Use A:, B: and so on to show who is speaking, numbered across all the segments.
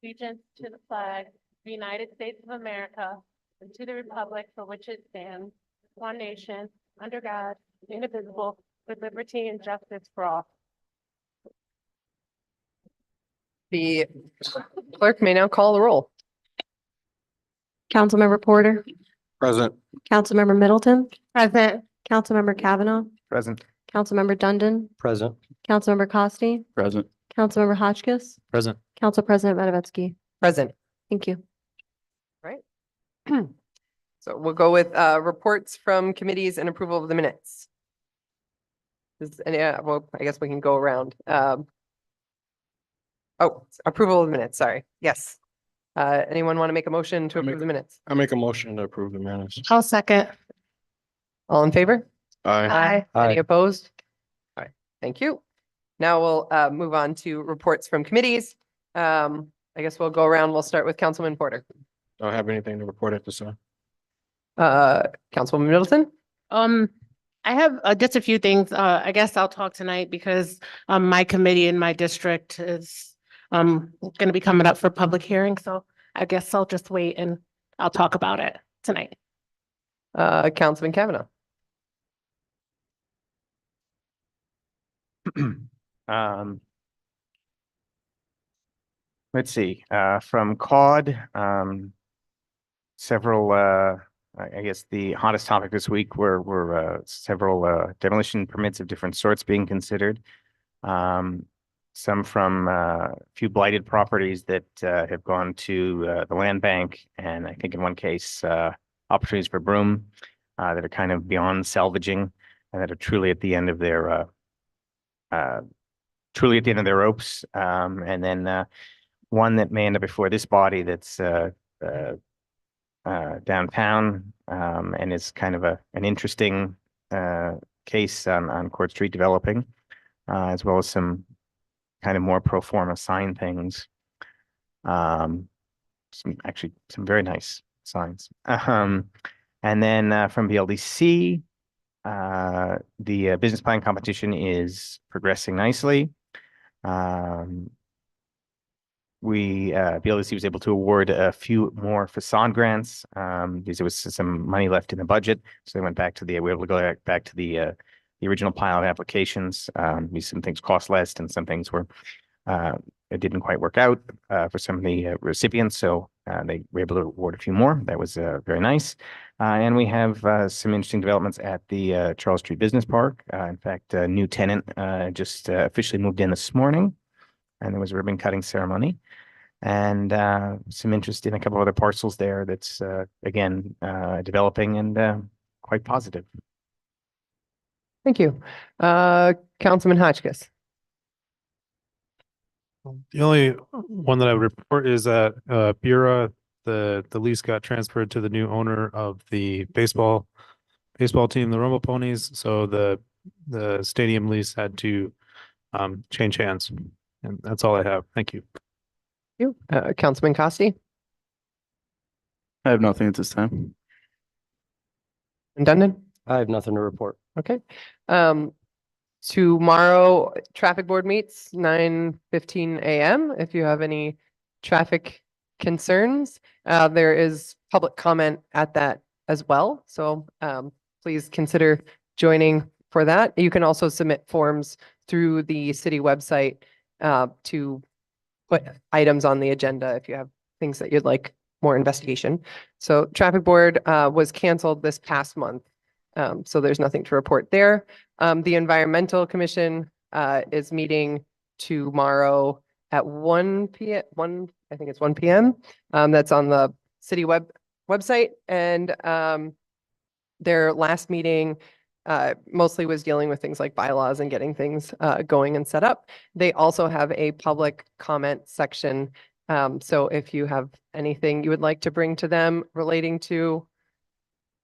A: allegiance to the flag of the United States of America and to the republic for which it stands, one nation, under God, indivisible, with liberty and justice for all.
B: The clerk may now call the roll.
C: Councilmember Porter,
D: Present.
C: Councilmember Middleton,
A: Present.
C: Councilmember Kavanaugh,
D: Present.
C: Councilmember Dundon,
D: Present.
C: Councilmember Costi,
D: Present.
C: Councilmember Hotchkiss,
D: Present.
C: Council President Matavetsky.
B: Present.
C: Thank you.
B: So we'll go with reports from committees and approval of the minutes. Well, I guess we can go around. Approval of the minutes, sorry. Yes. Anyone want to make a motion to approve the minutes?
D: I make a motion to approve the minutes.
A: I'll second.
B: All in favor?
D: Aye.
B: Any opposed? All right, thank you. Now we'll move on to reports from committees. I guess we'll go around. We'll start with Councilman Porter.
D: Don't have anything to report at this time.
B: Councilwoman Middleton?
A: I have just a few things. I guess I'll talk tonight because my committee in my district is going to be coming up for public hearing. So I guess I'll just wait and I'll talk about it tonight.
B: Councilman Kavanaugh?
E: Let's see, from COD, several, I guess the hottest topic this week were several demolition permits of different sorts being considered. Some from a few blighted properties that have gone to the land bank, and I think in one case, opportunities for Broome that are kind of beyond salvaging and that are truly at the end of their ropes. And then one that may end up before this body that's downtown and is kind of an interesting case on Court Street developing, as well as some kind of more pro forma sign things. Some very nice signs. And then from BLDC, the business plan competition is progressing nicely. BLDC was able to award a few more facade grants because there was some money left in the budget. So they went back to we were able to go back to the original pile of applications. Some things cost less and some things it didn't quite work out for some of the recipients. So they were able to award a few more. That was very nice. And we have some interesting developments at the Charles Street Business Park. In fact, a new tenant just officially moved in this morning, and there was a ribbon cutting ceremony, and some interest in a couple of other parcels there that's again developing and quite positive.
B: Thank you. Councilman Hotchkiss?
F: The only one that I would report is that Bura, the lease got transferred to the new owner of the baseball team, the Rumble Ponies. So the stadium lease had to change hands. And that's all I have. Thank you.
B: You, Councilman Costi?
D: I have nothing at this time.
B: And Dundon?
D: I have nothing to report.
B: Okay. Tomorrow, traffic board meets 9:15 a.m. If you have any traffic concerns, there is public comment at that as well. So please consider joining for that. You can also submit forms through the city website to put items on the agenda if you have things that you'd like more investigation. So traffic board was canceled this past month. So there's nothing to report there. The Environmental Commission is meeting tomorrow at 1 p.m. I think it's 1 p.m. That's on the city website. And their last meeting mostly was dealing with things like bylaws and getting things going and set up. They also have a public comment section. So if you have anything you would like to bring to them relating to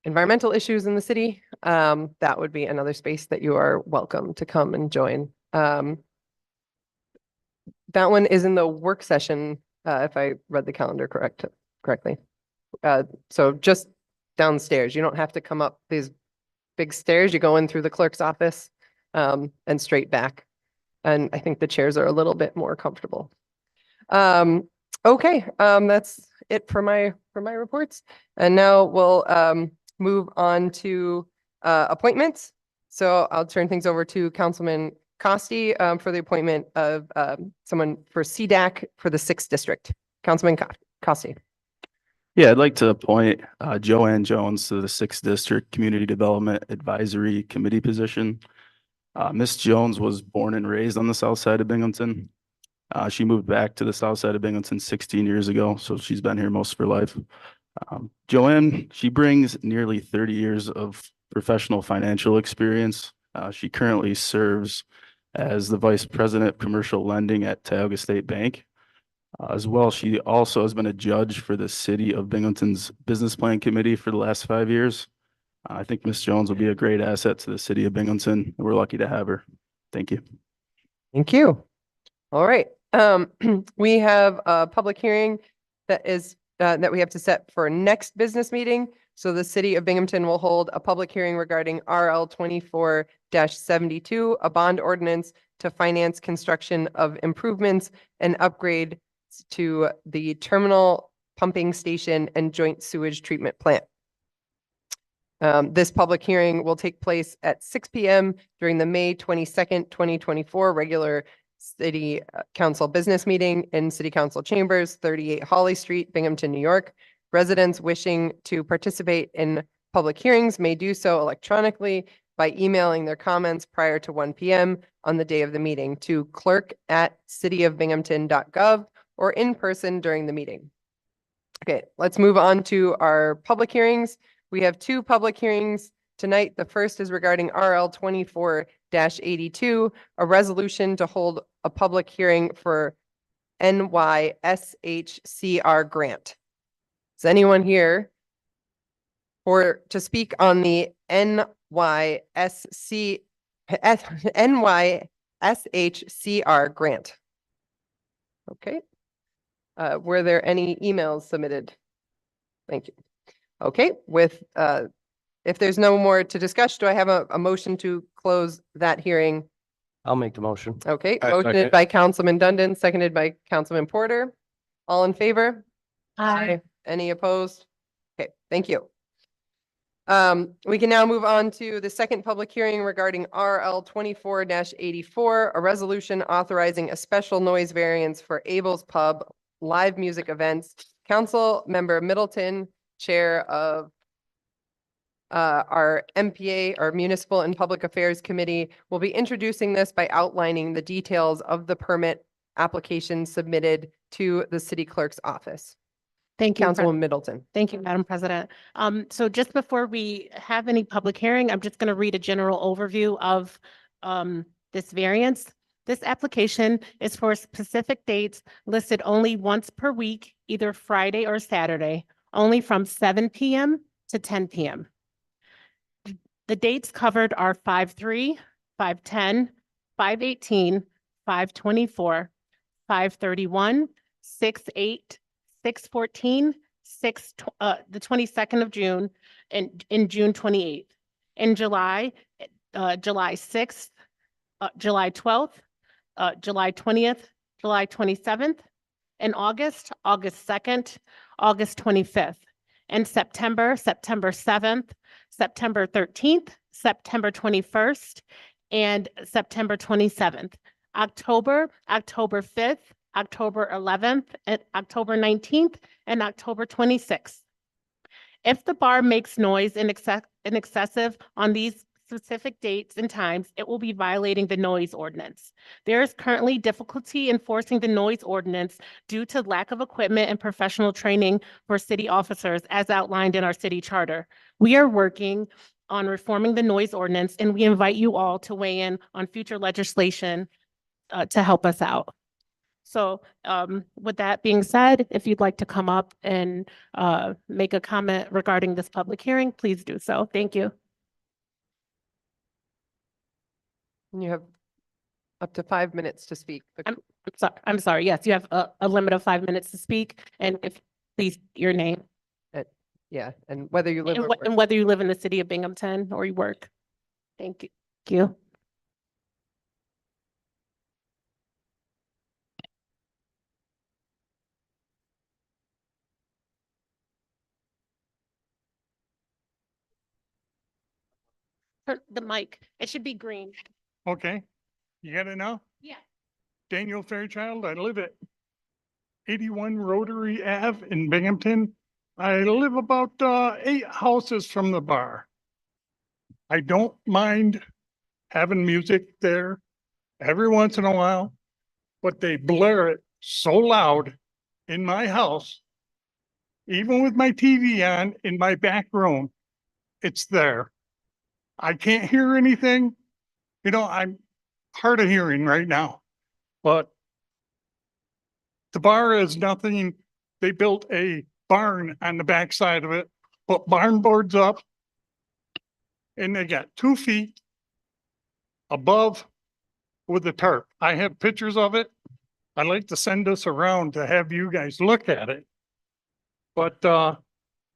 B: environmental issues in the city, that would be another space that you are welcome to come and join. That one is in the work session, if I read the calendar correctly. So just downstairs, you don't have to come up these big stairs. You go in through the clerk's office and straight back. And I think the chairs are a little bit more comfortable. Okay, that's it for my reports. And now we'll move on to appointments. So I'll turn things over to Councilman Costi for the appointment of someone for CDAC for the 6th district. Councilman Costi.
D: Yeah, I'd like to appoint Joanne Jones to the 6th District Community Development Advisory Committee position. Ms. Jones was born and raised on the south side of Binghamton. She moved back to the south side of Binghamton 16 years ago, so she's been here most of her life. Joanne, she brings nearly 30 years of professional financial experience. She currently serves as the Vice President of Commercial Lending at Tioga State Bank. As well, she also has been a judge for the City of Binghamton's Business Plan Committee for the last 5 years. I think Ms. Jones will be a great asset to the City of Binghamton. We're lucky to have her. Thank you.
B: Thank you. All right. We have a public hearing that is that we have to set for next business meeting. So the City of Binghamton will hold a public hearing regarding RL 24-72, a bond ordinance to finance construction of improvements and upgrade to the terminal pumping station and joint sewage treatment plant. This public hearing will take place at 6 p.m. during the May 22nd, 2024 regular City Council business meeting in City Council Chambers, 38 Holly Street, Binghamton, New York. Residents wishing to participate in public hearings may do so electronically by emailing their comments prior to 1 p.m. on the day of the meeting to clerk@cityofbinghamton.gov or in person during the meeting. Okay, let's move on to our public hearings. We have 2 public hearings tonight. The first is regarding RL 24-82, a resolution to hold a public hearing for NYSHCR grant. Is anyone here to speak on the NYSHCR grant? Okay. Were there any emails submitted? Thank you. Okay, if there's no more to discuss, do I have a motion to close that hearing?
G: I'll make the motion.
B: Okay,
F: I
B: motioned
F: second.
B: by Councilman Dundon, seconded by Councilman Porter. All in favor? Any opposed? Okay, thank you. We can now move on to the second public hearing regarding RL 24-84, a resolution authorizing a special noise variance for Abel's Pub live music events. Council Member Middleton, Chair of our MPA, our Municipal and Public Affairs Committee, will be introducing this by outlining the details of the permit application submitted to the city clerk's office.
A: Thank you.
B: Councilwoman Middleton.
A: Thank you, Madam President. So just before we have any public hearing, I'm just going to read a general overview of this variance. This application is for specific dates listed only once per week, either Friday or Saturday, only from 7 p.m. to 10 p.m. The dates covered are 5/3, 5/10, 5/18, 5/24, 5/31, 6/8, 6/14, the 22nd of June, and in June 28th. In July, July 6th, July 12th, July 20th, July 27th. In August, August 2nd, August 25th. In September, September 7th, September 13th, September 21st, and September 27th. October, October 5th, October 11th, and October 19th, and October 26th. If the bar makes noise in excessive on these specific dates and times, it will be violating the noise ordinance. There is currently difficulty enforcing the noise ordinance due to lack of equipment and professional training for city officers as outlined in our city charter. We are working on reforming the noise ordinance, and we invite you all to weigh in on future legislation to help us out. So with that being said, if you'd like to come up and make a comment regarding this public hearing, please do so. Thank you.
B: You have up to 5 minutes to speak.
A: I'm sorry. Yes, you have a limit of 5 minutes to speak, and if please your name
B: Yeah, and whether you live or work.
A: and whether you live in the city of Binghamton or you work. Thank you. Thank you. Turn the mic. It should be green.
G: Okay, you got it now?
A: Yeah.
G: Daniel Fairchild, I live at 81 Rotary Ave in Binghamton. I live about 8 houses from the bar. I don't mind having music there every once in a while, but they blare it so loud in my house, even with my TV on in my back room, it's there. I can't hear anything. You know, I'm hard of hearing right now, but the bar is nothing. They built a barn on the backside of it, put barn boards up, and they got 2 feet above with the tarp. I have pictures of it. I'd like to send this around to have you guys look at it. But,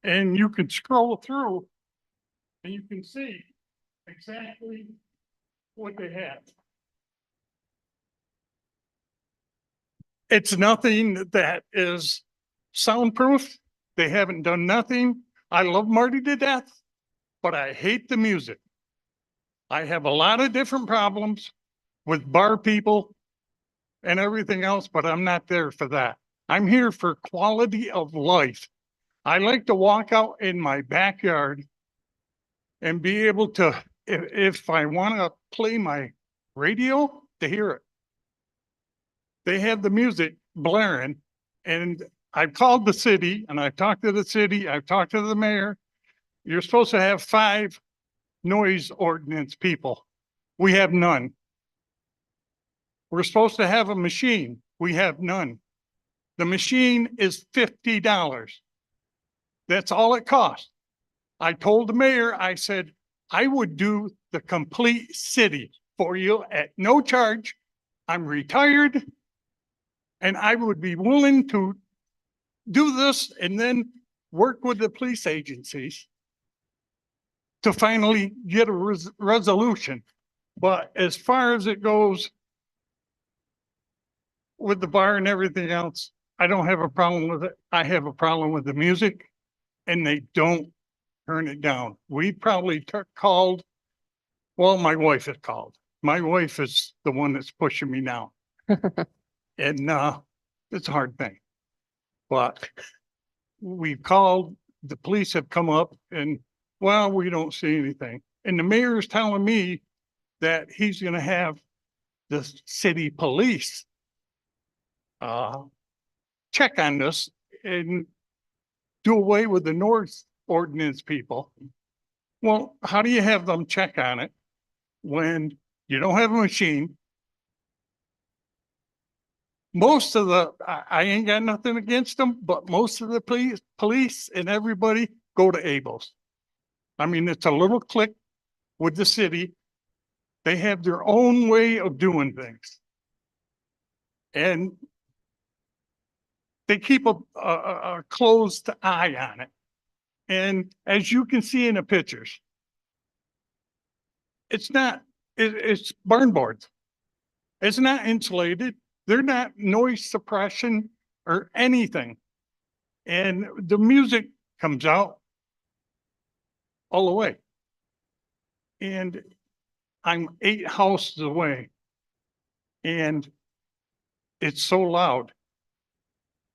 G: and you can scroll through and you can see exactly what they have. It's nothing that is soundproof. They haven't done nothing. I love Marty to death, but I hate the music. I have a lot of different problems with bar people and everything else, but I'm not there for that. I'm here for quality of life. I like to walk out in my backyard and be able to, if I want to play my radio, to hear it. They have the music blaring, and I've called the city and I've talked to the city, I've talked to the mayor. You're supposed to have 5 noise ordinance people. We have none. We're supposed to have a machine. We have none. The machine is $50. That's all it costs. I told the mayor, I said, I would do the complete city for you at no charge. I'm retired and I would be willing to do this and then work with the police agencies to finally get a resolution. But as far as it goes with the bar and everything else, I don't have a problem with it. I have a problem with the music and they don't turn it down. We probably called, well, my wife has called. My wife is the one that's pushing me now. And it's a hard thing. But we called, the police have come up and, well, we don't see anything. And the mayor's telling me that he's gonna have the city police check on this and do away with the noise ordinance people. Well, how do you have them check on it when you don't have a machine? Most of the, I ain't got nothing against them, but most of the police and everybody go to Abel's. I mean, it's a little clique with the city. They have their own way of doing things. And they keep a closed eye on it. And as you can see in the pictures, it's not, it's barn boards. It's not insulated. They're not noise suppression or anything. And the music comes out all the way. And I'm 8 houses away. And it's so loud.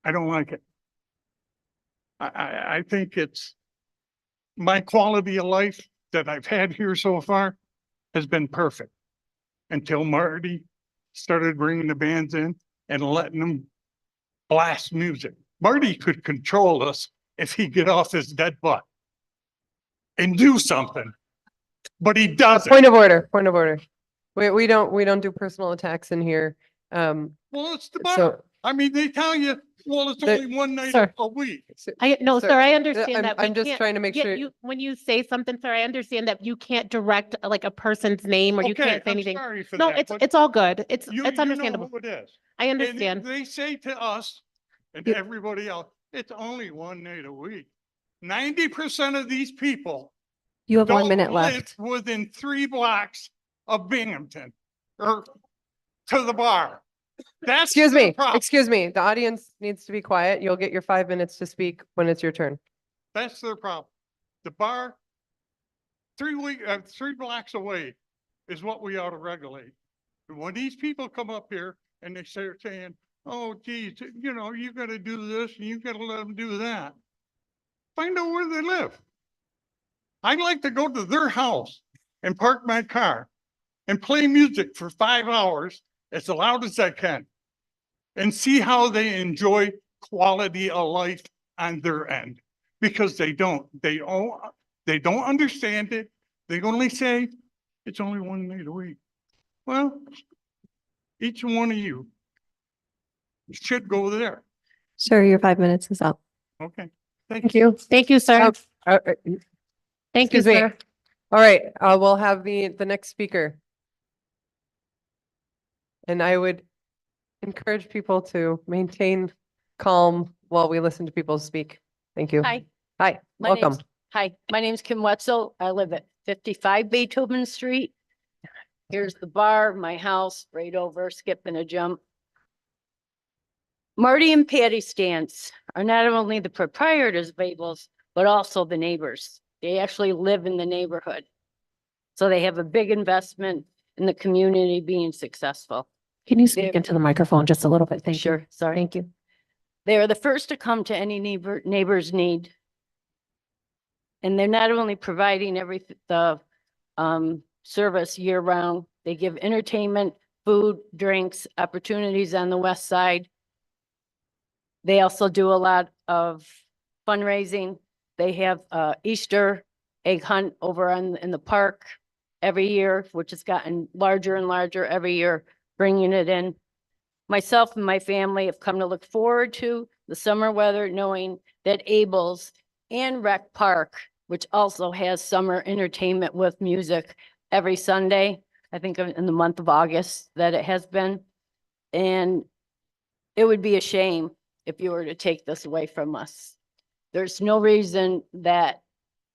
G: I don't like it. I think it's my quality of life that I've had here so far has been perfect until Marty started bringing the bands in and letting them blast music. Marty could control us if he get off his dead butt and do something, but he doesn't.
B: Point of order, point of order. We don't do personal attacks in here.
G: Well, it's the bar.
B: So,
G: I mean, they tell you, well, it's
B: The-
G: only one night
A: Sir.
G: a week.
A: No,
B: Sir,
A: sir, I understand that.
B: I'm
A: we
B: just
A: can't-
B: trying to make
A: yeah,
B: sure.
A: you, when you say something, sir, I understand that you can't direct like a person's name or you
G: Okay,
A: can't say
G: I'm
A: anything.
G: sorry for
A: No,
G: that,
A: it's,
G: but
A: it's all good. It's
G: you know
A: understandable.
G: who it is.
A: I
G: And
A: understand.
G: they say to us and
C: You-
G: everybody else, it's only one night a week. 90% of these people
C: You have 1
G: don't
C: minute
G: live
C: left.
G: within 3 blocks of Binghamton or to the bar. That's
B: Excuse
G: the
B: me,
G: problem.
B: excuse me. The audience needs to be quiet. You'll get your 5 minutes to speak when it's your turn.
G: That's their problem. The bar 3 blocks away is what we ought to regulate. And when these people come up here and they start saying, oh geez, you gotta do this and you gotta let them do that. Find out where they live. I'd like to go to their house and park my car and play music for 5 hours as loud as I can and see how they enjoy quality of life on their end, because they don't understand it. They only say it's only one night a week. Well, each one of you should go there.
C: Sir, your 5 minutes is up.
G: Okay.
A: Thank you. Thank you, sir.
B: Uh,
A: Thank you,
B: excuse me.
A: sir.
B: All right, we'll have the next speaker. And I would encourage people to maintain calm while we listen to people speak. Thank you.
H: Hi,
B: Hi,
H: my
B: welcome.
H: name's, hi, my name's Kim Wetzel. I live at 55 Beethoven Street. Here's the bar, my house, right over, skipping a jump. Marty and Patty Stance are not only the proprietors of Abel's, but also the neighbors. They actually live in the neighborhood. So they have a big investment in the community being successful.
A: Can you
H: speak
A: speak into the microphone just a little bit? Thank you.
H: Sure, sorry.
A: Thank you.
H: They are the first to come to any neighbor's need. And they're not only providing the service year round, they give entertainment, food, drinks, opportunities on the west side. They also do a lot of fundraising. They have Easter egg hunt over in the park every year, which has gotten larger and larger every year, bringing it in. Myself and my family have come to look forward to the summer weather, knowing that Abel's and Rec Park, which also has summer entertainment with music every Sunday, I think in the month of August that it has been. And it would be a shame if you were to take this away from us. There's no reason that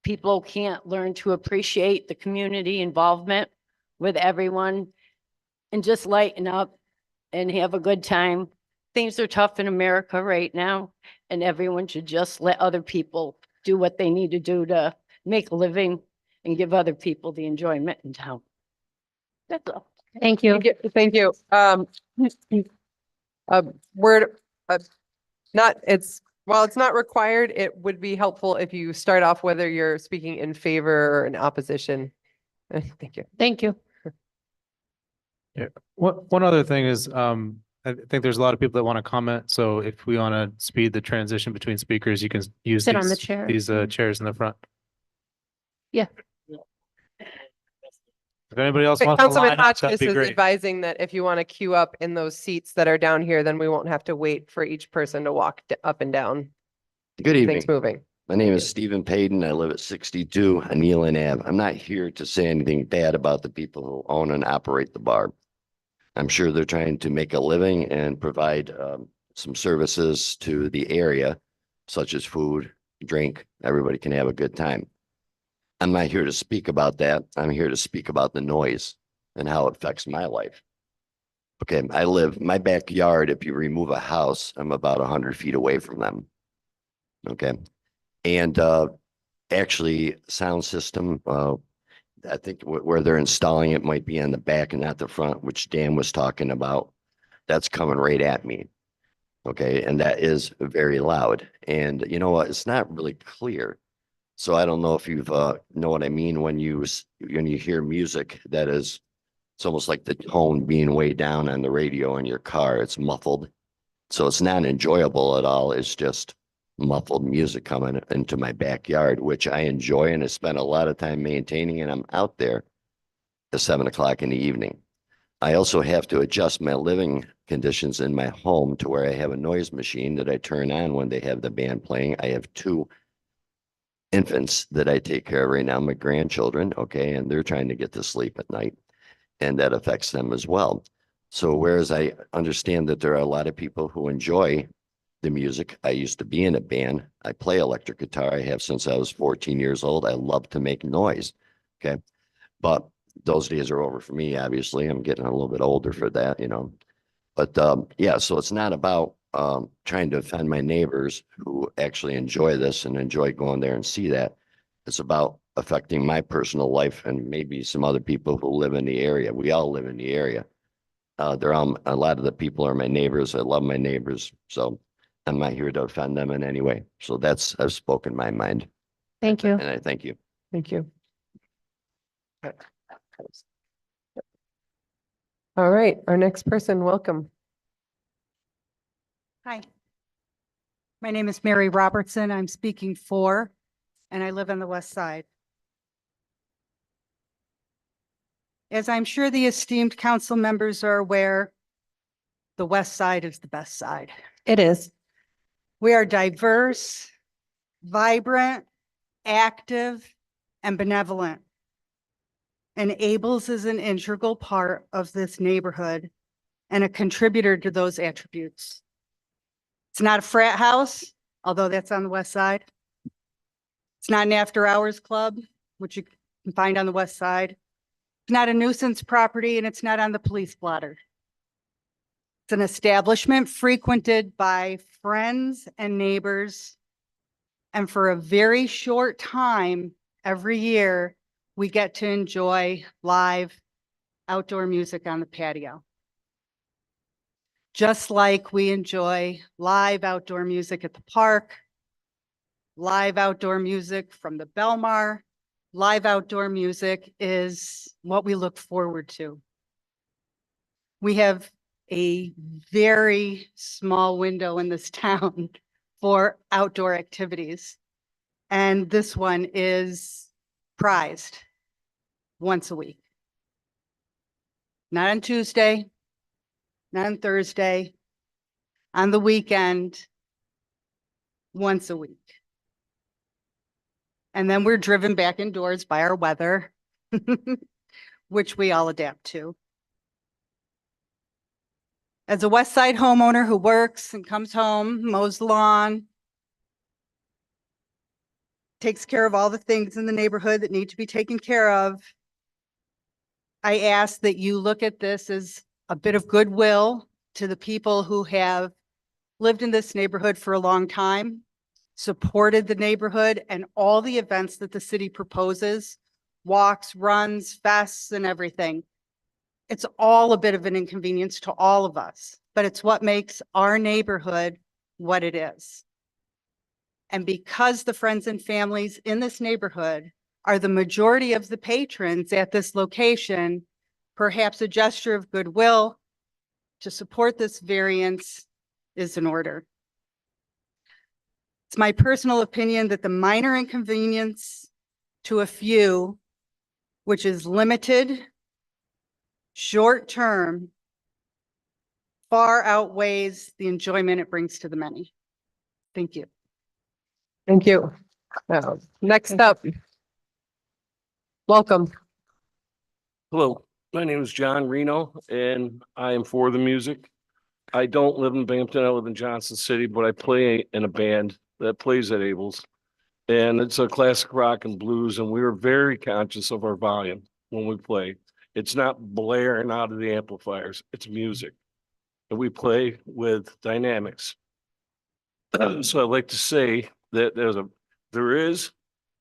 H: people can't learn to appreciate the community involvement with everyone and just lighten up and have a good time. Things are tough in America right now, and everyone should just let other people do what they need to do to make a living and give other people the enjoyment in town. That's all.
A: Thank you.
B: Thank you. While it's not required, it would be helpful if you start off whether you're speaking in favor or in opposition. Thank you.
A: Thank you.
F: One other thing is, I think there's a lot of people that want to comment. So if we want to speed the transition between speakers, you can use
A: Sit on the chair.
F: these chairs in the front.
A: Yeah.
F: If anybody else wants to
B: Councilman
F: line up, that'd
B: Hotchkiss
F: be
B: is
F: great.
B: advising that if you want to queue up in those seats that are down here, then we won't have to wait for each person to walk up and down.
I: Good evening.
B: Things moving.
I: My name is Stephen Payton. I live at 62 Anealin Ave. I'm not here to say anything bad about the people who own and operate the bar. I'm sure they're trying to make a living and provide some services to the area, such as food, drink. Everybody can have a good time. I'm not here to speak about that. I'm here to speak about the noise and how it affects my life. Okay, my backyard, if you remove a house, I'm about 100 feet away from them. Okay. And actually sound system, I think where they're installing it might be on the back and not the front, which Dan was talking about. That's coming right at me. Okay. And that is very loud. And you know what? It's not really clear. So I don't know if you've know what I mean when you hear music that is, it's almost like the tone being way down on the radio in your car. It's muffled. So it's not enjoyable at all. It's just muffled music coming into my backyard, which I enjoy and I spend a lot of time maintaining, and I'm out there at 7 o'clock in the evening. I also have to adjust my living conditions in my home to where I have a noise machine that I turn on when they have the band playing. I have 2 infants that I take care of right now, my grandchildren, okay, and they're trying to get to sleep at night, and that affects them as well. So whereas I understand that there are a lot of people who enjoy the music, I used to be in a band. I play electric guitar. I have since I was 14 years old. I love to make noise, okay, but those days are over for me. Obviously, I'm getting a little bit older for that, you know. But yeah, so it's not about trying to offend my neighbors who actually enjoy this and enjoy going there and see that. It's about affecting my personal life and maybe some other people who live in the area. We all live in the area. They're all, a lot of the people are my neighbors. I love my neighbors. So I'm not here to offend them in any way. So that's, I've spoken my mind
A: Thank you.
I: and I thank you.
B: Thank you. All right, our next person, welcome.
J: Hi. My name is Mary Robertson. I'm speaking for, and I live on the west side. As I'm sure the esteemed council members are aware, the west side is the best side.
A: It is.
J: We are diverse, vibrant, active, and benevolent. And Abels is an integral part of this neighborhood and a contributor to those attributes. It's not a frat house, although that's on the west side. It's not an after-hours club, which you can find on the west side. It's not a nuisance property, and it's not on the police blotter. It's an establishment frequented by friends and neighbors. And for a very short time every year, we get to enjoy live outdoor music on the patio. Just like we enjoy live outdoor music at the park, live outdoor music from the Belmar, live outdoor music is what we look forward to. We have a very small window in this town for outdoor activities. And this one is prized once a week. Not on Tuesday, not on Thursday, on the weekend, once a week. And then we're driven back indoors by our weather, which we all adapt to. As a West Side homeowner who works and comes home, mows the lawn, takes care of all the things in the neighborhood that need to be taken care of, I ask that you look at this as a bit of goodwill to the people who have lived in this neighborhood for a long time, supported the neighborhood and all the events that the city proposes, walks, runs, fests, and everything. It's all a bit of an inconvenience to all of us, but it's what makes our neighborhood what it is. And because the friends and families in this neighborhood are the majority of the patrons at this location, perhaps a gesture of goodwill to support this variance is in order. It's my personal opinion that the minor inconvenience to a few, which is limited, short-term, far outweighs the enjoyment it brings to the many. Thank you.
B: Thank you. Next up. Welcome.
K: Hello, my name is John Reno and I am for the music. I don't live in Binghamton, I live in Johnson City, but I play in a band that plays at Abels. And it's a classic rock and blues, and we are very conscious of our volume when we play. It's not blaring out of the amplifiers, it's music. And we play with dynamics. So I'd like to say that there is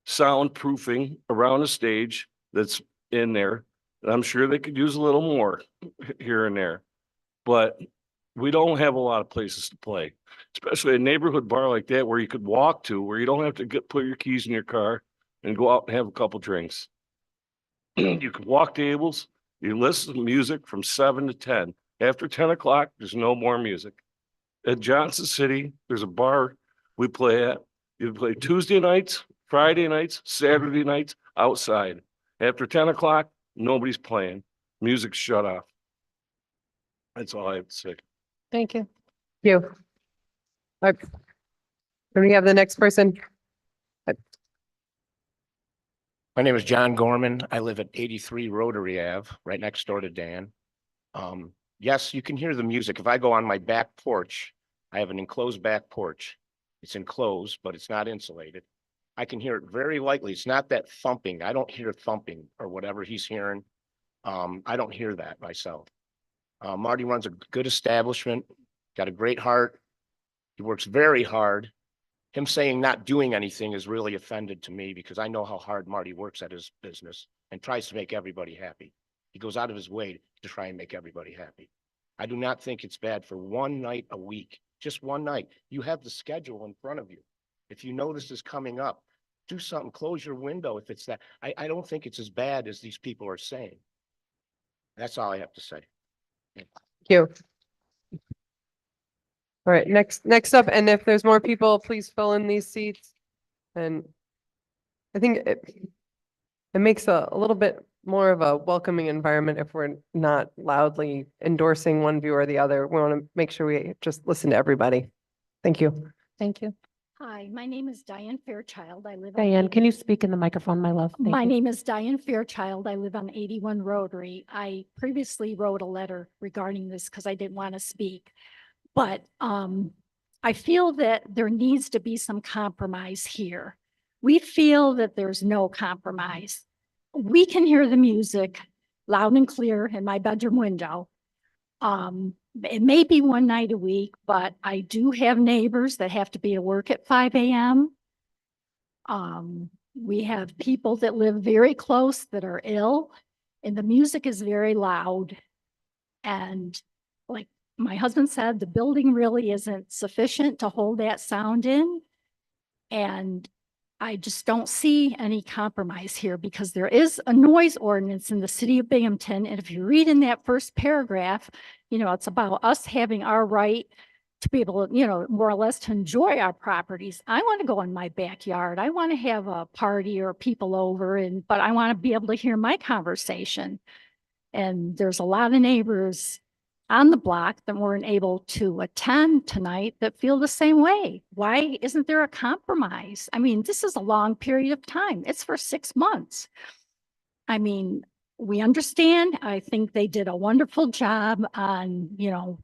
K: soundproofing around the stage that's in there. And I'm sure they could use a little more here and there. But we don't have a lot of places to play, especially a neighborhood bar like that where you could walk to, where you don't have to put your keys in your car and go out and have a couple drinks. You could walk tables, you listen to music from 7 to 10. After 10 o'clock, there's no more music. At Johnson City, there's a bar we play at. You play Tuesday nights, Friday nights, Saturday nights outside. After 10 o'clock, nobody's playing. Music's shut off. That's all I have to say.
A: Thank you.
B: Thank you. All right. Can we have the next person?
L: My name is John Gorman. I live at 83 Rotary Ave, right next door to Dan. Yes, you can hear the music. If I go on my back porch, I have an enclosed back porch. It's enclosed, but it's not insulated. I can hear it very lightly. It's not that thumping. I don't hear thumping or whatever he's hearing. I don't hear that myself. Marty runs a good establishment, got a great heart. He works very hard. him saying not doing anything is really offended to me because I know how hard Marty works at his business and tries to make everybody happy. He goes out of his way to try and make everybody happy. I do not think it's bad for one night a week, just one night. You have the schedule in front of you. If you know this is coming up, do something, close your window if it's that. I don't think it's as bad as these people are saying. That's all I have to say.
B: Thank you. All right, next up, and if there's more people, please fill in these seats. And I think it makes a little bit more of a welcoming environment if we're not loudly endorsing one view or the other. We want to make sure we just listen to everybody. Thank you.
A: Thank you.
M: Hi, my name is Diane Fairchild. I live on
A: Diane, can you speak in the microphone, my love? Thank
M: My
A: you.
M: name is Diane Fairchild. I live on 81 Rotary. I previously wrote a letter regarding this because I didn't want to speak. But I feel that there needs to be some compromise here. We feel that there's no compromise. We can hear the music loud and clear in my bedroom window. It may be one night a week, but I do have neighbors that have to be at work at 5 a.m. We have people that live very close that are ill, and the music is very loud. And like my husband said, the building really isn't sufficient to hold that sound in. And I just don't see any compromise here because there is a noise ordinance in the city of Binghamton. And if you read in that first paragraph, it's about us having our right to be able to, more or less to enjoy our properties. I want to go in my backyard. I want to have a party or people over, but I want to be able to hear my conversation. And there's a lot of neighbors on the block that weren't able to attend tonight that feel the same way. Why isn't there a compromise? I mean, this is a long period of time. It's for 6 months. I mean, we understand. I think they did a wonderful job on,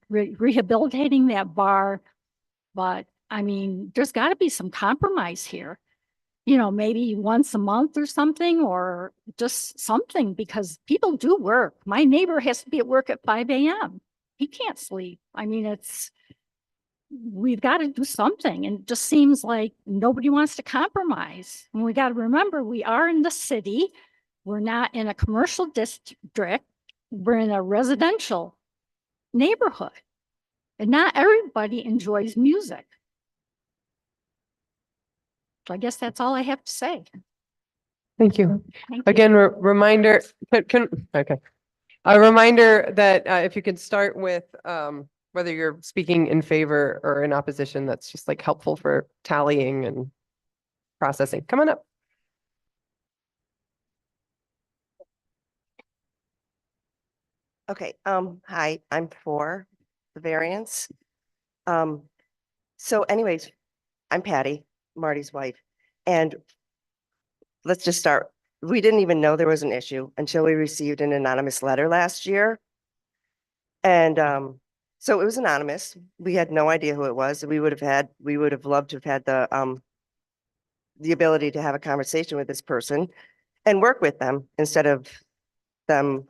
M: rehabilitating that bar. But I mean, there's got to be some compromise here. Maybe once a month or something, or just something, because people do work. My neighbor has to be at work at 5 a.m. He can't sleep. I mean, we've got to do something. And it just seems like nobody wants to compromise. And we got to remember, we are in the city. We're not in a commercial district. We're in a residential neighborhood. And not everybody enjoys music. So I guess that's all I have to say.
B: Thank you.
M: Thank you.
B: Again, reminder, okay. A reminder that if you could start with whether you're speaking in favor or in opposition, that's just like helpful for tallying and processing. Come on up.
N: Okay, hi, I'm for the variance. So anyways, I'm Patty, Marty's wife, and let's just start. We didn't even know there was an issue until we received an anonymous letter last year. And so it was anonymous. We had no idea who it was. We would have loved to have had the ability to have a conversation with this person and work with them instead of them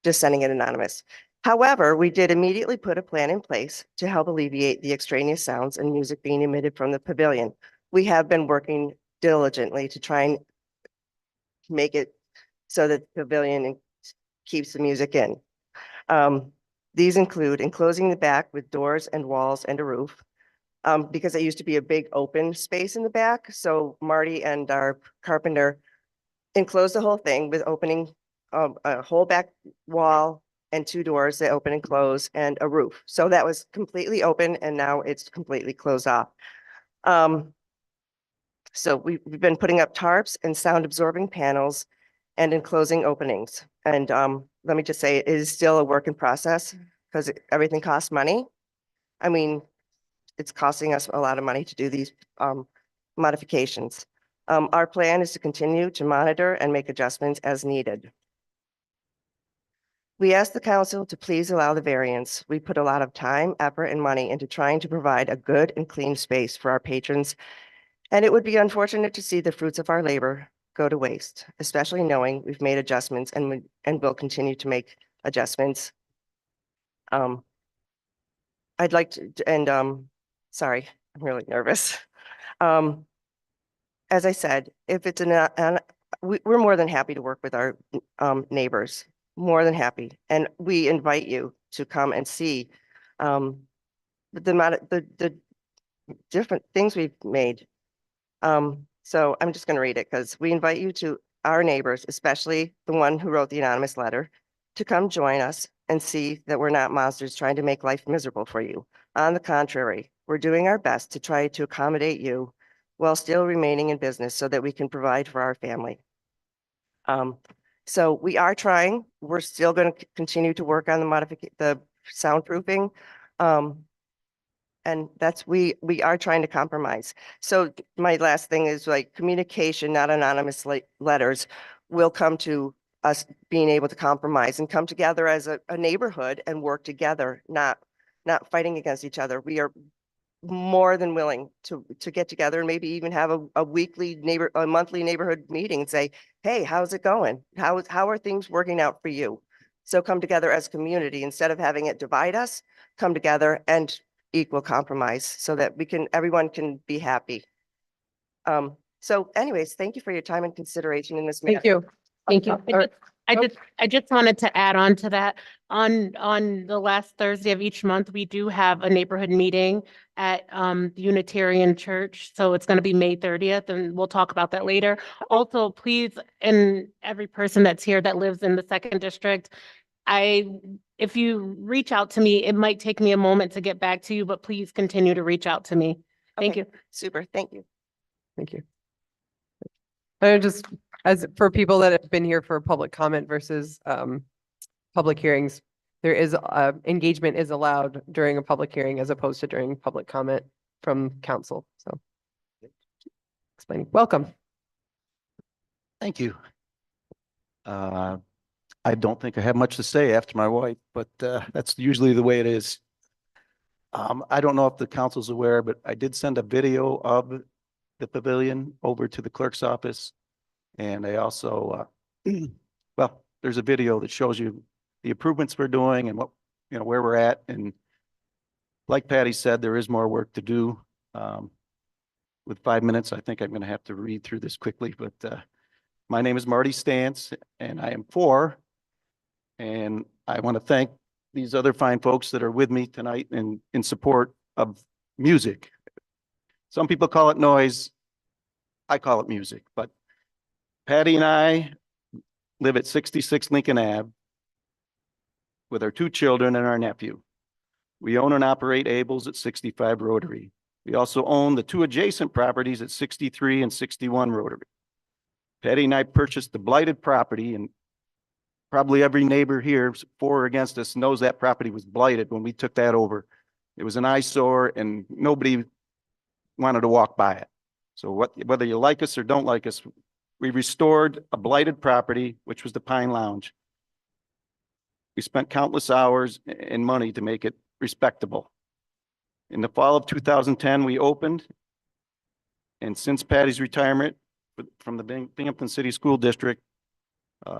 N: just sending it anonymous. However, we did immediately put a plan in place to help alleviate the extraneous sounds and music being emitted from the pavilion. We have been working diligently to try and make it so that the pavilion keeps the music in. These include enclosing the back with doors and walls and a roof, because it used to be a big open space in the back. So Marty and our carpenter enclosed the whole thing with opening a whole back wall and 2 doors that open and close and a roof. So that was completely open and now it's completely closed off. So we've been putting up tarps and sound absorbing panels and enclosing openings. And let me just say, it is still a work in process because everything costs money. I mean, it's costing us a lot of money to do these modifications. Our plan is to continue to monitor and make adjustments as needed. We ask the council to please allow the variance. We put a lot of time, effort, and money into trying to provide a good and clean space for our patrons. And it would be unfortunate to see the fruits of our labor go to waste, especially knowing we've made adjustments and will continue to make adjustments. I'd like to, and sorry, I'm really nervous. As I said, if it's we're more than happy to work with our neighbors, more than happy. And we invite you to come and see the amount of the different things we've made. So I'm just going to read it because we invite you to our neighbors, especially the one who wrote the anonymous letter, to come join us and see that we're not monsters trying to make life miserable for you. On the contrary, we're doing our best to try to accommodate you while still remaining in business so that we can provide for our family. So we are trying, we're still going to continue to work on the soundproofing. And we are trying to compromise. So my last thing is like communication, not anonymous letters, will come to us being able to compromise and come together as a neighborhood and work together, not fighting against each other. We are more than willing to get together and maybe even have a monthly neighborhood meeting and say, hey, how's it going? How are things working out for you? So come together as a community instead of having it divide us, come together and equal compromise so that everyone can be happy. So anyways, thank you for your time and consideration in this matter.
B: Thank you.
A: Thank you.
B: All right.
A: I just wanted to add on to that. On the last Thursday of each month, we do have a neighborhood meeting at Unitarian Church. So it's going to be May 30th, and we'll talk about that later. Also, please, and every person that's here that lives in the 2nd District, if you reach out to me, it might take me a moment to get back to you, but please continue to reach out to me. Thank
N: Okay,
A: you.
N: Super. Thank you.
B: Thank you. I just, as for people that have been here for public comment versus public hearings, there is engagement is allowed during a public hearing as opposed to during public comment from council. So explaining. Welcome.
O: Thank you. I don't think I have much to say after my wife, but that's usually the way it is. I don't know if the council's aware, but I did send a video of the pavilion over to the clerk's office. And I also, well, there's a video that shows you the improvements we're doing and where we're at. And like Patty said, there is more work to do. With 5 minutes, I think I'm going to have to read through this quickly, but my name is Marty Stantz and I am for, and I want to thank these other fine folks that are with me tonight and in support of music. Some people call it noise. I call it music, but Patty and I live at 66 Lincoln Ave with our 2 children and our nephew. We own and operate Abel's at 65 Rotary. We also own the 2 adjacent properties at 63 and 61 Rotary. Patty and I purchased the blighted property, and probably every neighbor here for or against us knows that property was blighted when we took that over. It was an eyesore and nobody wanted to walk by it. So whether you like us or don't like us, we restored a blighted property, which was the Pine Lounge. We spent countless hours and money to make it respectable. In the fall of 2010, we opened, and since Patty's retirement from the Binghamton City School District,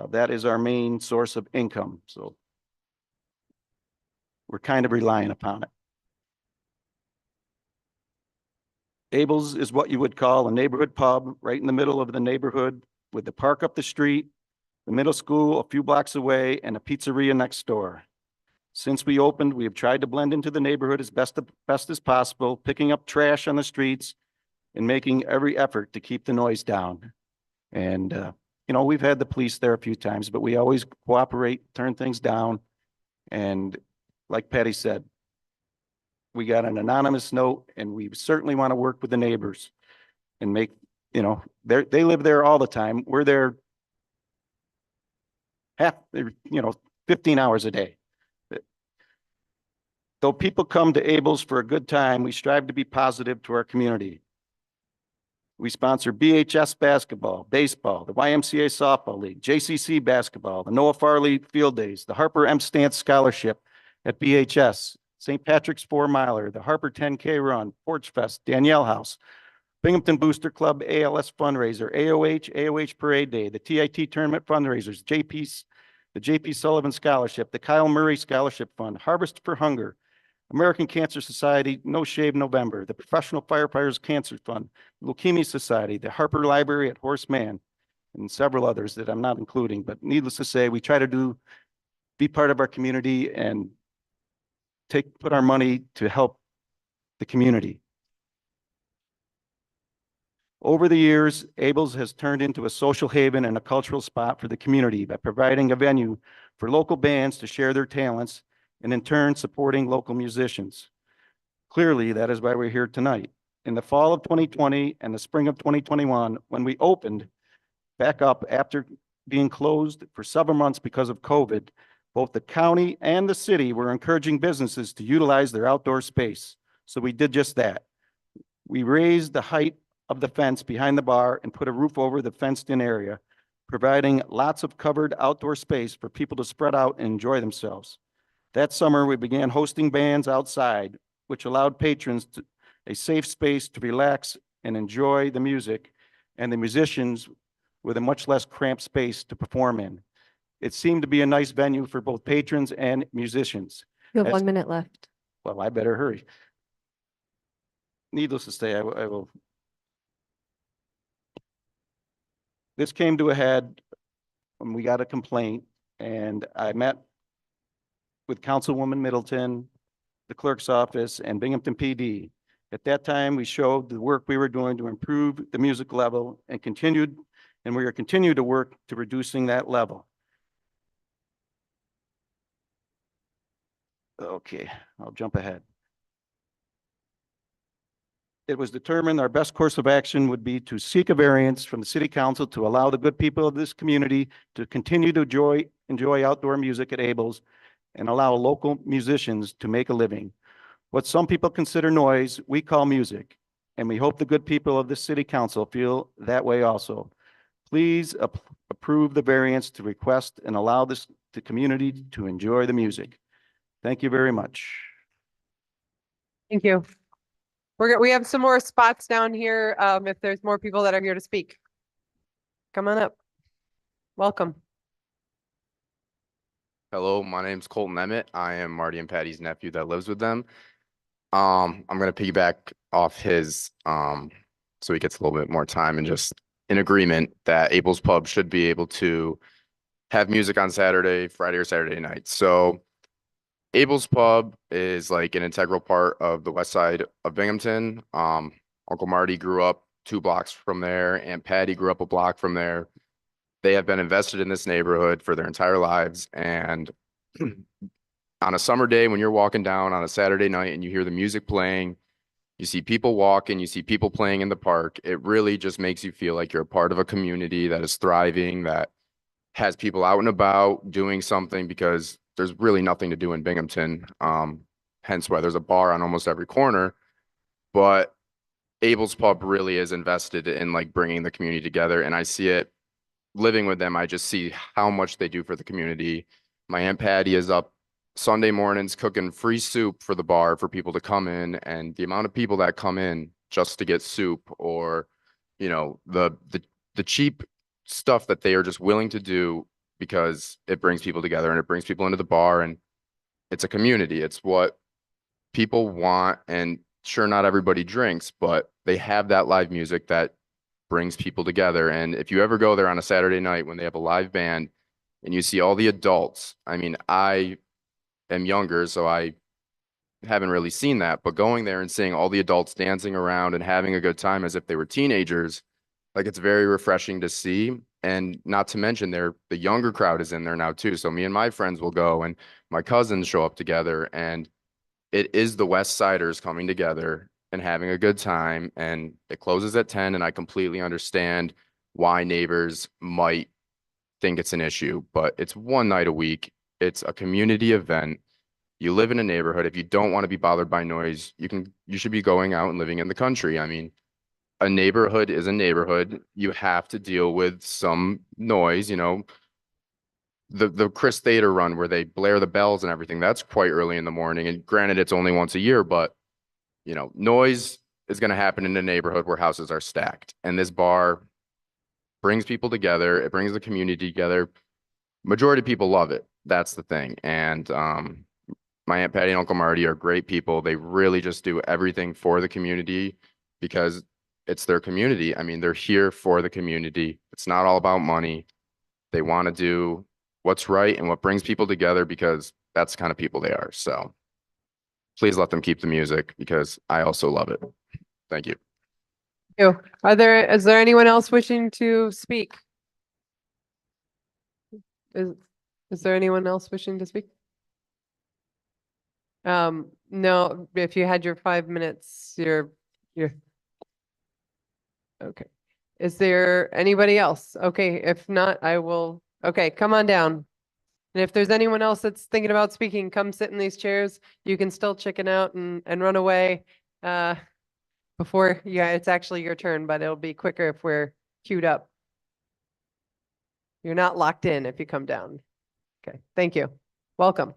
O: that is our main source of income. So we're kind of relying upon it. Abel's is what you would call a neighborhood pub right in the middle of the neighborhood with the park up the street, the middle school a few blocks away, and a pizzeria next door. Since we opened, we have tried to blend into the neighborhood as best as possible, picking up trash on the streets and making every effort to keep the noise down. And, we've had the police there a few times, but we always cooperate, turn things down. And like Patty said, we got an anonymous note, and we certainly want to work with the neighbors and make, they live there all the time. We're there 15 hours a day. Though people come to Abel's for a good time, we strive to be positive to our community. We sponsor BHS basketball, baseball, the YMCA softball league, JCC basketball, the Noah Farley field days, the Harper M. Stantz scholarship at BHS, St. Patrick's 4 Miler, the Harper 10K run, Porch Fest, Danielle House, Binghamton Booster Club ALS fundraiser, AOH Parade Day, the TIT tournament fundraisers, the JP Sullivan Scholarship, the Kyle Murray Scholarship Fund, Harvest for Hunger, American Cancer Society, No Shave November, the Professional Firefighters Cancer Fund, Leukemia Society, the Harper Library at Horace Mann, and several others that I'm not including, but needless to say, we try to be part of our community and put our money to help the community. Over the years, Abel's has turned into a social haven and a cultural spot for the community by providing a venue for local bands to share their talents and in turn supporting local musicians. Clearly, that is why we're here tonight. In the fall of 2020 and the spring of 2021, when we opened back up after being closed for several months because of COVID, both the county and the city were encouraging businesses to utilize their outdoor space. So we did just that. We raised the height of the fence behind the bar and put a roof over the fenced-in area, providing lots of covered outdoor space for people to spread out and enjoy themselves. That summer, we began hosting bands outside, which allowed patrons a safe space to relax and enjoy the music, and the musicians with a much less cramped space to perform in. It seemed to be a nice venue for both patrons and musicians.
C: You have
O: As-
C: 1 minute left.
O: Well, I better hurry. Needless to say, I will. This came to a head when we got a complaint, and I met with Councilwoman Middleton, the clerk's office, and Binghamton PD. At that time, we showed the work we were doing to improve the music level and we are continuing to work to reducing that level. Okay, I'll jump ahead. It was determined our best course of action would be to seek a variance from the city council to allow the good people of this community to continue to enjoy outdoor music at Abel's and allow local musicians to make a living. What some people consider noise, we call music, and we hope the good people of this city council feel that way also. Please approve the variance to request and allow the community to enjoy the music. Thank you very much.
B: Thank you. We have some more spots down here, if there's more people that are here to speak. Come on up. Welcome.
P: Hello, my name's Colton Emmett. I am Marty and Patty's nephew that lives with them. I'm gonna piggyback off his, so he gets a little bit more time, and just in agreement that Abel's Pub should be able to have music on Saturday, Friday or Saturday night. So Abel's Pub is like an integral part of the west side of Binghamton. Uncle Marty grew up 2 blocks from there, and Patty grew up a block from there. They have been invested in this neighborhood for their entire lives. And on a summer day, when you're walking down on a Saturday night and you hear the music playing, you see people walking, you see people playing in the park, it really just makes you feel like you're a part of a community that is thriving, that has people out and about doing something, because there's really nothing to do in Binghamton. Hence why there's a bar on almost every corner. But Abel's Pub really is invested in like bringing the community together. And I see it living with them. I just see how much they do for the community. My Aunt Patty is up Sunday mornings cooking free soup for the bar for people to come in, and the amount of people that come in just to get soup, or, you know, the cheap stuff that they are just willing to do because it brings people together and it brings people into the bar, and it's a community. It's what people want. And sure, not everybody drinks, but they have that live music that brings people together. And if you ever go there on a Saturday night when they have a live band and you see all the adults, I mean, I am younger, so I haven't really seen that, but going there and seeing all the adults dancing around and having a good time as if they were teenagers, like, it's very refreshing to see. And not to mention the younger crowd is in there now too. So me and my friends will go, and my cousins show up together, and it is the West Siders coming together and having a good time. And it closes at 10, and I completely understand why neighbors might think it's an issue, but it's one night a week. It's a community event. You live in a neighborhood. If you don't want to be bothered by noise, you should be going out and living in the country. I mean, a neighborhood is a neighborhood. You have to deal with some noise, you know. The Chris Thader run where they blare the bells and everything, that's quite early in the morning. And granted, it's only once a year, but, you know, noise is going to happen in a neighborhood where houses are stacked. And this bar brings people together. It brings the community together. Majority of people love it. That's the thing. And my Aunt Patty and Uncle Marty are great people. They really just do everything for the community because it's their community. I mean, they're here for the community. It's not all about money. They want to do what's right and what brings people together because that's the kind of people they are. So please let them keep the music because I also love it. Thank you.
B: You. Is there anyone else wishing to speak? Is there anyone else wishing to speak? No, if you had your 5 minutes, you're okay. Is there anybody else? Okay, if not, I will, okay, come on down. And if there's anyone else that's thinking about speaking, come sit in these chairs. You can still chicken out and run away before, yeah, it's actually your turn, but it'll be quicker if we're queued up. You're not locked in if you come down. Okay, thank you. Welcome.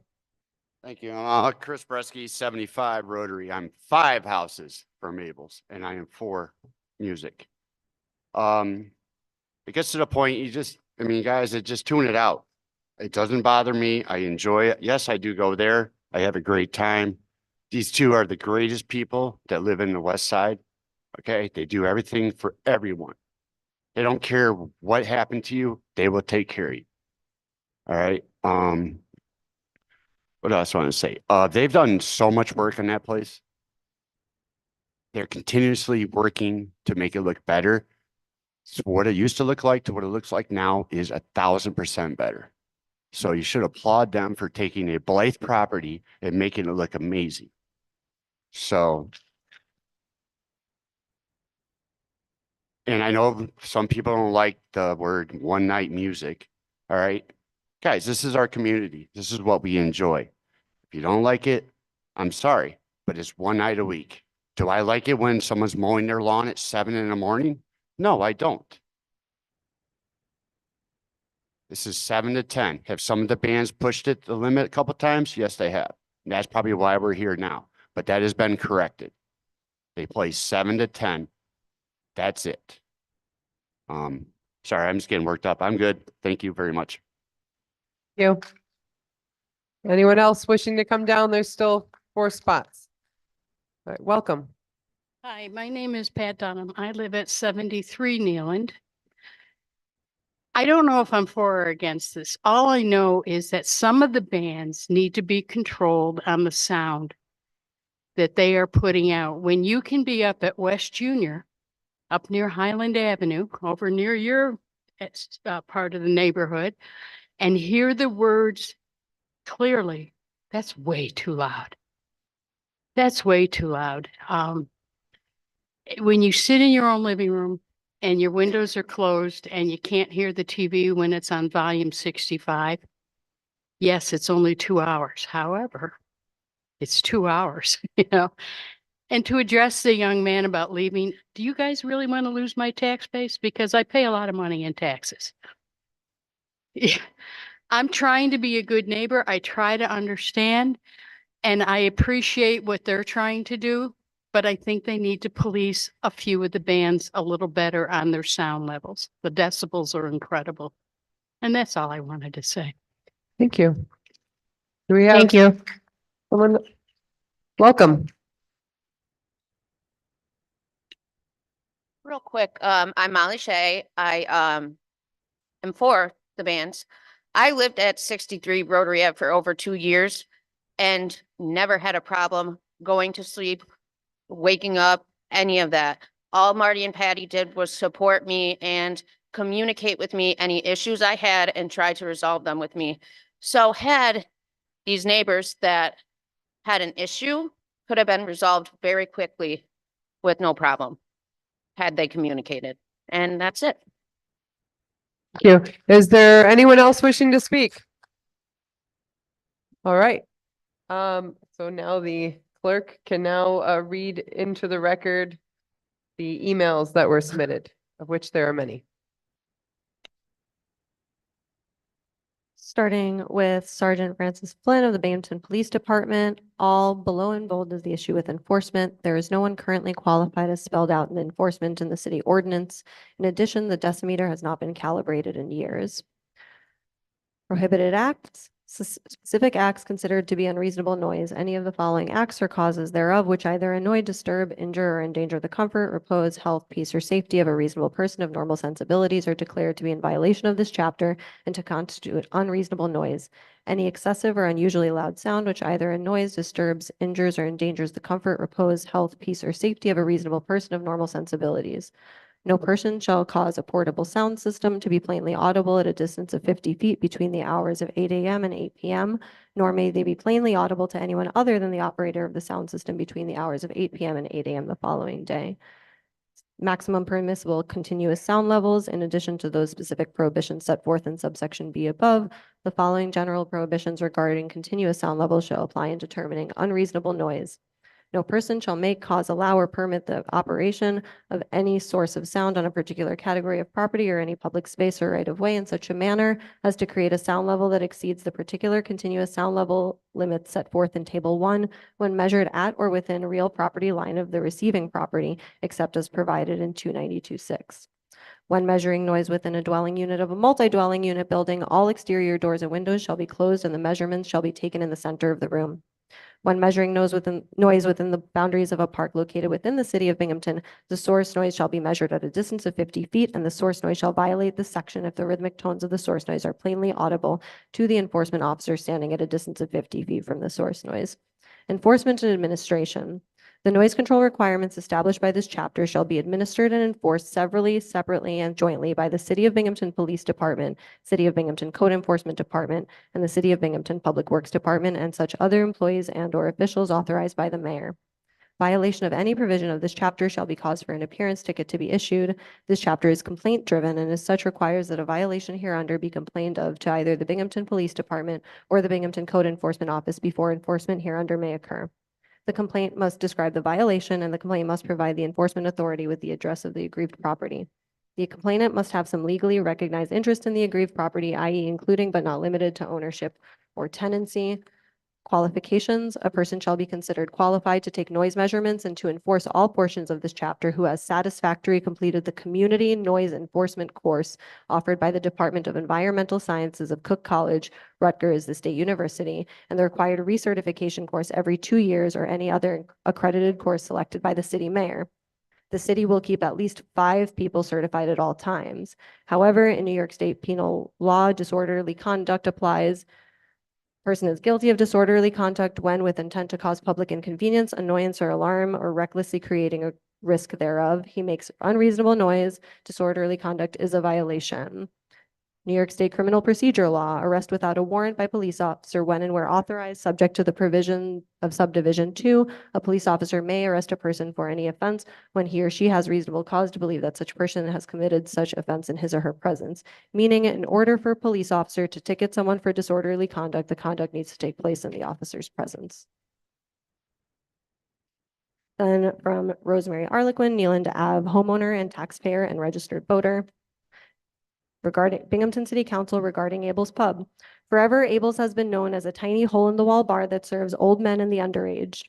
Q: Thank you. Chris Bresky, 75 Rotary. I'm 5 houses from Mabel's and I am for music. It gets to the point I mean, guys, just tune it out. It doesn't bother me. I enjoy it. Yes, I do go there. I have a great time. These two are the greatest people that live in the West Side. Okay. They do everything for everyone. They don't care what happened to you. They will take care of you. All right. What else I want to say? They've done so much work on that place. They're continuously working to make it look better. So what it used to look like to what it looks like now is 1,000% better. So you should applaud them for taking a Blythe property and making it look amazing. So, and I know some people don't like the word one night music. All right, guys, this is our community. This is what we enjoy. If you don't like it, I'm sorry, but it's one night a week. Do I like it when someone's mowing their lawn at 7 in the morning? No, I don't. This is 7 to 10. Have some of the bands pushed it the limit a couple times? Yes, they have. And that's probably why we're here now. But that has been corrected. They play 7 to 10. That's it. Sorry, I'm just getting worked up. I'm good. Thank you very much.
B: You. Anyone else wishing to come down? There's still 4 spots. All right, welcome.
H: Hi, my name is Pat Dunham. I live at 73 Nealand. I don't know if I'm for or against this. All I know is that some of the bands need to be controlled on the sound that they are putting out. When you can be up at West Junior, up near Highland Avenue, over near your part of the neighborhood, and hear the words clearly, that's way too loud. That's way too loud. When you sit in your own living room and your windows are closed and you can't hear the TV when it's on volume 65, yes, it's only 2 hours. However, it's 2 hours, you know. And to address the young man about leaving, do you guys really want to lose my tax base? Because I pay a lot of money in taxes. Yeah. I'm trying to be a good neighbor. I try to understand and I appreciate what they're trying to do, but I think they need to police a few of the bands a little better on their sound levels. The decibels are incredible. And that's all I wanted to say.
B: Thank you. Do we have?
A: Thank you.
B: Someone? Welcome.
R: Real quick, I'm Molly Shea. I am for the bands. I lived at 63 Rotary Ave for over 2 years and never had a problem going to sleep, waking up, any of that. All Marty and Patty did was support me and communicate with me any issues I had and try to resolve them with me. So had these neighbors that had an issue could have been resolved very quickly with no problem had they communicated. And that's it.
B: Thank you. Is there anyone else wishing to speak? All right. So now the clerk can now read into the record the emails that were submitted, of which there are many.
C: Starting with Sergeant Francis Flynn of the Binghamton Police Department, all below in bold is the issue with enforcement. There is no one currently qualified as spelled out in enforcement in the city ordinance. In addition, the decimeter has not been calibrated in years. Prohibited acts, Specific acts considered to be unreasonable noise, any of the following acts or causes thereof which either annoy, disturb, injure, or endanger the comfort, repose, health, peace, or safety of a reasonable person of normal sensibilities are declared to be in violation of this chapter and to constitute unreasonable noise. Any excessive or unusually loud sound which either annoys, disturbs, injures, or endangers the comfort, repose, health, peace, or safety of a reasonable person of normal sensibilities. No person shall cause a portable sound system to be plainly audible at a distance of 50 feet between the hours of 8 a.m. and 8 p.m., nor may they be plainly audible to anyone other than the operator of the sound system between the hours of 8 p.m. and 8 a.m. the following day. Maximum permissible continuous sound levels, in addition to those specific prohibitions set forth in subsection B above, the following general prohibitions regarding continuous sound levels shall apply in determining unreasonable noise. No person shall make, cause, allow, or permit the operation of any source of sound on a particular category of property or any public space or right of way in such a manner as to create a sound level that exceeds the particular continuous sound level limits set forth in Table 1 when measured at or within a real property line of the receiving property, except as provided in 292.6. When measuring noise within a dwelling unit of a multi-dwelling unit building, all exterior doors and windows shall be closed and the measurements shall be taken in the center of the room. When measuring noise within the boundaries of a park located within the city of Binghamton, the source noise shall be measured at a distance of 50 feet, and the source noise shall violate this section if the rhythmic tones of the source noise are plainly audible to the enforcement officer standing at a distance of 50 feet from the source noise. Enforcement and administration. The noise control requirements established by this chapter shall be administered and enforced severally, separately, and jointly by the City of Binghamton Police Department, City of Binghamton Code Enforcement Department, and the City of Binghamton Public Works Department, and such other employees and/or officials authorized by the mayor. Violation of any provision of this chapter shall be cause for an appearance ticket to be issued. This chapter is complaint-driven and as such requires that a violation hereunder be complained of to either the Binghamton Police Department or the Binghamton Code Enforcement Office before enforcement hereunder may occur. The complaint must describe the violation, and the complaint must provide the enforcement authority with the address of the aggrieved property. The complainant must have some legally recognized interest in the aggrieved property, i.e. including but not limited to ownership or tenancy. Qualifications: a person shall be considered qualified to take noise measurements and to enforce all portions of this chapter who has satisfactorily completed the Community Noise Enforcement course offered by the Department of Environmental Sciences of Cook College, Rutgers, the State University, and the required recertification course every 2 years or any other accredited course selected by the city mayor. The city will keep at least 5 people certified at all times. However, in New York State penal law, disorderly conduct applies. Person is guilty of disorderly conduct when with intent to cause public inconvenience, annoyance, or alarm, or recklessly creating a risk thereof, he makes unreasonable noise. Disorderly conduct is a violation. New York State Criminal Procedure Law, arrest without a warrant by police officer when and where authorized, subject to the provision of subdivision 2. A police officer may arrest a person for any offense when he or she has reasonable cause to believe that such person has committed such offense in his or her presence. Meaning, in order for a police officer to ticket someone for disorderly conduct, the conduct needs to take place in the officer's presence. Then from Rosemary Arlequin, Neeland Ave, homeowner and taxpayer and registered voter. Regarding Binghamton City Council regarding Abel's Pub. Forever, Abel's has been known as a tiny hole-in-the-wall bar that serves old men and the underage.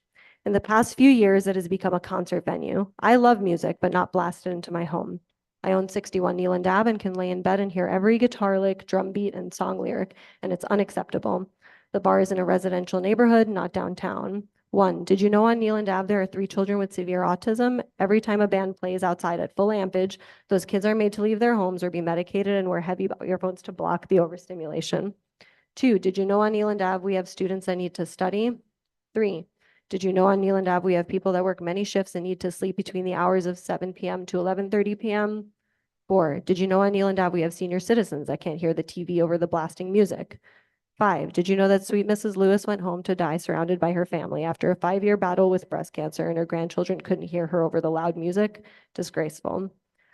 C: In the past few years, it has become a concert venue. I love music, but not blasted into my home. I own 61 Neeland Ave and can lay in bed and hear every guitar lick, drum beat, and song lyric, and it's unacceptable. The bar is in a residential neighborhood, not downtown. 1, did you know on Neeland Ave there are 3 children with severe autism? Every time a band plays outside at full ampage, those kids are made to leave their homes or be medicated and wear heavy earphones to block the overstimulation. 2, did you know on Neeland Ave we have students that need to study? 3, did you know on Neeland Ave we have people that work many shifts and need to sleep between the hours of 7 p.m. to 11:30 p.m.? 4, did you know on Neeland Ave we have senior citizens that can't hear the TV over the blasting music? 5, did you know that sweet Mrs. Lewis went home to die surrounded by her family after a 5-year battle with breast cancer and her grandchildren couldn't hear her over the loud music? Disgraceful.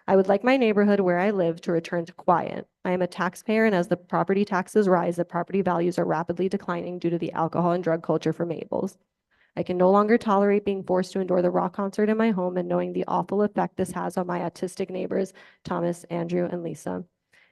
C: I would like my neighborhood where I live to return to quiet. I am a taxpayer, and as the property taxes rise, the property values are rapidly declining due to the alcohol and drug culture from Abel's. I can no longer tolerate being forced to endure the rock concert in my home and knowing the awful effect this has on my autistic neighbors, Thomas, Andrew, and Lisa.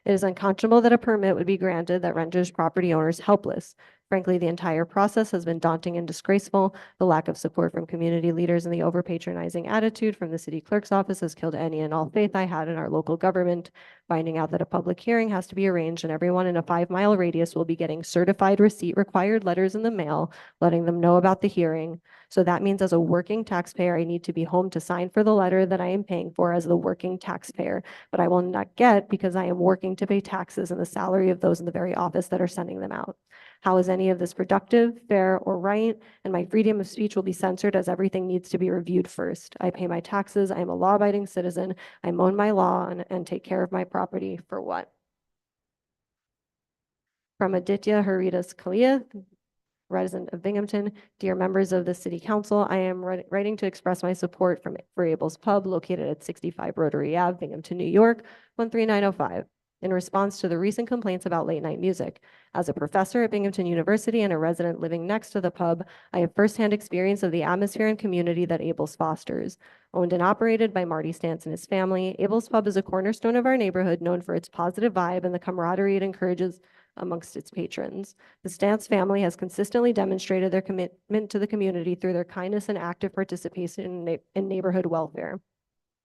C: It is unconscionable that a permit would be granted that renders property owners helpless. Frankly, the entire process has been daunting and disgraceful. The lack of support from community leaders and the over-patronizing attitude from the city clerk's office has killed any and all faith I had in our local government. Finding out that a public hearing has to be arranged and everyone in a 5-mile radius will be getting certified receipt required letters in the mail, letting them know about the hearing. So that means as a working taxpayer, I need to be home to sign for the letter that I am paying for as the working taxpayer, but I will not get because I am working to pay taxes and the salary of those in the very office that are sending them out. How is any of this productive, fair, or right? And my freedom of speech will be censored as everything needs to be reviewed first. I pay my taxes. I am a law-abiding citizen. I mow my lawn and take care of my property for what? From Aditya Haridas Kalia, resident of Binghamton. Dear members of the City Council, I am writing to express my support for Abel's Pub located at 65 Rotary Ave, Binghamton, New York, 13905. In response to the recent complaints about late night music. As a professor at Binghamton University and a resident living next to the pub, I have firsthand experience of the atmosphere and community that Abel's fosters. Owned and operated by Marty Stantz and his family, Abel's Pub is a cornerstone of our neighborhood known for its positive vibe and the camaraderie it encourages amongst its patrons. The Stantz family has consistently demonstrated their commitment to the community through their kindness and active participation in neighborhood welfare.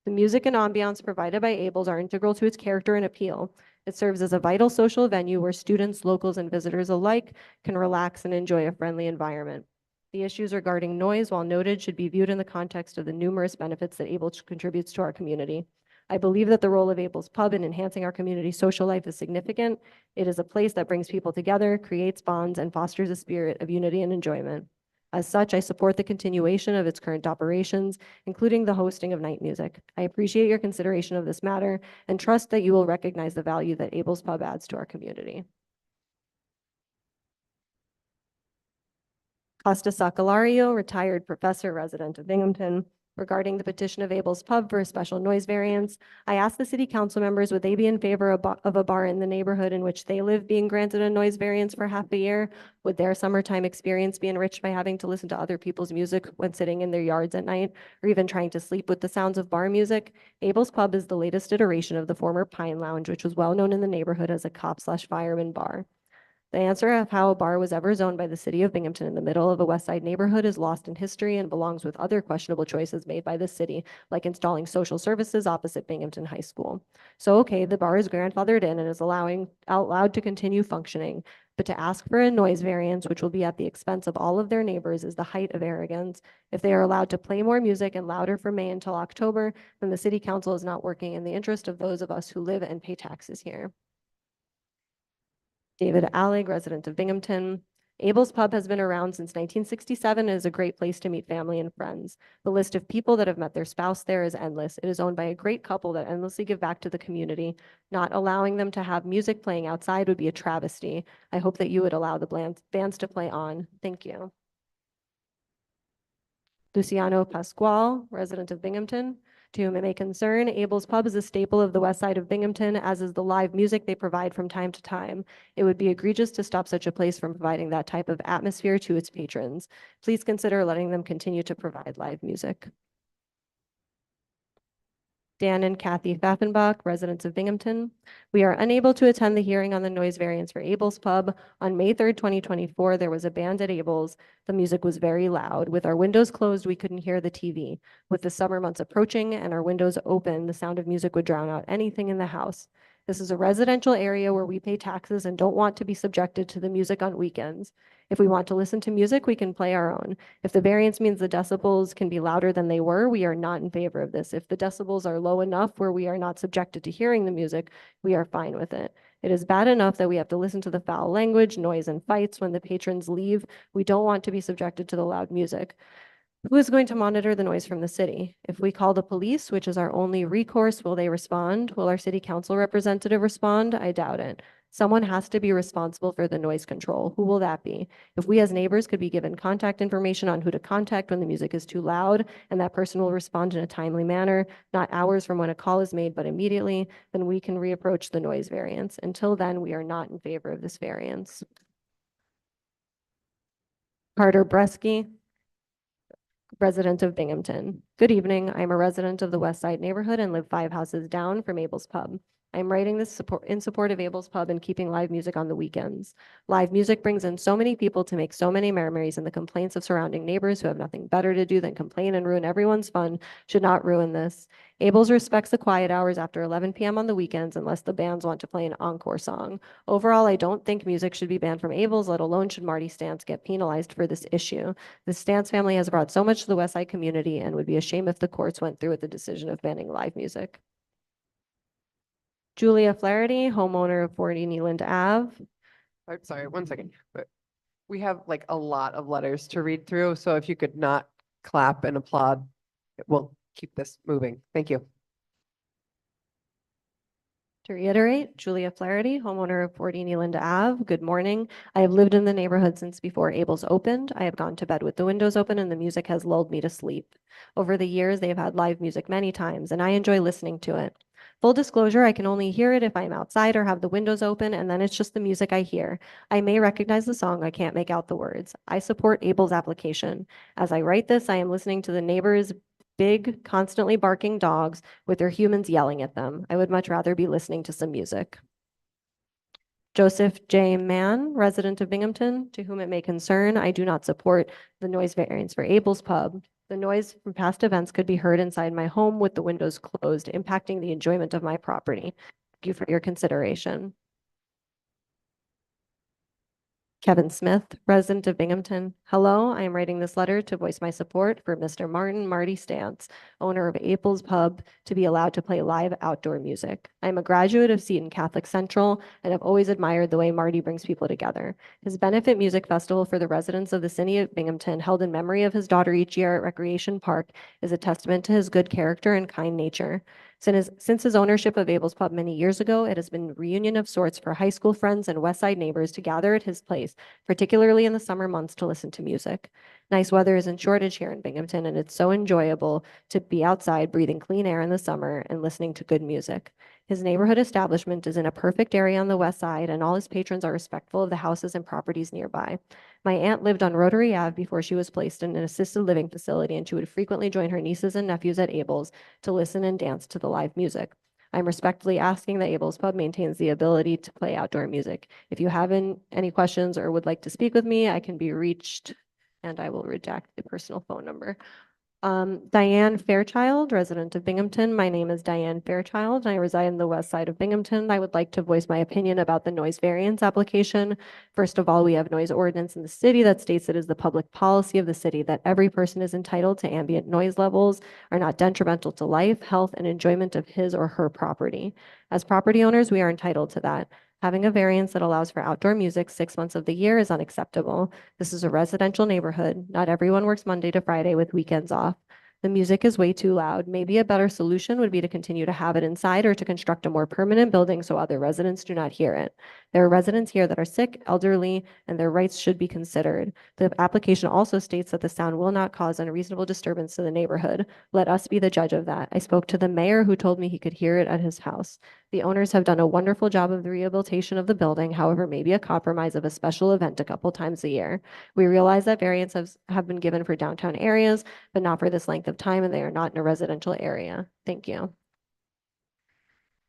C: The music and ambiance provided by Abel's are integral to its character and appeal. It serves as a vital social venue where students, locals, and visitors alike can relax and enjoy a friendly environment. The issues regarding noise, while noted, should be viewed in the context of the numerous benefits that Abel's contributes to our community. I believe that the role of Abel's Pub in enhancing our community's social life is significant. It is a place that brings people together, creates bonds, and fosters a spirit of unity and enjoyment. As such, I support the continuation of its current operations, including the hosting of night music. I appreciate your consideration of this matter and trust that you will recognize the value that Abel's Pub adds to our community. Costa Sacalario, retired professor, resident of Binghamton. Regarding the petition of Abel's Pub for a special noise variance, I asked the city council members, would they be in favor of a bar in the neighborhood in which they live being granted a noise variance for half a year? Would their summertime experience be enriched by having to listen to other people's music when sitting in their yards at night, or even trying to sleep with the sounds of bar music? Abel's Pub is the latest iteration of the former Pine Lounge, which was well known in the neighborhood as a cop/fireman bar. The answer of how a bar was ever zoned by the city of Binghamton in the middle of a West Side neighborhood is lost in history and belongs with other questionable choices made by the city, like installing social services opposite Binghamton High School. So, okay, the bar is grandfathered in and is allowed to continue functioning, but to ask for a noise variance, which will be at the expense of all of their neighbors, is the height of arrogance. If they are allowed to play more music and louder from May until October, then the city council is not working in the interest of those of us who live and pay taxes here. David Allig, resident of Binghamton. Abel's Pub has been around since 1967 and is a great place to meet family and friends. The list of people that have met their spouse there is endless. It is owned by a great couple that endlessly give back to the community. Not allowing them to have music playing outside would be a travesty. I hope that you would allow the bands to play on. Thank you. Luciano Pascual, resident of Binghamton. To whom it may concern, Abel's Pub is a staple of the west side of Binghamton, as is the live music they provide from time to time. It would be egregious to stop such a place from providing that type of atmosphere to its patrons. Please consider letting them continue to provide live music. Dan and Kathy Pfaffenbach, residents of Binghamton. We are unable to attend the hearing on the noise variance for Abel's Pub. On May 3rd, 2024, there was a band at Abel's. The music was very loud. With our windows closed, we couldn't hear the TV. With the summer months approaching and our windows open, the sound of music would drown out anything in the house. This is a residential area where we pay taxes and don't want to be subjected to the music on weekends. If we want to listen to music, we can play our own. If the variance means the decibels can be louder than they were, we are not in favor of this. If the decibels are low enough where we are not subjected to hearing the music, we are fine with it. It is bad enough that we have to listen to the foul language, noise, and fights when the patrons leave. We don't want to be subjected to the loud music. Who is going to monitor the noise from the city? If we call the police, which is our only recourse, will they respond? Will our city council representative respond? I doubt it. Someone has to be responsible for the noise control. Who will that be? If we as neighbors could be given contact information on who to contact when the music is too loud, and that person will respond in a timely manner, not hours from when a call is made, but immediately, then we can reapproach the noise variance. Until then, we are not in favor of this variance. Carter Bresky, resident of Binghamton. Good evening. I'm a resident of the West Side neighborhood and live 5 houses down from Abel's Pub. I'm writing this in support of Abel's Pub and keeping live music on the weekends. Live music brings in so many people to make so many memories, and the complaints of surrounding neighbors who have nothing better to do than complain and ruin everyone's fun should not ruin this. Abel's respects the quiet hours after 11 p.m. on the weekends unless the bands want to play an encore song. Overall, I don't think music should be banned from Abel's, let alone should Marty Stantz get penalized for this issue. The Stantz family has brought so much to the West Side community and would be a shame if the courts went through with the decision of banning live music. Julia Flaherty, homeowner of 40 Neeland Ave.
B: Sorry, 1 second, but we have like a lot of letters to read through, so if you could not clap and applaud, we'll keep this moving. Thank you.
C: To reiterate, Julia Flaherty, homeowner of 40 Neeland Ave. Good morning. I have lived in the neighborhood since before Abel's opened. I have gone to bed with the windows open and the music has lulled me to sleep. Over the years, they have had live music many times and I enjoy listening to it. Full disclosure, I can only hear it if I'm outside or have the windows open, and then it's just the music I hear. I may recognize the song, I can't make out the words. I support Abel's application. As I write this, I am listening to the neighbors' big, constantly barking dogs with their humans yelling at them. I would much rather be listening to some music. Joseph J. Mann, resident of Binghamton, to whom it may concern, I do not support the noise variance for Abel's Pub. The noise from past events could be heard inside my home with the windows closed, impacting the enjoyment of my property. Thank you for your consideration. Kevin Smith, resident of Binghamton. Hello, I am writing this letter to voice my support for Mr. Marty Stantz, owner of Abel's Pub, to be allowed to play live outdoor music. I am a graduate of Seton Catholic Central and have always admired the way Marty brings people together. His benefit music festival for the residents of the city of Binghamton, held in memory of his daughter each year at Recreation Park, is a testament to his good character and kind nature. Since his ownership of Abel's Pub many years ago, it has been a reunion of sorts for high school friends and West Side neighbors to gather at his place, particularly in the summer months, to listen to music. Nice weather is in shortage here in Binghamton, and it's so enjoyable to be outside breathing clean air in the summer and listening to good music. His neighborhood establishment is in a perfect area on the west side, and all his patrons are respectful of the houses and properties nearby. My aunt lived on Rotary Ave before she was placed in an assisted living facility, and she would frequently join her nieces and nephews at Abel's to listen and dance to the live music. I'm respectfully asking that Abel's Pub maintains the ability to play outdoor music. If you have any questions or would like to speak with me, I can be reached, and I will redact the personal phone number. Diane Fairchild, resident of Binghamton. My name is Diane Fairchild, and I reside in the west side of Binghamton. I would like to voice my opinion about the noise variance application. First of all, we have noise ordinance in the city that states it is the public policy of the city that every person is entitled to ambient noise levels are not detrimental to life, health, and enjoyment of his or her property. As property owners, we are entitled to that. Having a variance that allows for outdoor music 6 months of the year is unacceptable. This is a residential neighborhood. Not everyone works Monday to Friday with weekends off. The music is way too loud. Maybe a better solution would be to continue to have it inside or to construct a more permanent building so other residents do not hear it. There are residents here that are sick, elderly, and their rights should be considered. The application also states that the sound will not cause unreasonable disturbance to the neighborhood. Let us be the judge of that. I spoke to the mayor, who told me he could hear it at his house. The owners have done a wonderful job of the rehabilitation of the building, however, maybe a compromise of a special event a couple times a year. We realize that variants have been given for downtown areas, but not for this length of time, and they are not in a residential area. Thank you.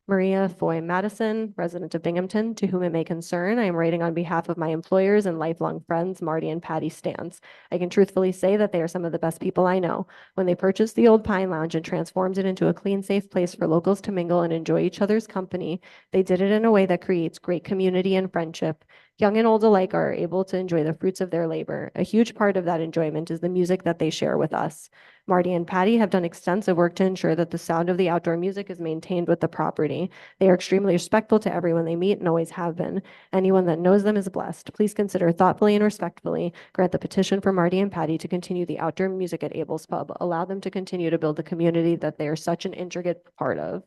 C: Maria Foy Madison, resident of Binghamton, to whom it may concern, I am writing on behalf of my employers and lifelong friends, Marty and Patty Stantz. I can truthfully say that they are some of the best people I know. When they purchased the old Pine Lounge and transformed it into a clean, safe place for locals to mingle and enjoy each other's company, they did it in a way that creates great community and friendship. Young and old alike are able to enjoy the fruits of their labor. A huge part of that enjoyment is the music that they share with us. Marty and Patty have done extensive work to ensure that the sound of the outdoor music is maintained with the property. They are extremely respectful to everyone they meet and always have been. Anyone that knows them is blessed. Please consider thoughtfully and respectfully grant the petition for Marty and Patty to continue the outdoor music at Abel's Pub. Allow them to continue to build the community that they are such an intricate part of.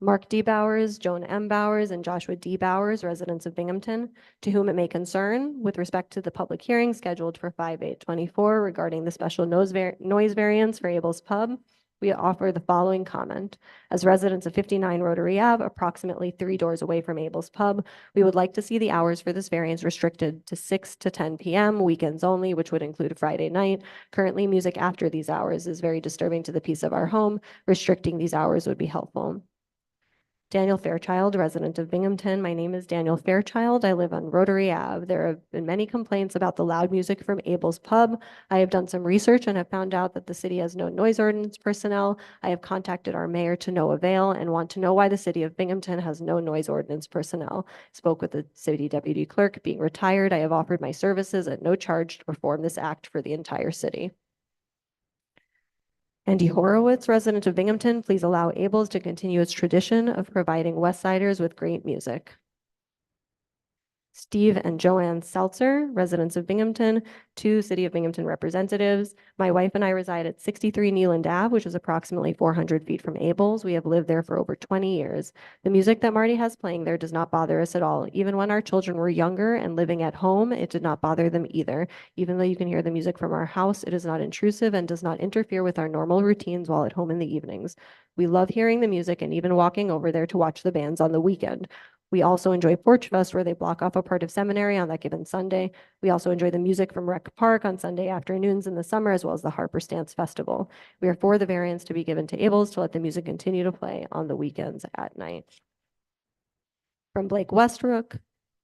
C: Mark D. Bowers, Joan M. Bowers, and Joshua D. Bowers, residents of Binghamton, to whom it may concern, with respect to the public hearing scheduled for 5/8/24 regarding the special noise variance for Abel's Pub. We offer the following comment. As residents of 59 Rotary Ave, approximately 3 doors away from Abel's Pub, we would like to see the hours for this variance restricted to 6 to 10 p.m., weekends only, which would include a Friday night. Currently, music after these hours is very disturbing to the peace of our home. Restricting these hours would be helpful. Daniel Fairchild, resident of Binghamton. My name is Daniel Fairchild. I live on Rotary Ave. There have been many complaints about the loud music from Abel's Pub. I have done some research and have found out that the city has no noise ordinance personnel. I have contacted our mayor to no avail and want to know why the city of Binghamton has no noise ordinance personnel. Spoke with the city deputy clerk. Being retired, I have offered my services at no charge to perform this act for the entire city. Andy Horowitz, resident of Binghamton, please allow Abel's to continue its tradition of providing Westsiders with great music. Steve and Joanne Seltzer, residents of Binghamton, 2 City of Binghamton representatives. My wife and I reside at 63 Neeland Ave, which is approximately 400 feet from Abel's. We have lived there for over 20 years. The music that Marty has playing there does not bother us at all. Even when our children were younger and living at home, it did not bother them either. Even though you can hear the music from our house, it is not intrusive and does not interfere with our normal routines while at home in the evenings. We love hearing the music and even walking over there to watch the bands on the weekend. We also enjoy Porch Fest, where they block off a part of Seminary on that given Sunday. We also enjoy the music from Rec Park on Sunday afternoons in the summer, as well as the Harper Stance Festival. We are for the variance to be given to Abel's to let the music continue to play on the weekends at night. From Blake Westbrook,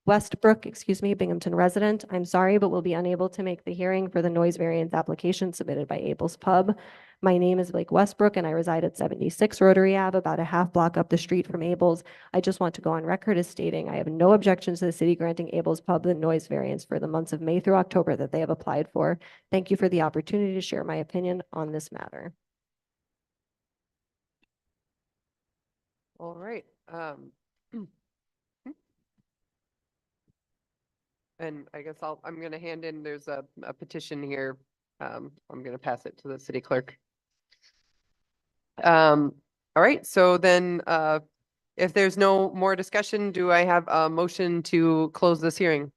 C: Binghamton resident. I'm sorry, but will be unable to make the hearing for the noise variance application submitted by Abel's Pub. My name is Blake Westbrook and I reside at 76 Rotary Ave, about a half block up the street from Abel's. I just want to go on record as stating I have no objections to the city granting Abel's Pub the noise variance for the months of May through October that they have applied for. Thank you for the opportunity to share my opinion on this matter.
B: All right. And I guess I'm going to hand in, there's a petition here. I'm going to pass it to the city clerk. All right, so then if there's no more discussion, do I have a motion to close this hearing?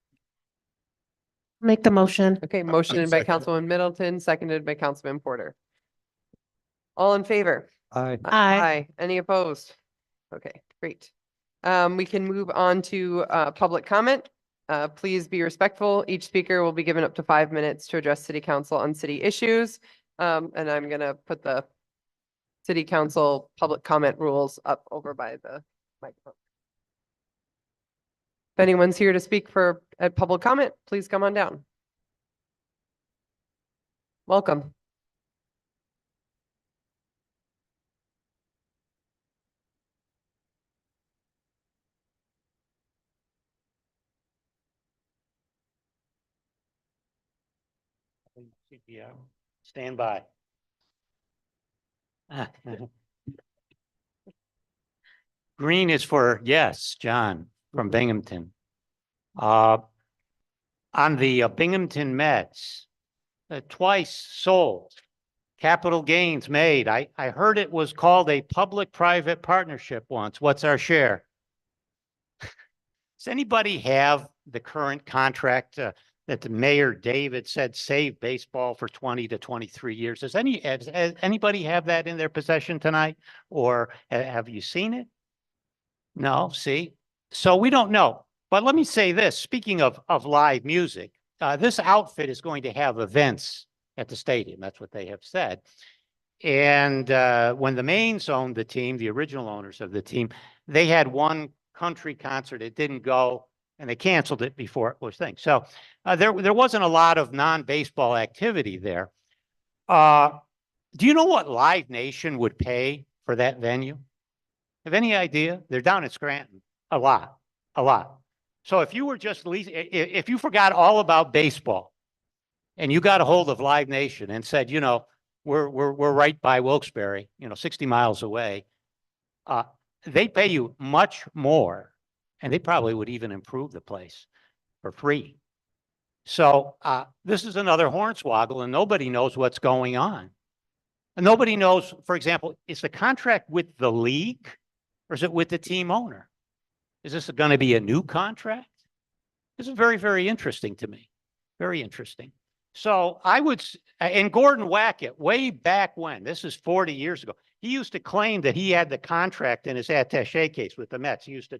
A: Make the motion.
B: Okay, motioned by
F: second.
B: Councilman Middleton, seconded by Councilman Porter. All in favor?
O: Aye.
A: Aye.
B: Any opposed? Okay, great. We can move on to public comment. Please be respectful. Each speaker will be given up to 5 minutes to address city council on city issues. And I'm going to put the city council public comment rules up over by the microphone. If anyone's here to speak for a public comment, please come on down. Welcome.
S: CPR. Stand by. Green is for yes, John from Binghamton. On the Binghamton Mets, twice sold, capital gains made. I heard it was called a public-private partnership once. What's our share? Does anybody have the current contract that the Mayor David said saved baseball for 20 to 23 years? Does anybody have that in their possession tonight? Or have you seen it? No, see? So we don't know. But let me say this, speaking of live music, this outfit is going to have events at the stadium. That's what they have said. And when the Mains owned the team, the original owners of the team, they had one country concert. It didn't go, and they canceled it before it was thing. So there wasn't a lot of non-baseball activity there. Do you know what Live Nation would pay for that venue? Have any idea? They're down in Scranton. A lot. So if you were just if you forgot all about baseball and you got a hold of Live Nation and said, you know, we're right by Wilkes-Barre, 60 miles away, they pay you much more, and they probably would even improve the place for free. So this is another hornswoggle, and nobody knows what's going on. And nobody knows, for example, is the contract with the league or is it with the team owner? Is this going to be a new contract? This is very, very interesting to me. Very interesting. So I would, and Gordon Wackett, way back when, this is 40 years ago, he used to claim that he had the contract in his attaché case with the Mets. He used to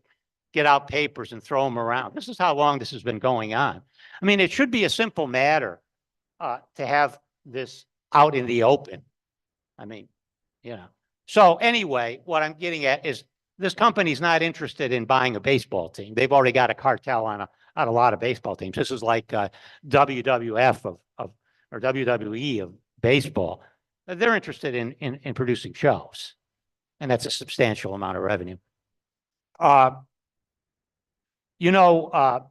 S: get out papers and throw them around. This is how long this has been going on. I mean, it should be a simple matter to have this out in the open. I mean, you know. So anyway, what I'm getting at is this company's not interested in buying a baseball team. They've already got a cartel on a lot of baseball teams. This is like WWF or WWE of baseball. They're interested in producing shows, and that's a substantial amount of revenue. You know,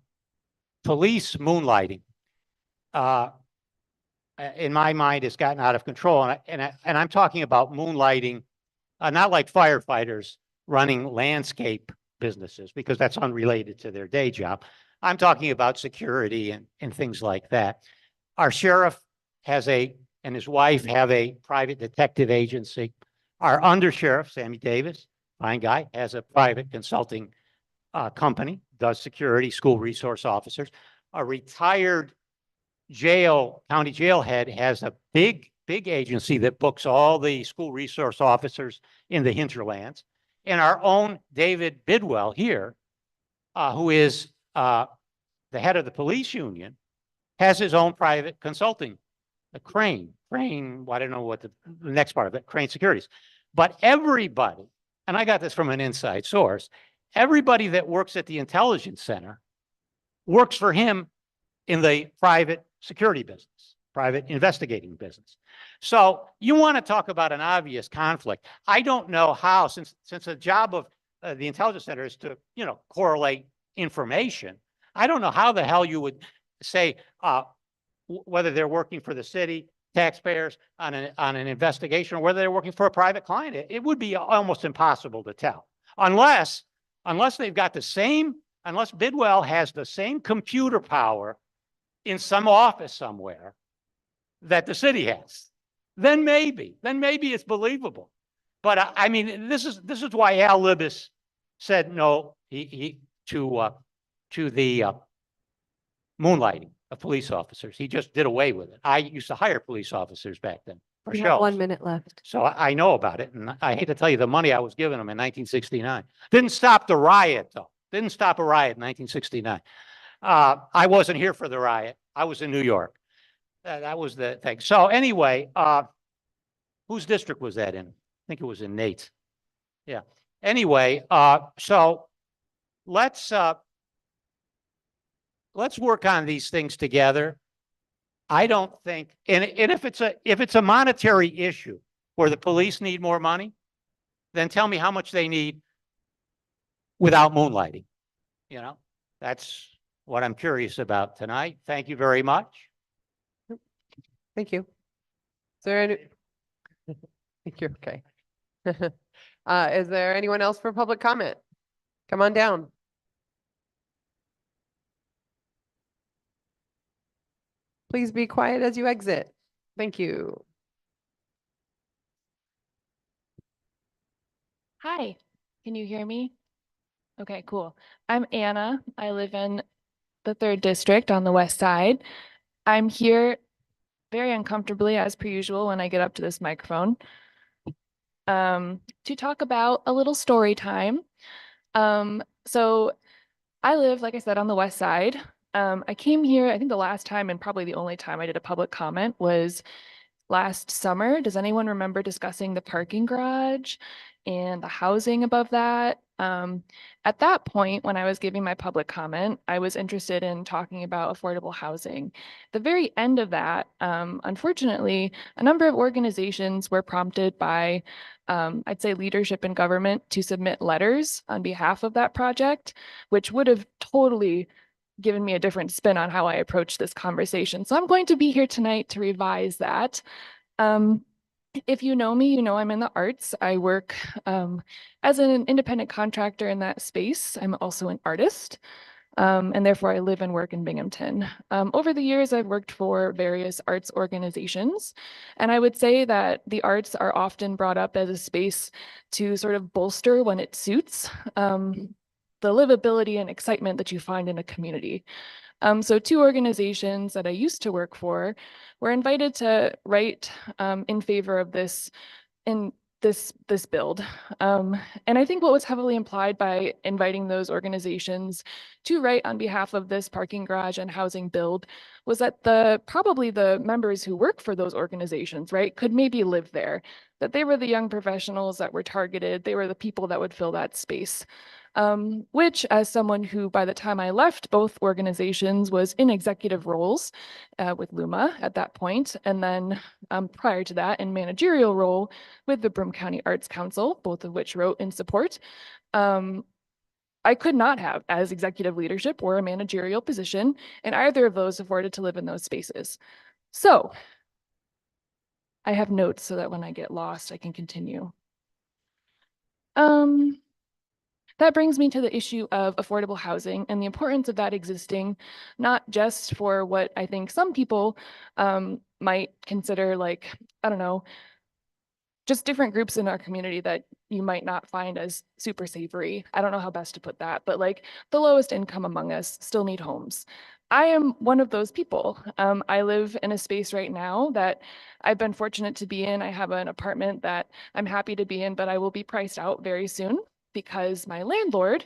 S: police moonlighting, in my mind, has gotten out of control, and I'm talking about moonlighting, not like firefighters running landscape businesses, because that's unrelated to their day job. I'm talking about security and things like that. Our sheriff and his wife have a private detective agency. Our undersheriff, Sammy Davis, fine guy, has a private consulting company, does security, school resource officers. A retired county jail head has a big agency that books all the school resource officers in the hinterlands. And our own David Bidwell here, who is the head of the police union, has his own private consulting, Crane, well, I don't know what the next part of it, Crane Securities. But everybody, and I got this from an inside source, everybody that works at the intelligence center works for him in the private security business, private investigating business. So you want to talk about an obvious conflict. I don't know how, since the job of the intelligence center is to, you know, correlate information. I don't know how the hell you would say whether they're working for the city, taxpayers on an investigation, or whether they're working for a private client. It would be almost impossible to tell, unless they've got unless Bidwell has the same computer power in some office somewhere that the city has. Then maybe it's believable. But I mean, this is why Al Libis said no to the moonlighting of police officers. He just did away with it. I used to hire police officers back then for
C: We have
S: shows.
C: 1 minute left.
S: So I know about it, and I hate to tell you the money I was giving them in 1969. Didn't stop the riot, though. Didn't stop a riot in 1969. I wasn't here for the riot. I was in New York. That was the thing. So anyway, whose district was that in? I think it was in Nate's. Yeah. Anyway, so let's work on these things together. I don't think, and if it's a monetary issue where the police need more money, then tell me how much they need without moonlighting. You know, that's what I'm curious about tonight. Thank you very much.
B: Thank you. Is there any? Thank you. Okay. Is there anyone else for public comment? Come on down. Please be quiet as you exit. Thank you.
T: Hi, can you hear me? Okay, cool. I'm Anna. I live in the 3rd district on the west side. I'm here very uncomfortably, as per usual, when I get up to this microphone, to talk about a little story time. So I live, like I said, on the west side. I came here, I think the last time and probably the only time I did a public comment was last summer. Does anyone remember discussing the parking garage and the housing above that? At that point, when I was giving my public comment, I was interested in talking about affordable housing. The very end of that, unfortunately, a number of organizations were prompted by, I'd say, leadership in government to submit letters on behalf of that project, which would have totally given me a different spin on how I approach this conversation. So I'm going to be here tonight to revise that. If you know me, you know I'm in the arts. I work as an independent contractor in that space. I'm also an artist, and therefore I live and work in Binghamton. Over the years, I've worked for various arts organizations, and I would say that the arts are often brought up as a space to sort of bolster when it suits the livability and excitement that you find in a community. So two organizations that I used to work for were invited to write in favor of this this build. And I think what was heavily implied by inviting those organizations to write on behalf of this parking garage and housing build was that probably the members who work for those organizations, right, could maybe live there, that they were the young professionals that were targeted, they were the people that would fill that space. Which, as someone who, by the time I left both organizations, was in executive roles with Luma at that point, and then prior to that, in managerial role with the Broome County Arts Council, both of which wrote in support. I could not have, as executive leadership or a managerial position, and either of those afforded to live in those spaces. So I have notes so that when I get lost, I can continue. That brings me to the issue of affordable housing and the importance of that existing, not just for what I think some people might consider like, I don't know, just different groups in our community that you might not find as super savory. I don't know how best to put that, but like the lowest income among us still need homes. I am one of those people. I live in a space right now that I've been fortunate to be in. I have an apartment that I'm happy to be in, but I will be priced out very soon because my landlord,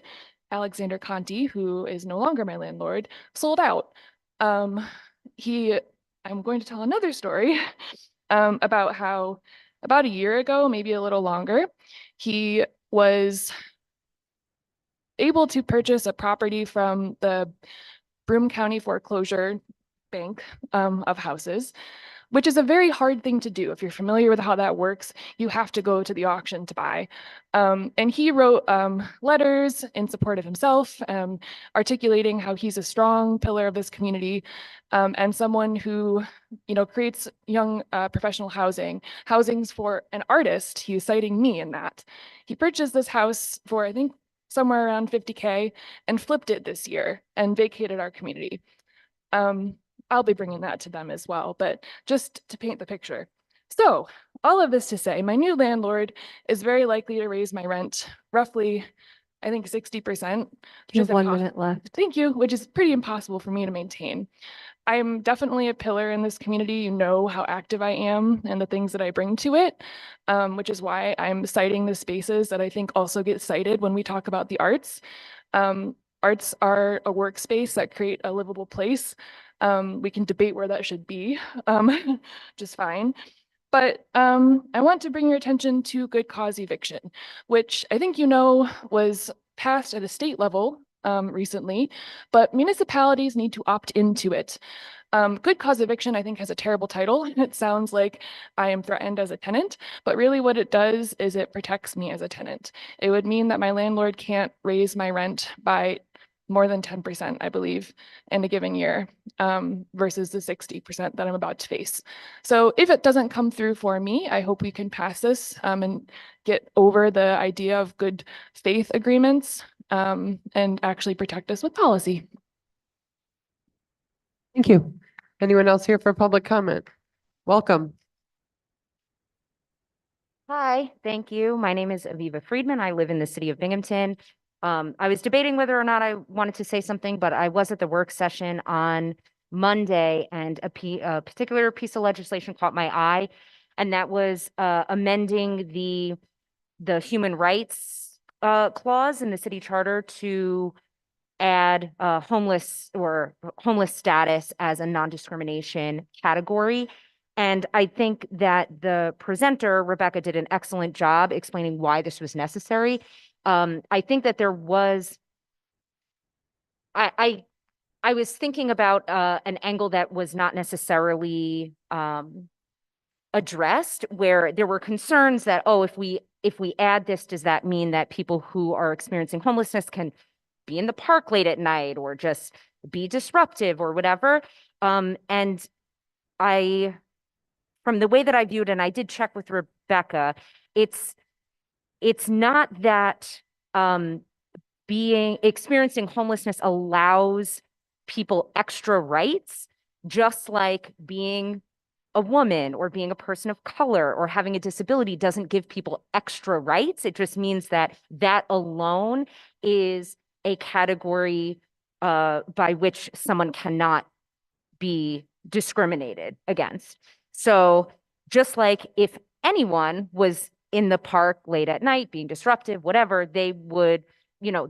T: Alexander Conti, who is no longer my landlord, sold out. I'm going to tell another story about how about a year ago, maybe a little longer, he was able to purchase a property from the Broome County Foreclosure Bank of houses, which is a very hard thing to do. If you're familiar with how that works, you have to go to the auction to buy. And he wrote letters in support of himself, articulating how he's a strong pillar of this community and someone who, you know, creates young professional housings for an artist. He was citing me in that. He purchased this house for, I think, somewhere around $50K and flipped it this year and vacated our community. I'll be bringing that to them as well, but just to paint the picture. So all of this to say, my new landlord is very likely to raise my rent roughly, I think 60%.
C: You have 1 minute left.
T: Thank you, which is pretty impossible for me to maintain. I'm definitely a pillar in this community. You know how active I am and the things that I bring to it, which is why I'm citing the spaces that I think also get cited when we talk about the arts. Arts are a workspace that create a livable place. We can debate where that should be, just fine. But I want to bring your attention to good cause eviction, which I think you know was passed at a state level recently, but municipalities need to opt into it. Good cause eviction, I think, has a terrible title. It sounds like I am threatened as a tenant, but really what it does is it protects me as a tenant. It would mean that my landlord can't raise my rent by more than 10%, I believe, in a given year, versus the 60% that I'm about to face. So if it doesn't come through for me, I hope we can pass this and get over the idea of good faith agreements and actually protect us with policy.
B: Thank you. Anyone else here for public comment? Welcome.
U: Hi, thank you. My name is Aviva Friedman. I live in the city of Binghamton. I was debating whether or not I wanted to say something, but I was at the work session on Monday and a particular piece of legislation caught my eye, and that was amending the human rights clause in the city charter to add homeless status as a non-discrimination category. And I think that the presenter, Rebecca, did an excellent job explaining why this was necessary. I think that there was, I was thinking about an angle that was not necessarily addressed, where there were concerns that, oh, if we add this, does that mean that people who are experiencing homelessness can be in the park late at night or just be disruptive or whatever? And from the way that I viewed, and I did check with Rebecca, it's not that experiencing homelessness allows people extra rights, just like being a woman or being a person of color or having a disability doesn't give people extra rights. It just means that that alone is a category by which someone cannot be discriminated against. So just like if anyone was in the park late at night being disruptive, whatever, they would,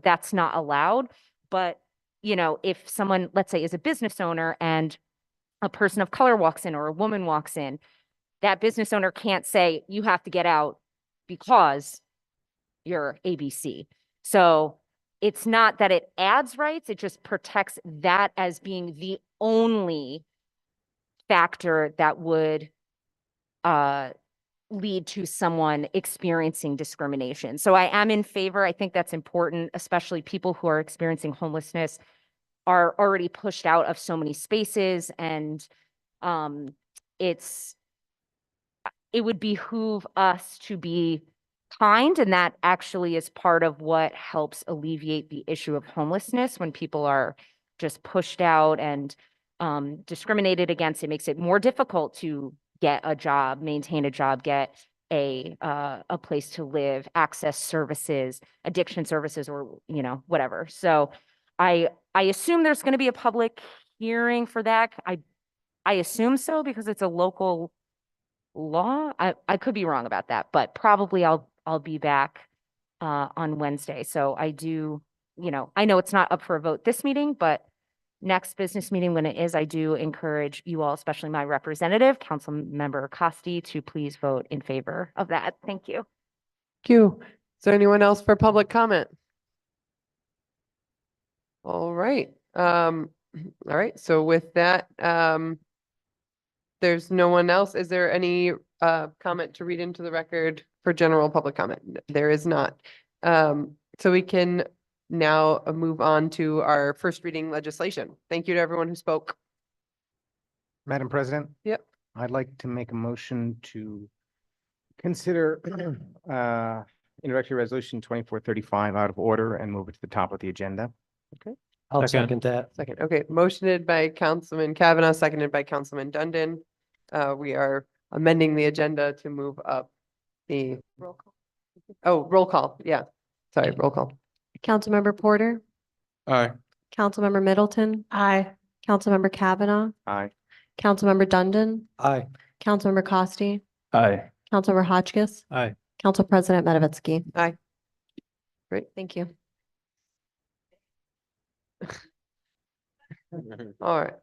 U: that's not allowed. But, if someone, let's say, is a business owner and a person of color walks in or a woman walks in, that business owner can't say, you have to get out because you're ABC. So it's not that it adds rights, it just protects that as being the only factor that would lead to someone experiencing discrimination. So I am in favor. I think that's important, especially people who are experiencing homelessness are already pushed out of so many spaces, and it would behoove us to be kind, and that actually is part of what helps alleviate the issue of homelessness. When people are just pushed out and discriminated against, it makes it more difficult to get a job, maintain a job, get a place to live, access services, addiction services, or whatever. So I assume there's going to be a public hearing for that. I assume so because it's a local law. I could be wrong about that, but probably I'll be back on Wednesday. So I do, I know it's not up for a vote this meeting, but next business meeting when it is, I do encourage you all, especially my representative, Councilmember Costi, to please vote in favor of that. Thank you.
B: Thank you. Is there anyone else for public comment? All right. All right. So with that, there's no one else. Is there any comment to read into the record for general public comment? There is not. So we can now move on to our first reading legislation. Thank you to everyone who spoke.
E: Madam President?
B: Yep.
E: I'd like to make a motion to consider introductory resolution 2435 out of order and move it to the top of the agenda.
B: Okay.
E: I'll second that.
B: Second. Okay. Motioned by Councilman Kavanaugh, seconded by Councilman Dundon. We are amending the agenda to move up the roll call. Oh, roll call. Yeah. Sorry, roll call.
C: Councilmember Porter,
E: Aye.
C: Councilmember Middleton,
A: Aye.
C: Councilmember Kavanaugh,
E: Aye.
C: Councilmember Dundon,
E: Aye.
C: Councilmember Costi,
D: Aye.
C: Councilmember Hotchkiss,
F: Aye.
C: Council President Matavetsky.
B: Aye. Great.
C: Thank you.
B: All right.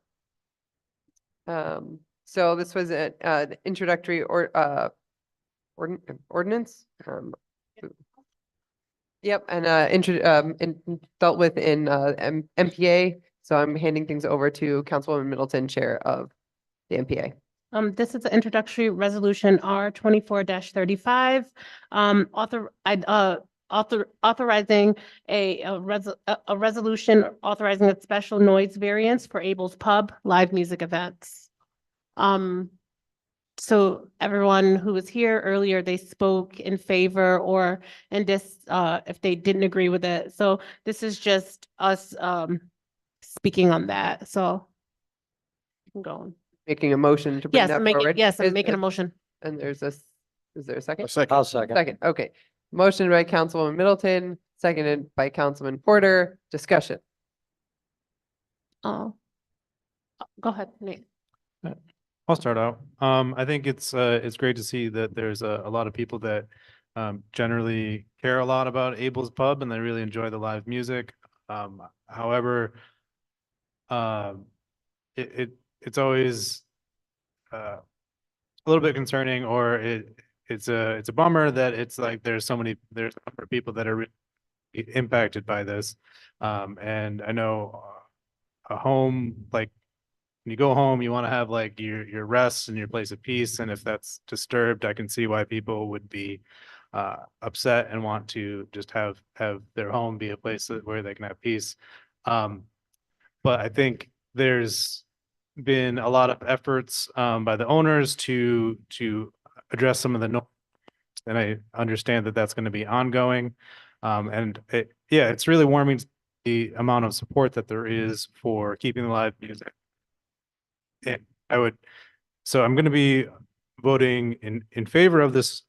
B: So this was an introductory ordinance. Yep, and dealt with in MPA. So I'm handing things over to Councilwoman Middleton, Chair of the MPA.
A: This is the introductory resolution R 24-35. Authorizing a resolution authorizing a special noise variance for Abel's Pub live music events. So everyone who was here earlier, they spoke in favor or if they didn't agree with it. So this is just us speaking on that. So I'm going.
B: Making a motion to bring
A: Yes,
B: that
A: I'm making,
B: forward.
A: yes, I'm making a motion.
B: And there's is there a second?
E: I'll second.
B: Second, okay. Motion by Councilwoman Middleton, seconded by Councilman Porter. Discussion.
A: Oh, go ahead, Nate.
F: I'll start out. I think it's great to see that there's a lot of people that generally care a lot about Abel's Pub and they really enjoy the live music. However, it's always a little bit concerning, or it's a bummer that it's like there's a number of people that are really impacted by this. And I know a home, like when you go home, you want to have like your rest and your place of peace. And if that's disturbed, I can see why people would be upset and want to just have their home be a place where they can have peace. But I think there's been a lot of efforts by the owners to address some of the noise, and I understand that that's going to be ongoing. And it's really warming the amount of support that there is for keeping the live music. And so I'm going to be voting in favor of this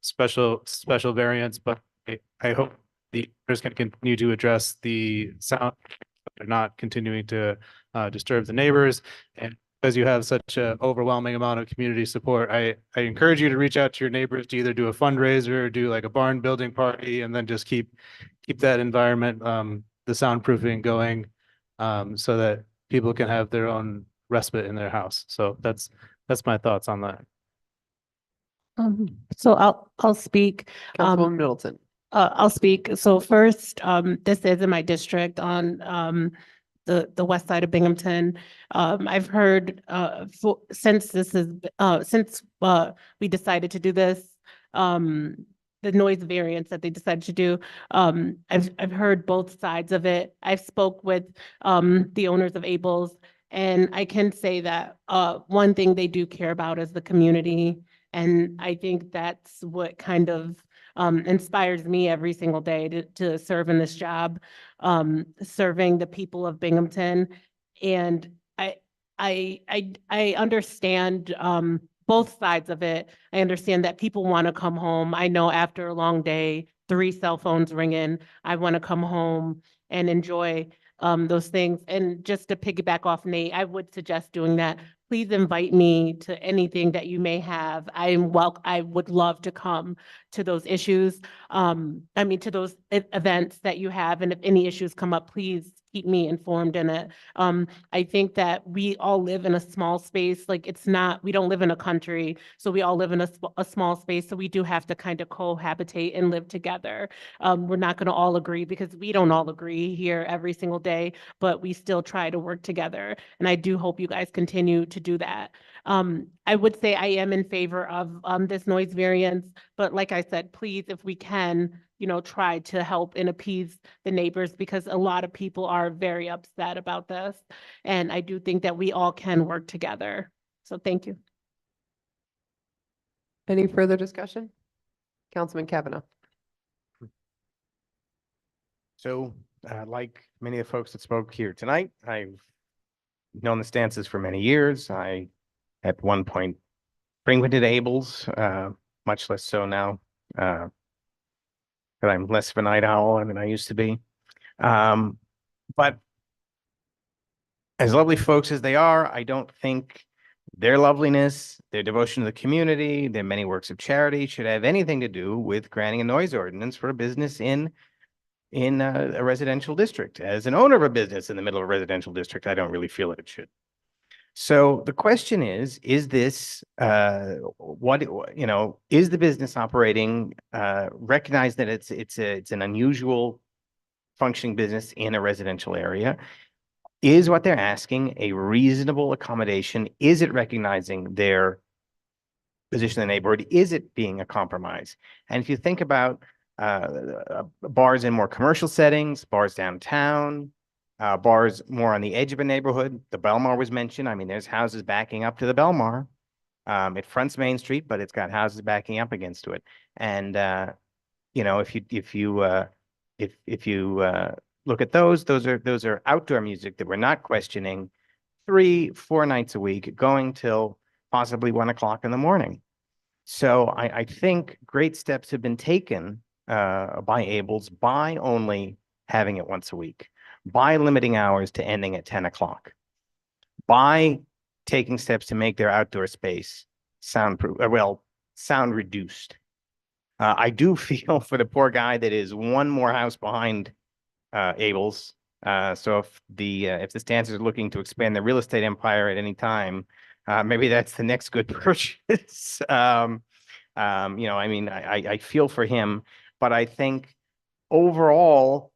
F: special variance, but I hope the owners can continue to address the sound they're not continuing to disturb the neighbors. And because you have such an overwhelming amount of community support, I encourage you to reach out to your neighbors to either do a fundraiser or do like a barn building party, and then just keep that environment, the soundproofing going, so that people can have their own respite in their house. So that's my thoughts on that.
A: So I'll speak.
B: Councilwoman Middleton.
A: I'll speak. So first, this is in my district on the west side of Binghamton. I've heard since we decided to do this, the noise variance that they decided to do. I've heard both sides of it. I've spoke with the owners of Abel's, and I can say that one thing they do care about is the community. And I think that's what kind of inspires me every single day to serve in this job, serving the people of Binghamton. And I understand both sides of it. I understand that people want to come home. I know after a long day, 3 cell phones ringing, I want to come home and enjoy those things. And just to piggyback off Nate, I would suggest doing that. Please invite me to anything that you may have. I would love to come to those issues. To those events that you have. And if any issues come up, please keep me informed in it. I think that we all live in a small space. Like we don't live in a country, so we all live in a small space. So we do have to kind of cohabitate and live together. We're not going to all agree because we don't all agree here every single day, but we still try to work together. And I do hope you guys continue to do that. I would say I am in favor of this noise variance, but like I said, please, if we can, try to help and appease the neighbors, because a lot of people are very upset about this. And I do think that we all can work together. So thank you.
B: Any further discussion? Councilman Kavanaugh.
E: So, like many of the folks that spoke here tonight, I've known the stances for many years. I, at one point, frequented Abel's, much less so now, that I'm less of a night owl than I used to be. But as lovely folks as they are, I don't think their loveliness, their devotion to the community, their many works of charity should have anything to do with granting a noise ordinance for a business in a residential district. As an owner of a business in the middle of a residential district, I don't really feel that it should. So the question is this, is the business operating, recognize that it's an unusual functioning business in a residential area? Is what they're asking a reasonable accommodation? Is it recognizing their position in the neighborhood? Is it being a compromise? And if you think about bars in more commercial settings, bars downtown, bars more on the edge of a neighborhood. The Belmar was mentioned. I mean, there's houses backing up to the Belmar. It fronts Main Street, but it's got houses backing up against it. And if you look at those are outdoor music that we're not questioning 3-4 nights a week, going till possibly 1 o'clock in the morning. So I think great steps have been taken by Abel's by only having it once a week, by limiting hours to ending at 10 o'clock, by taking steps to make their outdoor space sound reduced. I do feel for the poor guy that is one more house behind Abel's. So if the stances are looking to expand their real estate empire at any time, maybe that's the next good purchase. I feel for him, but I think overall,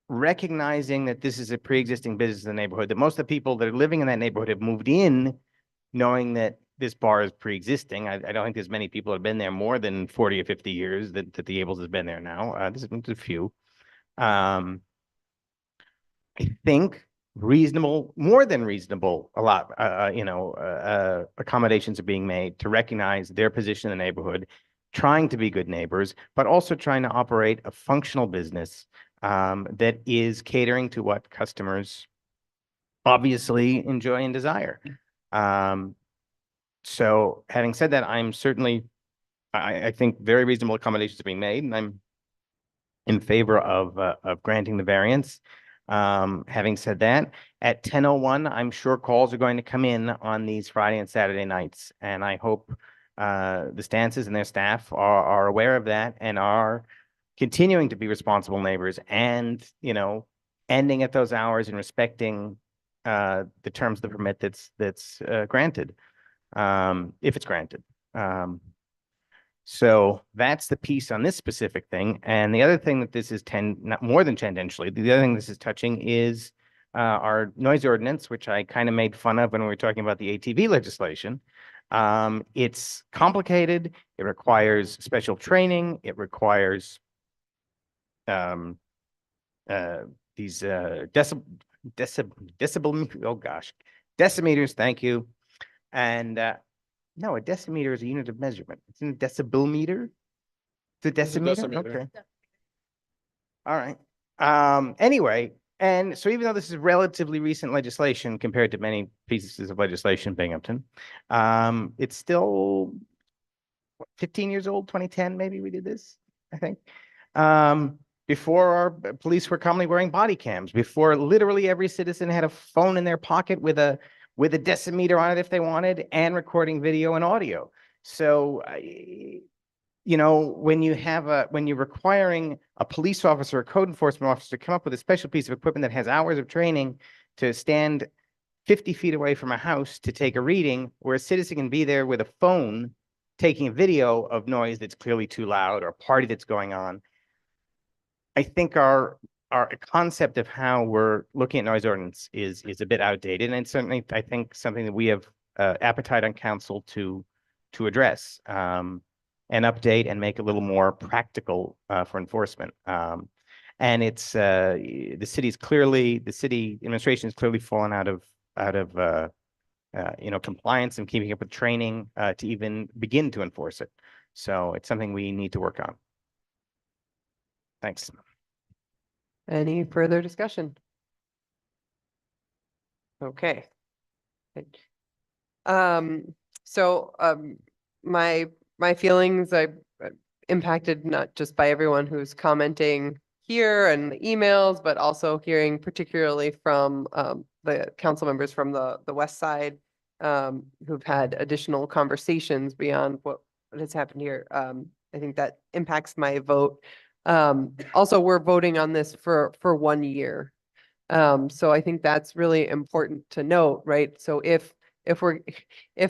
E: recognizing that this is a pre-existing business in the neighborhood, that most of the people that are living in that neighborhood have moved in knowing that this bar is pre-existing. I don't think there's many people that have been there more than 40 or 50 years that the Abel's has been there now. There's a few. I think reasonable, more than reasonable, a lot, accommodations are being made to recognize their position in the neighborhood, trying to be good neighbors, but also trying to operate a functional business that is catering to what customers obviously enjoy and desire. So having said that, I'm certainly, I think very reasonable accommodations are being made, and I'm in favor of granting the variance. Having said that, at 10:01, I'm sure calls are going to come in on these Friday and Saturday nights. And I hope the stances and their staff are aware of that and are continuing to be responsible neighbors and, you know, ending at those hours and respecting the terms of the permit that's granted, if it's granted. So that's the piece on this specific thing. And the other thing that this is not more than tangentially, the other thing this is touching is our noise ordinance, which I kind of made fun of when we were talking about the ATV legislation. It's complicated. It requires special training. It requires these decimeters, thank you. And no, a decimeter is a unit of measurement. It's a decibel meter. It's a decimeter. Okay. All right. Anyway, and so even though this is relatively recent legislation compared to many pieces of legislation in Binghamton, it's still 15 years old, 2010, maybe we did this, I think. Before our police were commonly wearing body cams, before literally every citizen had a phone in their pocket with a decimeter on it if they wanted, and recording video and audio. So, you know, when you're requiring a police officer, a code enforcement officer to come up with a special piece of equipment that has hours of training to stand 50 feet away from a house to take a reading, where a citizen can be there with a phone taking a video of noise that's clearly too loud or a party that's going on. I think our concept of how we're looking at noise ordinance is a bit outdated, and certainly I think something that we have appetite on council to address and update and make a little more practical for enforcement. And it's the city administration is clearly fallen out of you know, compliance and keeping up with training to even begin to enforce it. So it's something we need to work on. Thanks.
B: Any further discussion? Okay. My feelings, I impacted not just by everyone who's commenting here and the emails, but also hearing particularly from the council members from the west side who've had additional conversations beyond what has happened here. I think that impacts my vote. Also, we're voting on this for 1 year. So I think that's really important to note, right? So if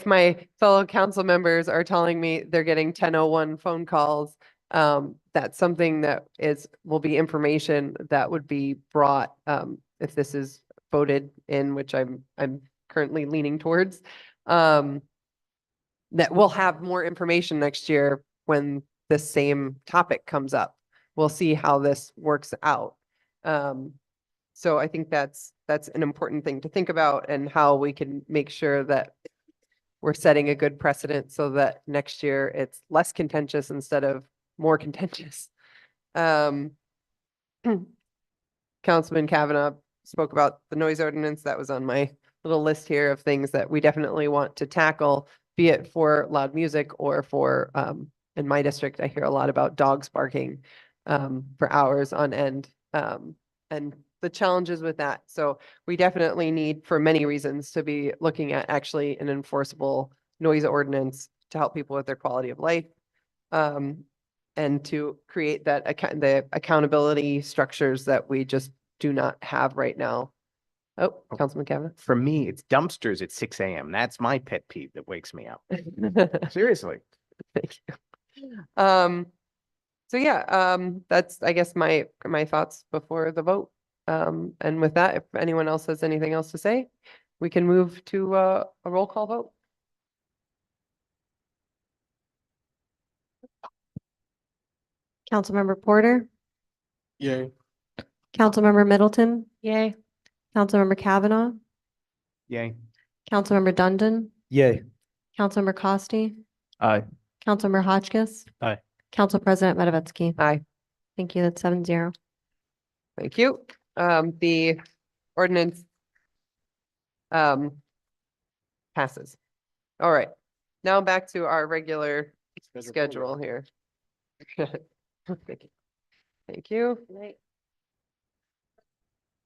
B: my fellow council members are telling me they're getting 10:01 phone calls, that's something that will be information that would be brought if this is voted in, which I'm currently leaning towards. That we'll have more information next year when the same topic comes up. We'll see how this works out. So I think that's an important thing to think about, and how we can make sure that we're setting a good precedent so that next year it's less contentious instead of more contentious. Councilman Kavanaugh spoke about the noise ordinance. That was on my little list here of things that we definitely want to tackle, be it for loud music or for, in my district, I hear a lot about dogs barking for hours on end, and the challenges with that. So we definitely need, for many reasons, to be looking at actually an enforceable noise ordinance to help people with their quality of life, and to create that the accountability structures that we just do not have right now. Oh, Councilman Kavanaugh.
E: For me, it's dumpsters at 6 a.m. That's my pet peeve that wakes me up. Seriously.
B: Thank you. So yeah, that's, I guess, my thoughts before the vote. And with that, if anyone else has anything else to say, we can move to a roll call vote.
C: Councilmember Porter,
K: Yay.
C: Councilmember Middleton,
A: Yay.
C: Councilmember Kavanaugh,
E: Yay.
C: Councilmember Dundon,
D: Yay.
C: Councilmember Costi,
D: Aye.
C: Councilmember Hotchkiss.
F: Aye.
C: Council President Matavetsky.
B: Aye.
C: Thank you. That's 7-0.
B: Thank you. The ordinance passes. All right. Now back to our regular schedule here. Thank you. Thank you.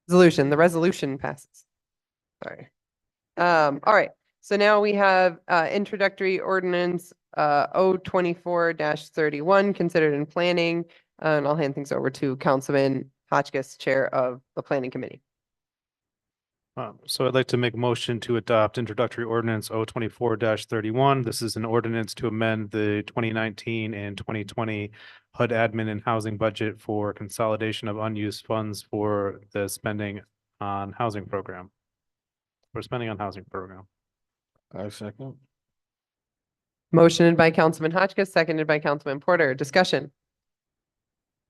B: The resolution passes. Sorry. All right, so now we have introductory ordinance 024-31 considered in planning. And I'll hand things over to Councilman Hotchkiss, Chair of the Planning Committee.
F: So I'd like to make a motion to adopt introductory ordinance 024-31. This is an ordinance to amend the 2019 and 2020 HUD admin and housing budget for consolidation of unused funds for the spending on housing program. For spending on housing program.
K: I second.
B: Motioned by Councilman Hotchkiss, seconded by Councilman Porter. Discussion.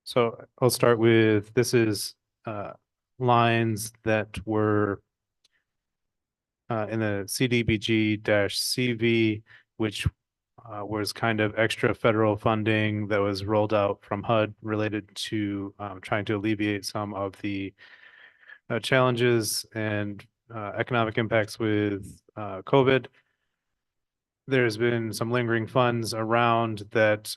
F: So I'll start with, this is lines that were in the CDBG-CV, which was kind of extra federal funding that was rolled out from HUD related to trying to alleviate some of the challenges and economic impacts with COVID. There's been some lingering funds around that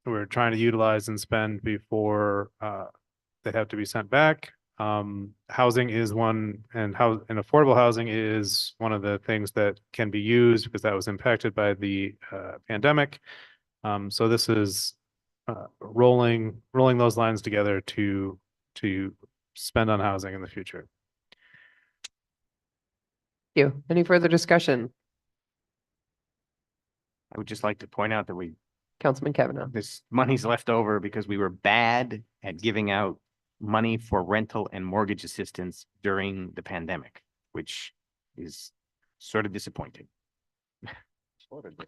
F: we're trying to utilize and spend before they have to be sent back. Housing is one, and affordable housing is one of the things that can be used because that was impacted by the pandemic. So this is rolling those lines together to spend on housing in the future.
B: Thank you. Any further discussion?
E: I would just like to point out that
B: Councilman Kavanaugh.
E: this money's left over because we were bad at giving out money for rental and mortgage assistance during the pandemic, which is sort of disappointing.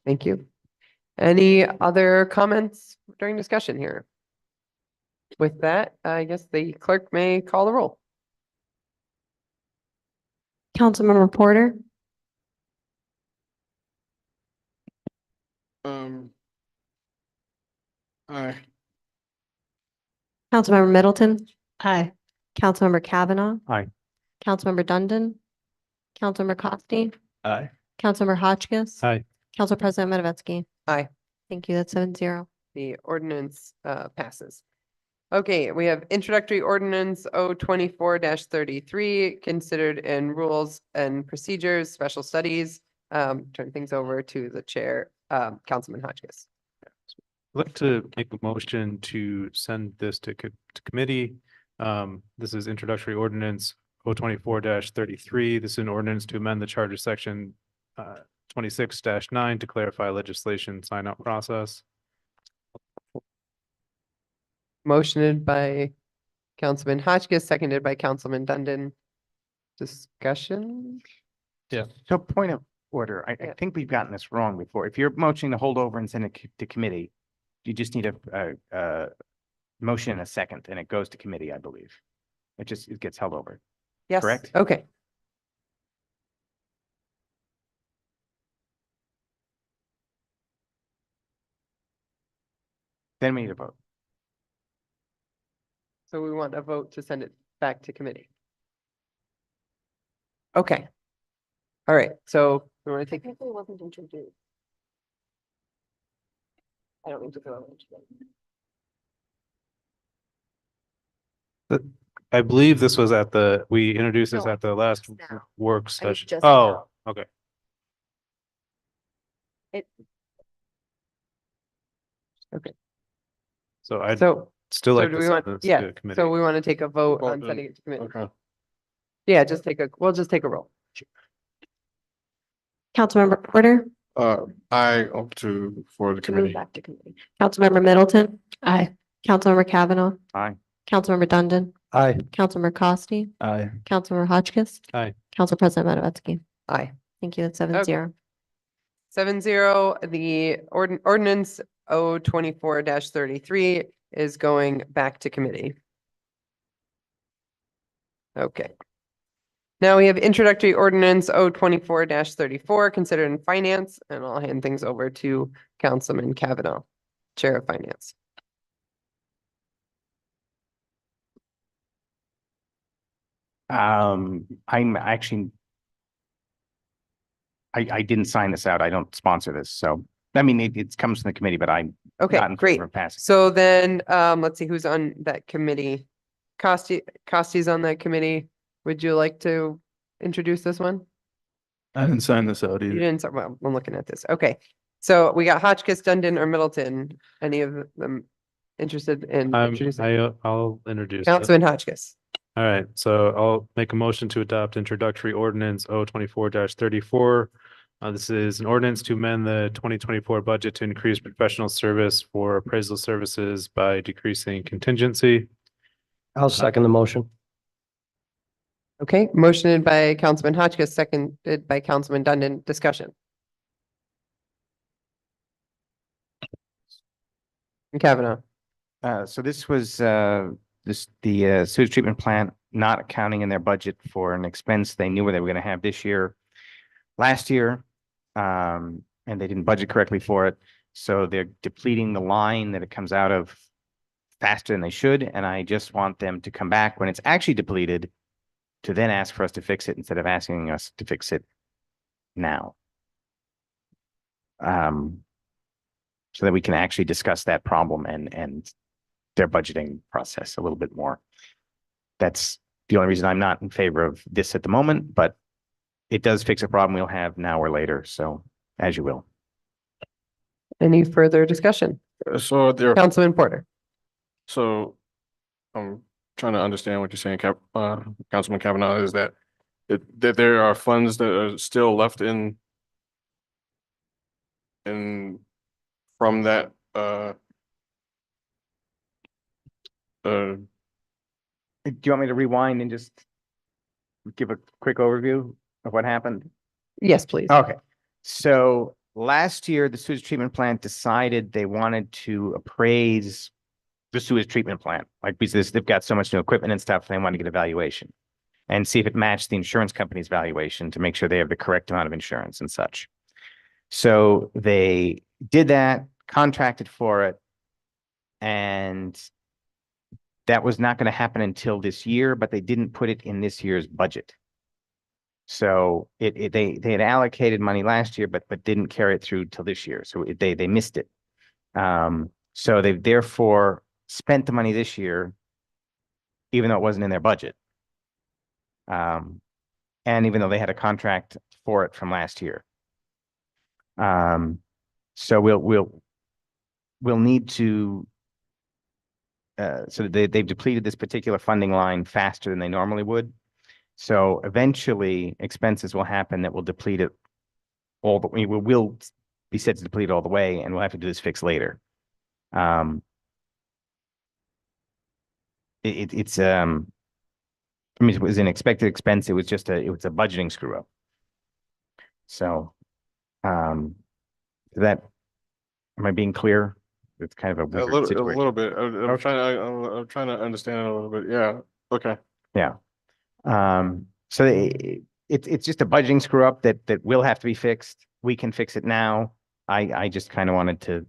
B: Thank you. Any other comments during discussion here? With that, I guess the clerk may call the roll.
C: Councilmember Porter,
K: Aye.
C: Councilmember Middleton,
A: Aye.
C: Councilmember Kavanaugh,
F: Aye.
C: Councilmember Dundon, Councilmember Costi,
D: Aye.
C: Councilmember Hotchkiss.
F: Aye.
C: Council President Matavetsky.
B: Aye.
C: Thank you. That's 7-0.
B: The ordinance passes. Okay, we have introductory ordinance 024-33 considered in rules and procedures, special studies. Turn things over to the chair, Councilman Hotchkiss.
F: I'd like to make a motion to send this to committee. This is introductory ordinance 024-33. This is an ordinance to amend the charter section 26-9 to clarify legislation sign-up process.
B: Motioned by Councilman Hotchkiss, seconded by Councilman Dundon. Discussion?
F: Yeah.
E: So point of order, I think we've gotten this wrong before. If you're motioning to hold over and send it to committee, you just need a motion and a second, and it goes to committee, I believe. It gets held over.
B: Yes.
E: Correct?
B: Okay.
E: Then we need a vote.
B: So we want a vote to send it back to committee. Okay. All right, so we want to take.
H: Technically wasn't introduced. I don't mean to go into it.
F: I believe this was we introduced this
C: No,
F: at the last
C: just now.
F: work session.
C: just
F: Oh, okay.
B: Okay.
F: So I'd
B: So,
F: still
B: so
F: like
B: do
F: to
B: we
F: send
B: want,
F: this
B: yeah,
F: to committee.
B: so we want to take a vote on sending it to committee. Yeah, we'll just take a roll.
C: Councilmember Porter,
K: I up for the
C: to move back to committee. Councilmember Middleton. Aye. Councilmember Kavanaugh.
E: Aye.
C: Councilmember Dundon.
O: Aye.
C: Councilmember Costi.
D: Aye.
C: Councilmember Hotchkiss.
F: Aye.
C: Council President Matavetsky.
B: Aye.
C: Thank you. That's 7-0.
B: 7-0, the ordinance 024-33 is going back to committee. Okay. Now we have introductory ordinance 024-34 considered in finance, and I'll hand things over to Councilman Kavanaugh, Chair of Finance.
E: I'm actually, I didn't sign this out. I don't sponsor this, so I mean, it comes from the committee, but I'm
B: Okay,
E: not in
B: great.
E: favor of passing.
B: So then, let's see who's on that committee. Costi's on that committee. Would you like to introduce this one?
D: I didn't sign this out
B: You
D: either.
B: didn't, well, I'm looking at this. Okay. So we got Hotchkiss, Dundon, or Middleton. Any of them interested in introducing?
F: I'll introduce it.
B: Councilman Hotchkiss.
F: All right, so I'll make a motion to adopt introductory ordinance 024-34. This is an ordinance to amend the 2024 budget to increase professional service for appraisal services by decreasing contingency.
G: I'll second the motion.
B: Okay, motioned by Councilman Hotchkiss, seconded by Councilman Dundon. Discussion. Kavanaugh.
E: So this was, the sewage treatment plant not accounting in their budget for an expense they knew where they were gonna have this year, last year. And they didn't budget correctly for it. So they're depleting the line that it comes out of faster than they should. And I just want them to come back when it's actually depleted to then ask for us to fix it instead of asking us to fix it now. So that we can actually discuss that problem and their budgeting process a little bit more. That's the only reason I'm not in favor of this at the moment, but it does fix a problem we'll have now or later. So as you will.
B: Any further discussion?
K: So there,
B: Councilman Porter.
K: so I'm trying to understand what you're saying, Councilman Kavanaugh, is that that there are funds that are still left in from that
E: Do you want me to rewind and just give a quick overview of what happened?
B: Yes, please.
E: Okay, so last year, the sewage treatment plant decided they wanted to appraise the sewage treatment plant, like because they've got so much new equipment and stuff, they want to get a valuation and see if it matched the insurance company's valuation to make sure they have the correct amount of insurance and such. So they did that, contracted for it, and that was not going to happen until this year, but they didn't put it in this year's budget. So they had allocated money last year, but didn't carry it through till this year. So they missed it. So they've therefore spent the money this year, even though it wasn't in their budget. And even though they had a contract for it from last year. So we'll need to, so they've depleted this particular funding line faster than they normally would. So eventually expenses will happen that will deplete it all, but we will be set to deplete it all the way, and we'll have to do this fix later. It's I mean, it was an expected expense. It was just a budgeting screw up. So, am I being clear? It's kind of a weird
K: a
E: situation.
K: little bit. I'm trying to understand it a little bit. Yeah. Okay.
E: Yeah. So it's just a budgeting screw up that will have to be fixed. We can fix it now. I just kind of wanted to.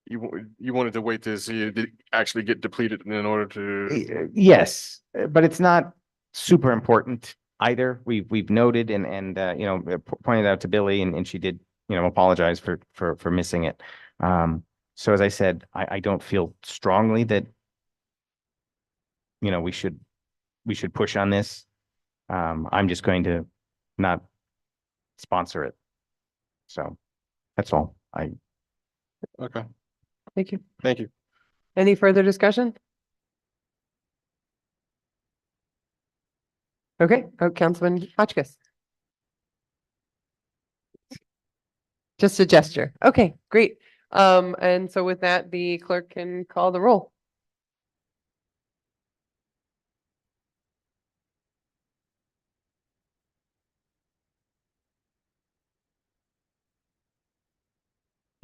K: You wanted to wait to see it actually get depleted in order to.
E: Yes, but it's not super important either. We've noted and you know, pointed out to Billy and she did, you know, apologize for missing it. So as I said, I don't feel strongly that, you know, we should push on this. I'm just going to not sponsor it. So that's all.
K: Okay.
B: Thank you.
K: Thank you.
B: Any further discussion? Okay, Councilman Hotchkiss. Just a gesture. Okay, great. And so with that, the clerk can call the roll.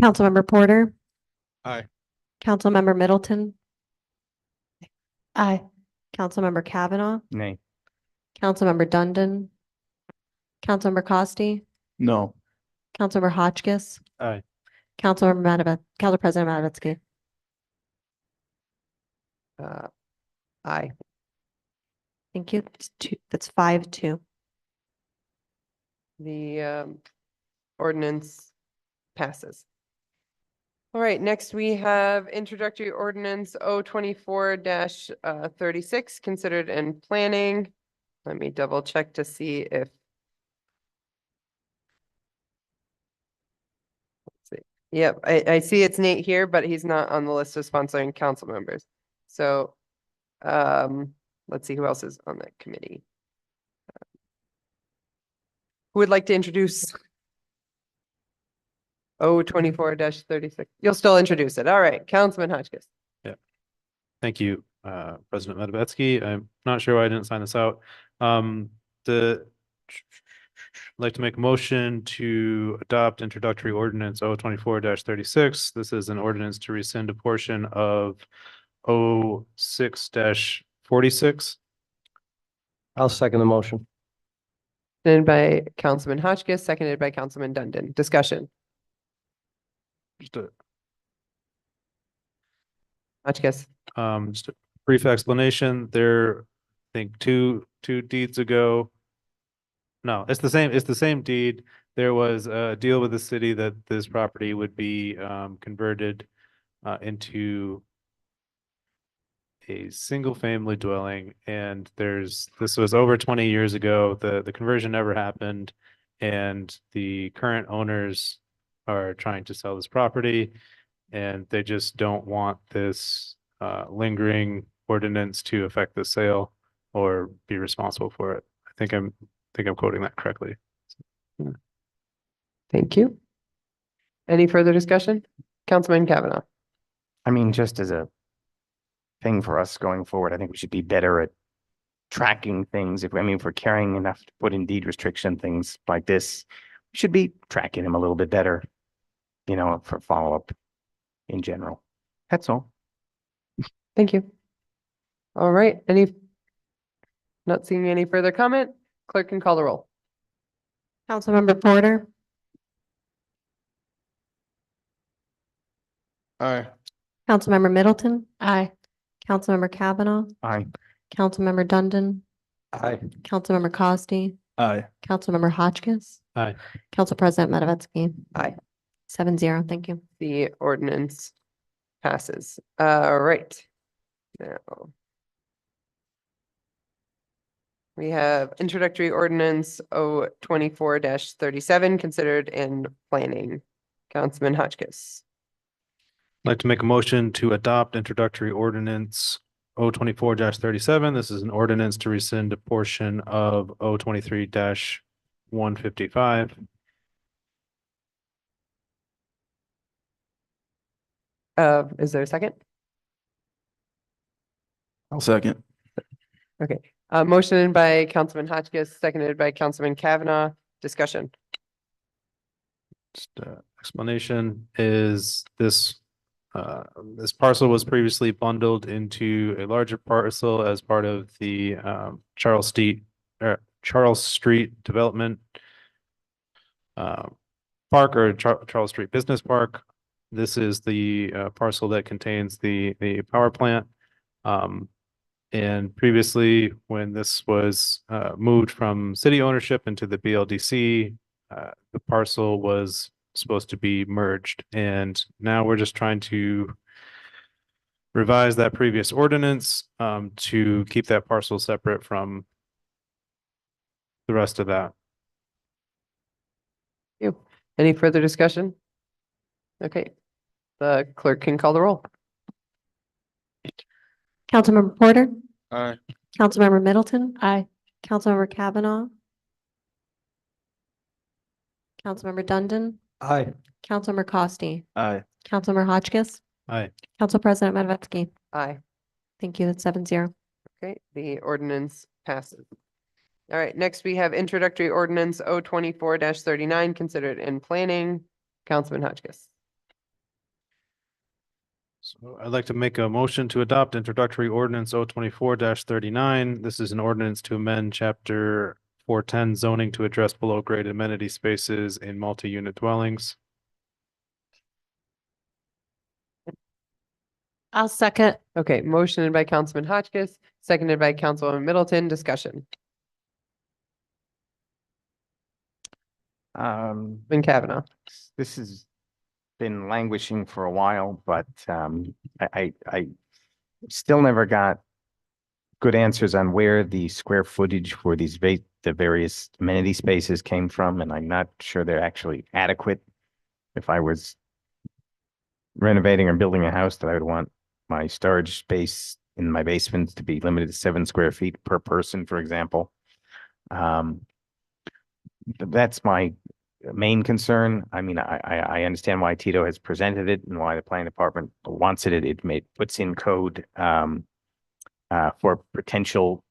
C: Councilmember Porter,
K: Aye.
C: Councilmember Middleton,
A: Aye.
C: Councilmember Kavanaugh,
E: Nay.
C: Councilmember Dundon, Councilmember Costi,
D: No.
C: Councilmember Hotchkiss,
F: Aye.
C: Council President Matavetsky.
B: Aye.
C: Thank you. That's 5-2.
B: The ordinance passes. All right, next we have introductory ordinance 024-36 considered in planning. Let me double check to see if. Let's see. Yep, I see it's Nate here, but he's not on the list of sponsoring council members. So, let's see who else is on that committee. Who would like to introduce 024-36? You'll still introduce it. All right, Councilman Hotchkiss.
F: Thank you, President Medvetsky. I'm not sure why I didn't sign this out. I'd like to make a motion to adopt introductory ordinance 024-36. This is an ordinance to rescind a portion of 06-46.
G: I'll second the motion.
B: Seconded by Councilman Hotchkiss, seconded by Councilman Dundon. Discussion.
F: Just a
B: Hotchkiss.
F: Just a brief explanation. There, I think two deeds ago. No, it's the same deed. There was a deal with the city that this property would be converted into a single family dwelling, and this was over 20 years ago. The conversion never happened, and the current owners are trying to sell this property, and they just don't want this lingering ordinance to affect the sale or be responsible for it. I think I'm quoting that correctly.
B: Thank you. Any further discussion? Councilman Kavanaugh.
E: I mean, just as a thing for us going forward, I think we should be better at tracking things. If we're carrying enough to put in deed restriction things like this, we should be tracking them a little bit better, for follow-up in general. That's all.
B: Thank you. All right, not seeing any further comment? Clerk can call the roll.
C: Councilmember Porter,
E: Aye.
C: Councilmember Middleton,
A: Aye.
C: Councilmember Kavanaugh,
E: Aye.
C: Councilmember Dundon,
G: Aye.
C: Councilmember Costi,
D: Aye.
C: Councilmember Hotchkiss,
F: Aye.
C: Council President Medvetsky.
B: Aye.
C: 7-0, thank you.
B: The ordinance passes. All right. Now. We have introductory ordinance 024-37 considered in planning. Councilman Hotchkiss.
F: I'd like to make a motion to adopt introductory ordinance 024-37. This is an ordinance to rescind a portion of 023-155.
B: Is there a second?
D: I'll second.
B: Okay. Motion by Councilman Hotchkiss, seconded by Councilman Kavanaugh. Discussion.
F: Just explanation is this parcel was previously bundled into a larger parcel as part of the Charles Street Development Park, or Charles Street Business Park. This is the parcel that contains the power plant. And previously, when this was moved from city ownership into the BLDC, the parcel was supposed to be merged. And now we're just trying to revise that previous ordinance to keep that parcel separate from the rest of that.
B: Thank you. Any further discussion? Okay. The clerk can call the roll.
C: Councilmember Porter,
E: Aye.
C: Councilmember Middleton,
A: Aye.
C: Councilmember Kavanaugh, Councilmember Dundon,
G: Aye.
C: Councilmember Costi,
D: Aye.
C: Councilmember Hotchkiss,
F: Aye.
C: Council President Medvetsky.
B: Aye.
C: Thank you. That's 7-0.
B: Okay, the ordinance passes. All right, next we have introductory ordinance 024-39 considered in planning. Councilman Hotchkiss.
F: So I'd like to make a motion to adopt introductory ordinance 024-39. This is an ordinance to amend chapter 410 zoning to address below grade amenity spaces in multi-unit dwellings.
A: I'll second.
B: Okay, motion by Councilman Hotchkiss, seconded by Councilwoman Middleton. Discussion. Ben Kavanaugh.
E: This is been languishing for a while, but I still never got good answers on where the square footage for these the various amenity spaces came from, and I'm not sure they're actually adequate. If I was renovating or building a house, that I would want my storage space in my basement to be limited to 7 square feet per person, for example. That's my main concern. I mean, I understand why Tito has presented it and why the planning department wants it. It puts in code for potential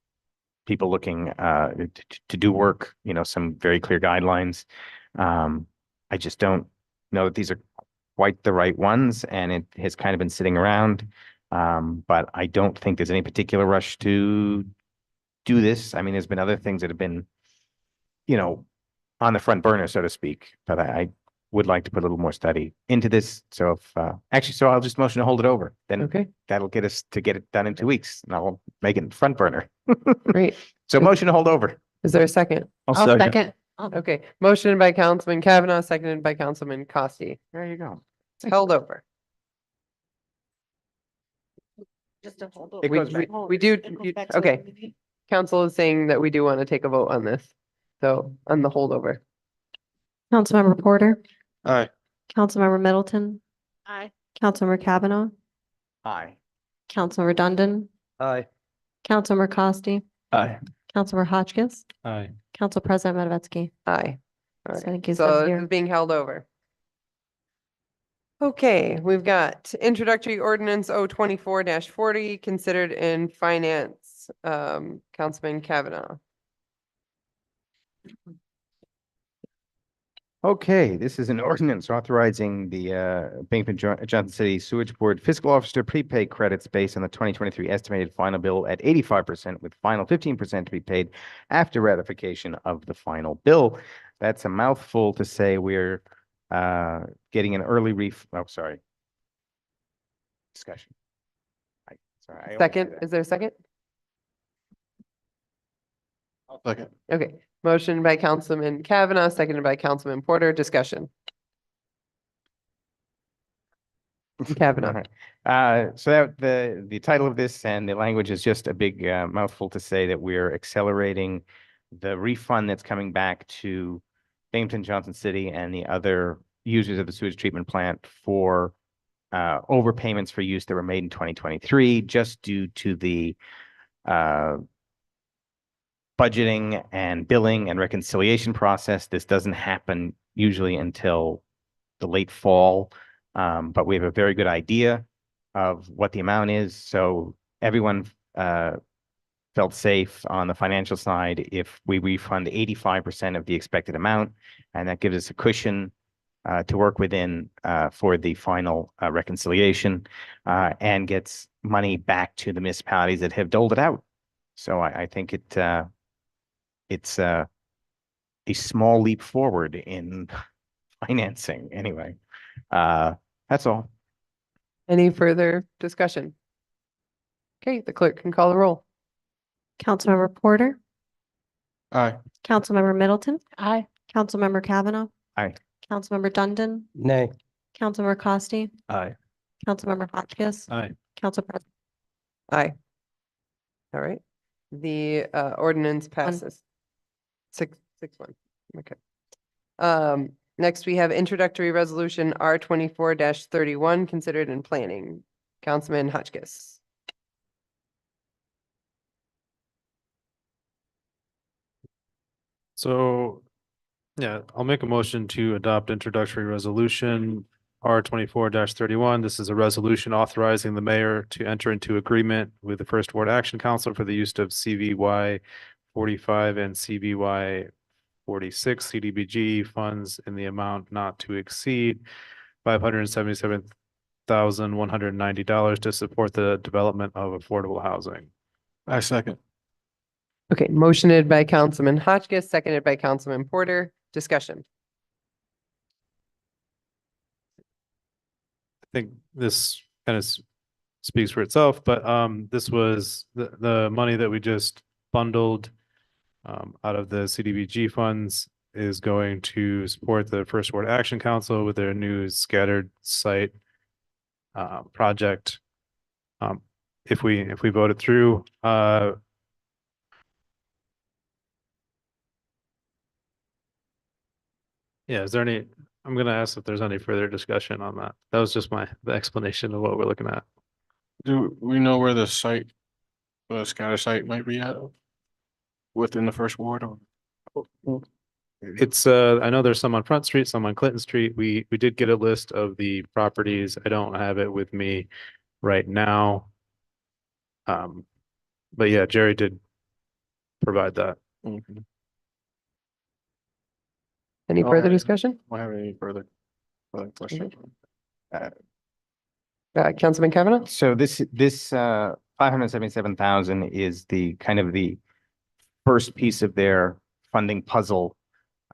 E: people looking to do work, you know, some very clear guidelines. I just don't know that these are quite the right ones, and it has kind of been sitting around. But I don't think there's any particular rush to do this. I mean, there's been other things that have been, you know, on the front burner, so to speak, but I would like to put a little more study into this. So if, actually, so I'll just motion to hold it over. Then
B: Okay.
E: that'll get us to get it done in 2 weeks, and I'll make it front burner.
B: Great.
E: So motion to hold over.
B: Is there a second?
A: I'll second.
B: Okay, motion by Councilman Kavanaugh, seconded by Councilman Costi. There you go. It's held over.
N: Just to hold
E: It goes back.
B: We do, okay. Council is saying that we do want to take a vote on this. So on the holdover.
C: Councilmember Porter,
G: Aye.
C: Councilmember Middleton,
A: Aye.
C: Councilmember Kavanaugh,
E: Aye.
C: Councilmember Dundon,
G: Aye.
C: Councilmember Costi,
D: Aye.
C: Councilmember Hotchkiss,
F: Aye.
C: Council President Matavetsky.
B: Aye. All
C: So I think
B: right,
C: he's
B: so
C: done
B: this
C: here.
B: is being held over. Okay, we've got introductory ordinance 024-40 considered in finance, Councilman Kavanaugh.
E: Okay, this is an ordinance authorizing the Binghamton Johnson City Sewage Board fiscal officer prepay credits based on the 2023 estimated final bill at 85%, with final 15% to be paid after ratification of the final bill. That's a mouthful to say we're getting an early discussion. Sorry, I always do
B: Second,
E: that.
B: is there a second?
G: Second.
B: Okay, motion by Councilman Kavanaugh, seconded by Councilman Porter, discussion. Kavanaugh.
E: So that the title of this and the language is just a big mouthful to say that we're accelerating the refund that's coming back to Binghamton, Johnson City, and the other users of the sewage treatment plant for overpayments for use that were made in 2023, just due to the budgeting and billing and reconciliation process. This doesn't happen usually until the late fall, but we have a very good idea of what the amount is. So everyone felt safe on the financial side if we refund 85% of the expected amount, and that gives us a cushion to work within for the final reconciliation, and gets money back to the municipalities that have doled it out. So I think it's a small leap forward in financing anyway. That's all.
B: Any further discussion? Okay, the clerk can call the roll.
C: Councilmember Porter,
G: Aye.
C: Councilmember Middleton,
M: Aye.
C: Councilmember Kavanaugh,
E: Aye.
C: Councilmember Dundon,
G: Nay.
C: Councilmember Costi,
D: Aye.
C: Councilmember Hotchkiss,
F: Aye.
C: Council President.
B: Aye. All right, the ordinance passes. 6-1, okay. Next, we have introductory resolution R24-31 considered in planning. Councilman Hotchkiss.
F: So, yeah, I'll make a motion to adopt introductory resolution R24-31. This is a resolution authorizing the mayor to enter into agreement with the First Ward Action Council for the use of CVY 45 and CVY 46 CDBG funds in the amount not to exceed $577,190 to support the development of affordable housing.
G: I second.
B: Okay, motioned by Councilman Hotchkiss, seconded by Councilman Porter. Discussion.
F: I think this kind of speaks for itself, but this was the money that we just bundled out of the CDBG funds is going to support the First Ward Action Council with their new scattered site project. If we vote it through, yeah, is there any, I'm gonna ask if there's any further discussion on that. That was just the explanation of what we're looking at.
G: Do we know where the site, the scatter site might be at? Within the first ward or?
F: It's, I know there's some on Front Street, some on Clinton Street. We did get a list of the properties. I don't have it with me right now. But yeah, Jerry did provide that.
B: Any further discussion?
G: Don't have any further questions.
B: Councilman Kavanaugh?
E: So this 577,000 is the kind of the first piece of their funding puzzle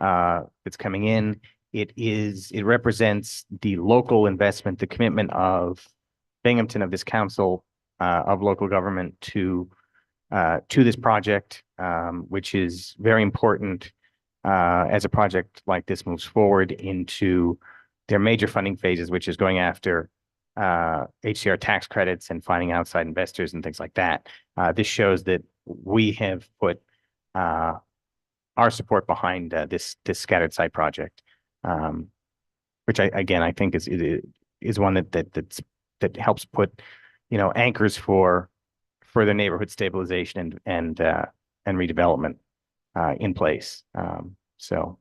E: that's coming in. It represents the local investment, the commitment of Binghamton, of this council of local government to this project, which is very important as a project like this moves forward into their major funding phases, which is going after HCR tax credits and finding outside investors and things like that. This shows that we have put our support behind this scattered site project, which I think is one that helps put, anchors for further neighborhood stabilization and redevelopment in place. So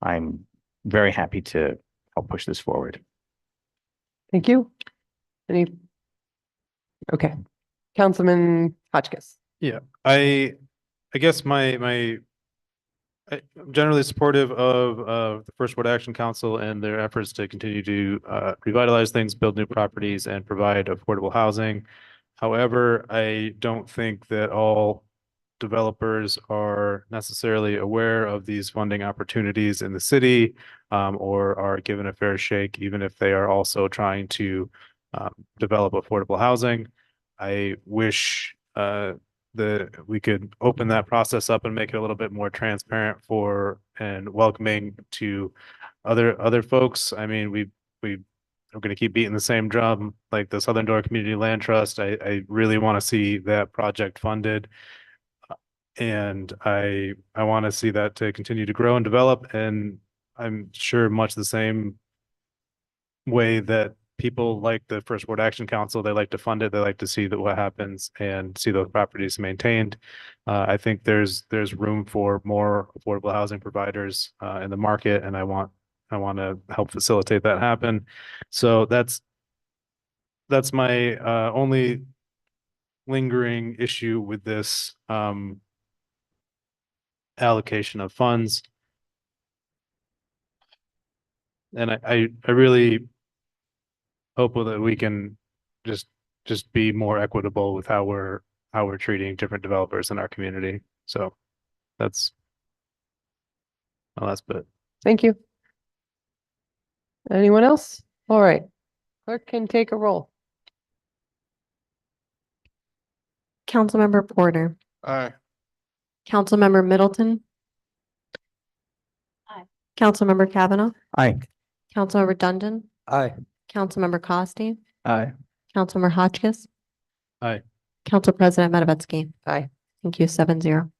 E: I'm very happy to help push this forward.
B: Thank you. Okay. Councilman Hotchkiss.
F: Yeah, I guess I'm generally supportive of the First Ward Action Council and their efforts to continue to revitalize things, build new properties, and provide affordable housing. However, I don't think that all developers are necessarily aware of these funding opportunities in the city, or are given a fair shake, even if they are also trying to develop affordable housing. I wish we could open that process up and make it a little bit more transparent and welcoming to other folks. I mean, we're going to keep beating the same drum, like the Southern Door Community Land Trust. I really want to see that project funded. And I want to see that to continue to grow and develop. And I'm sure much the same way that people like the First Ward Action Council, they like to fund it. They like to see what happens and see those properties maintained. I think there's room for more affordable housing providers in the market, and I want to help facilitate that happen. So that's my only lingering issue with this allocation of funds. And I really hope that we can just be more equitable with how we're treating different developers in our community. So that's my last bit.
B: Thank you. Anyone else? All right. Clerk can take a roll.
C: Councilmember Porter,
G: Aye.
C: Councilmember Middleton.
M: Aye.
C: Councilmember Kavanaugh,
E: Aye.
C: Councilmember Dundon,
O: Aye.
C: Councilmember Costi,
E: Aye.
C: Councilmember Hotchkiss,
F: Aye.
C: Council President Matavetsky.
B: Aye.
C: Thank you, 7-0.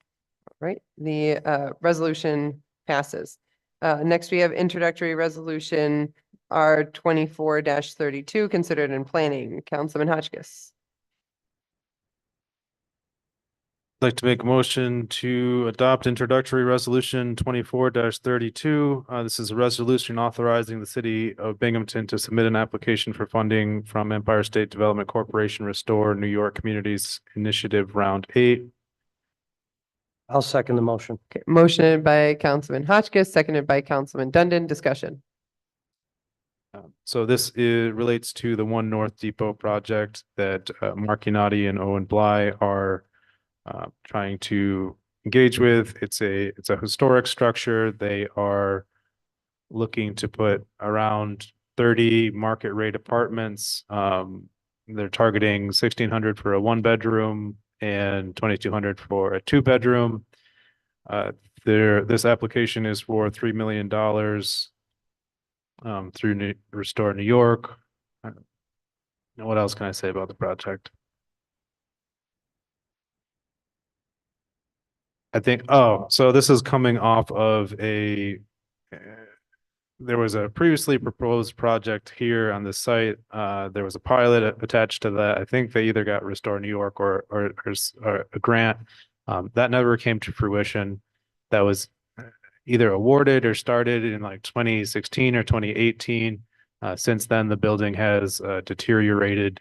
B: Right, the resolution passes. Next, we have introductory resolution R 24-32, considered in planning. Councilman Hotchkiss.
F: I'd like to make a motion to adopt introductory resolution 24-32. This is a resolution authorizing the city of Binghamton to submit an application for funding from Empire State Development Corporation Restore New York Communities Initiative Round 8.
O: I'll second the motion.
B: Okay, motion by Councilman Hotchkiss, seconded by Councilman Dundon. Discussion.
F: So this relates to the One North Depot project that Mark Yanati and Owen Bly are trying to engage with. It's a historic structure. They are looking to put around 30 market rate apartments. They're targeting 1,600 for a 1-bedroom and 2,200 for a 2-bedroom. This application is for $3 million through Restore New York. Now, what else can I say about the project? I think, so this is coming off of there was a previously proposed project here on the site. There was a pilot attached to that. I think they either got Restore New York or a grant. That never came to fruition. That was either awarded or started in like 2016 or 2018. Since then, the building has deteriorated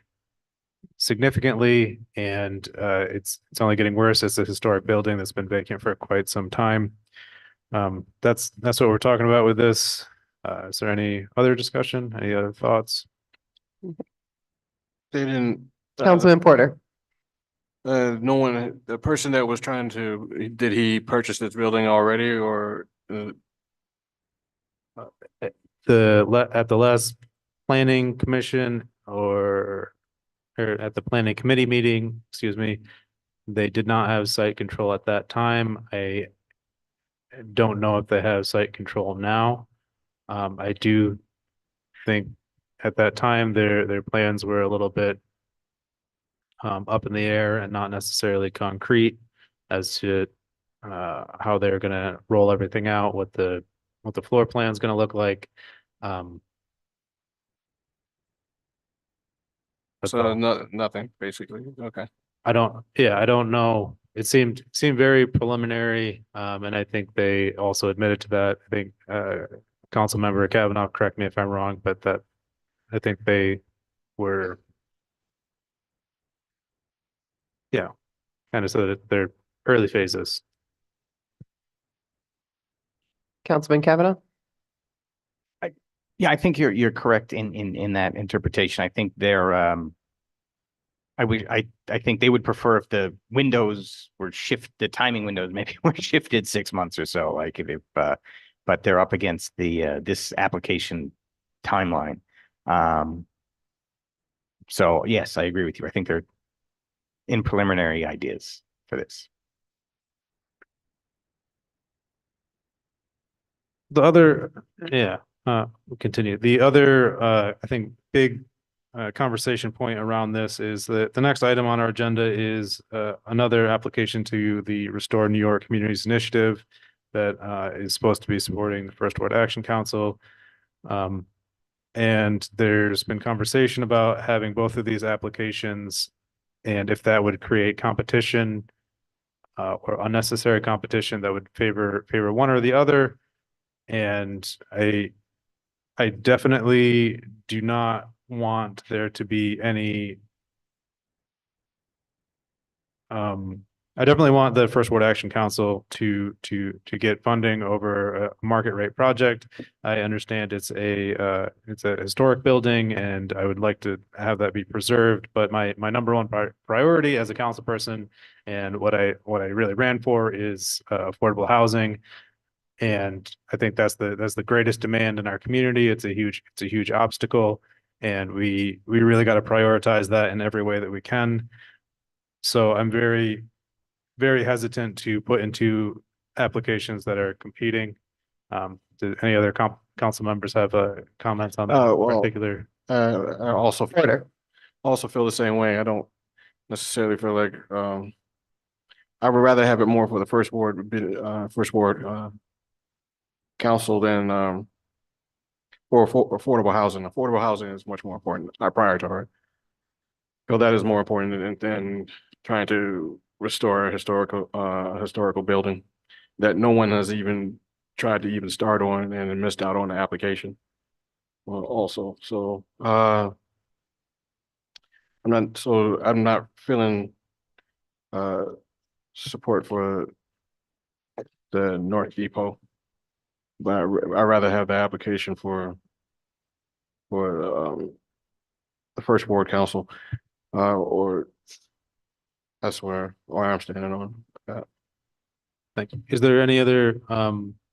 F: significantly, and it's only getting worse. It's a historic building that's been vacant for quite some time. That's what we're talking about with this. Is there any other discussion? Any other thoughts?
G: They didn't.
B: Councilman Porter.
G: No one, the person that was trying to, did he purchase this building already or?
F: At the last planning commission or at the planning committee meeting, excuse me, they did not have site control at that time. I don't know if they have site control now. I do think at that time their plans were a little bit up in the air and not necessarily concrete as to how they're going to roll everything out, what the floor plan is going to look like.
G: So nothing, basically. Okay.
F: I don't know. It seemed very preliminary. And I think they also admitted to that. I think Councilmember Kavanaugh, correct me if I'm wrong, but that I think they were kind of so that they're early phases.
B: Councilman Kavanaugh?
E: Yeah, I think you're correct in that interpretation. I think they're I think they would prefer if the windows were the timing windows maybe were shifted 6 months or so, like if but they're up against the this application timeline. So yes, I agree with you. I think they're in preliminary ideas for this.
F: The other, we'll continue. The other, I think, big conversation point around this is that the next item on our agenda is another application to the Restore New York Communities Initiative that is supposed to be supporting the First Ward Action Council. And there's been conversation about having both of these applications and if that would create competition or unnecessary competition that would favor one or the other. And I definitely do not want there to be any I definitely want the First Ward Action Council to get funding over a market rate project. I understand it's a historic building and I would like to have that be preserved, but my number one priority as a council person and what I really ran for is affordable housing. And I think that's the greatest demand in our community. It's a huge obstacle, and we really got to prioritize that in every way that we can. So I'm very, very hesitant to put into applications that are competing. Do any other council members have comments on that particular?
G: I also feel the same way. I don't necessarily feel like I would rather have it more for the First Ward Council than for affordable housing. Affordable housing is much more important. Our priority. So that is more important than trying to restore a historical building that no one has even tried to even start on and missed out on the application. Well, also, so I'm not feeling support for the North Depot. But I'd rather have the application for the First Ward Council, or that's where I'm standing on that.
F: Thank you. Is there any other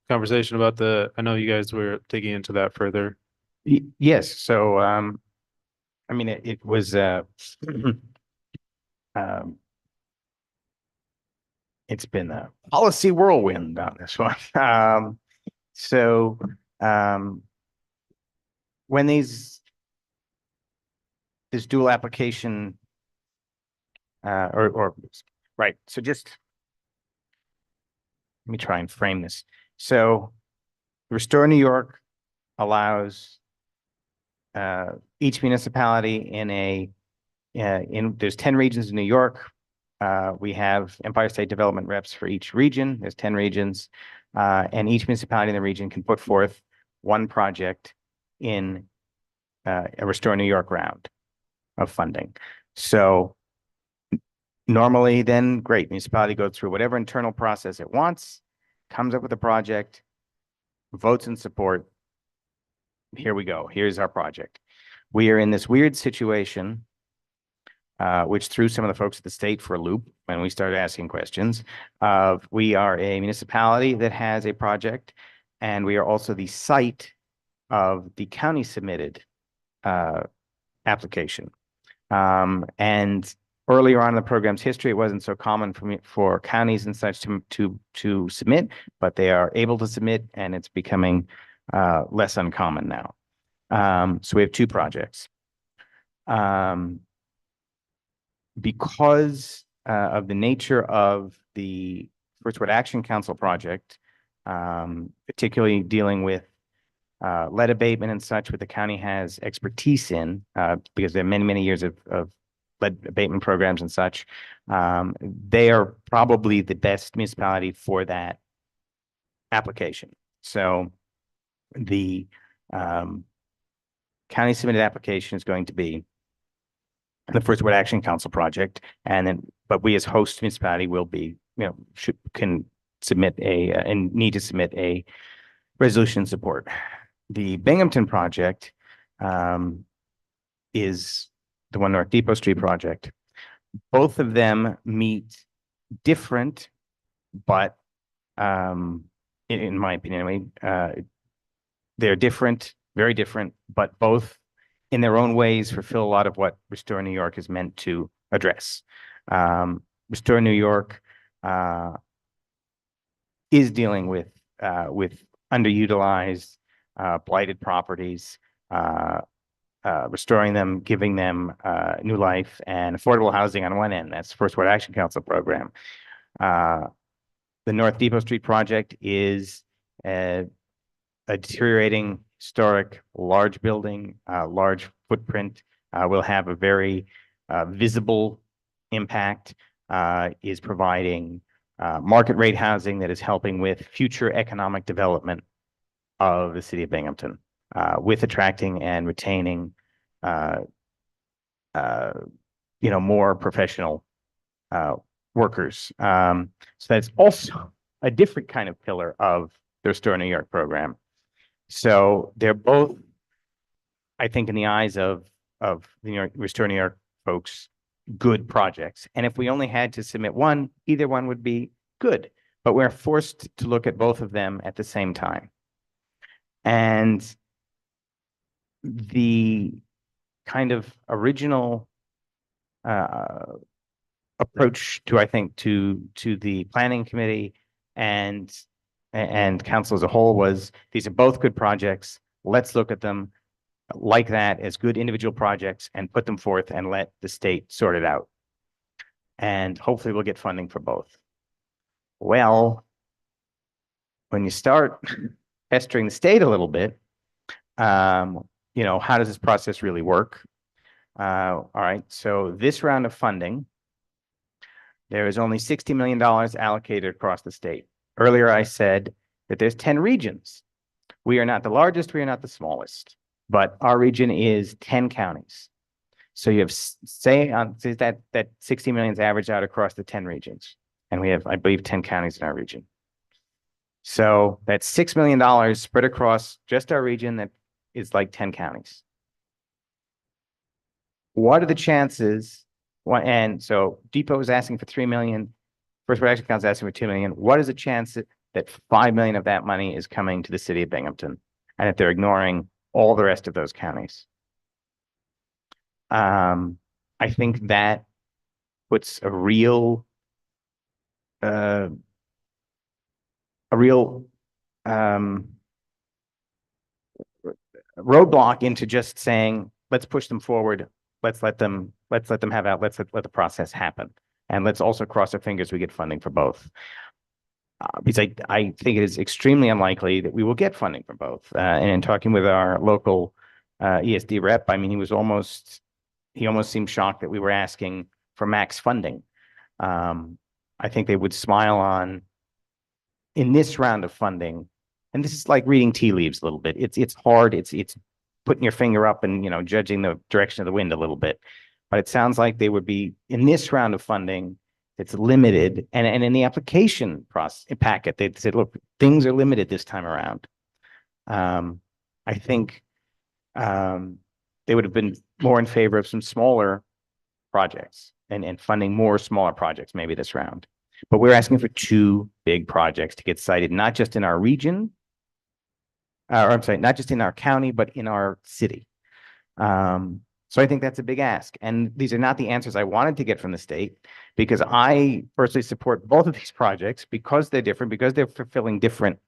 F: conversation about I know you guys were digging into that further.
E: Yes, so I mean it was it's been a policy whirlwind on this one. So, when this dual application, right, so just let me try and frame this. So Restore New York allows each municipality there's 10 regions in New York. We have Empire State Development reps for each region. There's 10 regions. And each municipality in the region can put forth one project in a Restore New York round of funding. So normally then, great, municipality goes through whatever internal process it wants, comes up with a project, votes in support. Here we go. Here's our project. We are in this weird situation, which threw some of the folks at the state for a loop when we started asking questions. We are a municipality that has a project, and we are also the site of the county submitted application. And earlier on in the program's history, it wasn't so common for counties and such to submit, but they are able to submit, and it's becoming less uncommon now. So we have two projects. Because of the nature of the First Word Action Council project, particularly dealing with lead abatement and such, what the county has expertise in, because there are many, many years of lead abatement programs and such, they are probably the best municipality for that application. So the county submitted application is going to be the First Word Action Council project, but we as host municipality will be, can submit and need to submit a resolution support. The Binghamton project is the One North Depot Street project. Both of them meet different, but in my opinion, anyway, they're different, very different, but both in their own ways fulfill a lot of what Restore New York is meant to address. Restore New York is dealing with underutilized, blighted properties, restoring them, giving them new life and affordable housing on one end. That's First Word Action Council program. The North Depot Street project is a deteriorating, historic, large building, large footprint, will have a very visible impact, is providing market rate housing that is helping with future economic development of the city of Binghamton, with attracting and retaining more professional workers. So that's also a different kind of pillar of the Restore New York program. So they're both, I think, in the eyes of the Restore New York folks, good projects. And if we only had to submit one, either one would be good. But we're forced to look at both of them at the same time. And the kind of original approach I think, to the planning committee and council as a whole was, these are both good projects. Let's look at them like that as good individual projects and put them forth and let the state sort it out. And hopefully we'll get funding for both. Well, when you start pestering the state a little bit, how does this process really work? All right, so this round of funding, there is only $60 million allocated across the state. Earlier, I said that there's 10 regions. We are not the largest, we are not the smallest, but our region is 10 counties. So you have, say that 60 million is averaged out across the 10 regions. And we have, I believe, 10 counties in our region. So that's $6 million spread across just our region that is like 10 counties. What are the chances? And so Depot is asking for 3 million. First Word Action Council is asking for 2 million. What is the chance that 5 million of that money is coming to the city of Binghamton, and that they're ignoring all the rest of those counties? I think that puts a real a real roadblock into just saying, let's push them forward. Let's let them have out, let the process happen. And let's also cross our fingers we get funding for both. Because I think it is extremely unlikely that we will get funding for both. And in talking with our local ESD rep, I mean, he almost seemed shocked that we were asking for max funding. I think they would smile on, in this round of funding, and this is like reading tea leaves a little bit. It's hard. It's putting your finger up and, judging the direction of the wind a little bit. But it sounds like they would be, in this round of funding, it's limited. And in the application process packet, they said, look, things are limited this time around. I think they would have been more in favor of some smaller projects and funding more smaller projects maybe this round. But we're asking for 2 big projects to get cited, not just in our region, or I'm sorry, not just in our county, but in our city. So I think that's a big ask. And these are not the answers I wanted to get from the state, because I personally support both of these projects because they're different, because they're fulfilling different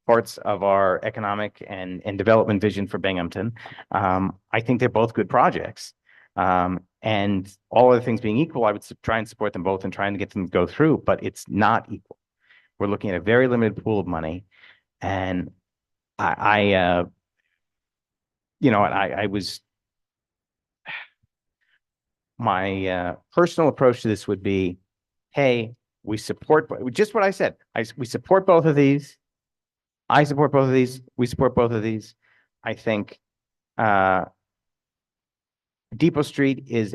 E: parts of our economic and development vision for Binghamton. I think they're both good projects. And all other things being equal, I would try and support them both and trying to get them to go through, but it's not equal. We're looking at a very limited pool of money. And I was, my personal approach to this would be, hey, we support, just what I said. We support both of these. I support both of these. We support both of these. I think Depot Street is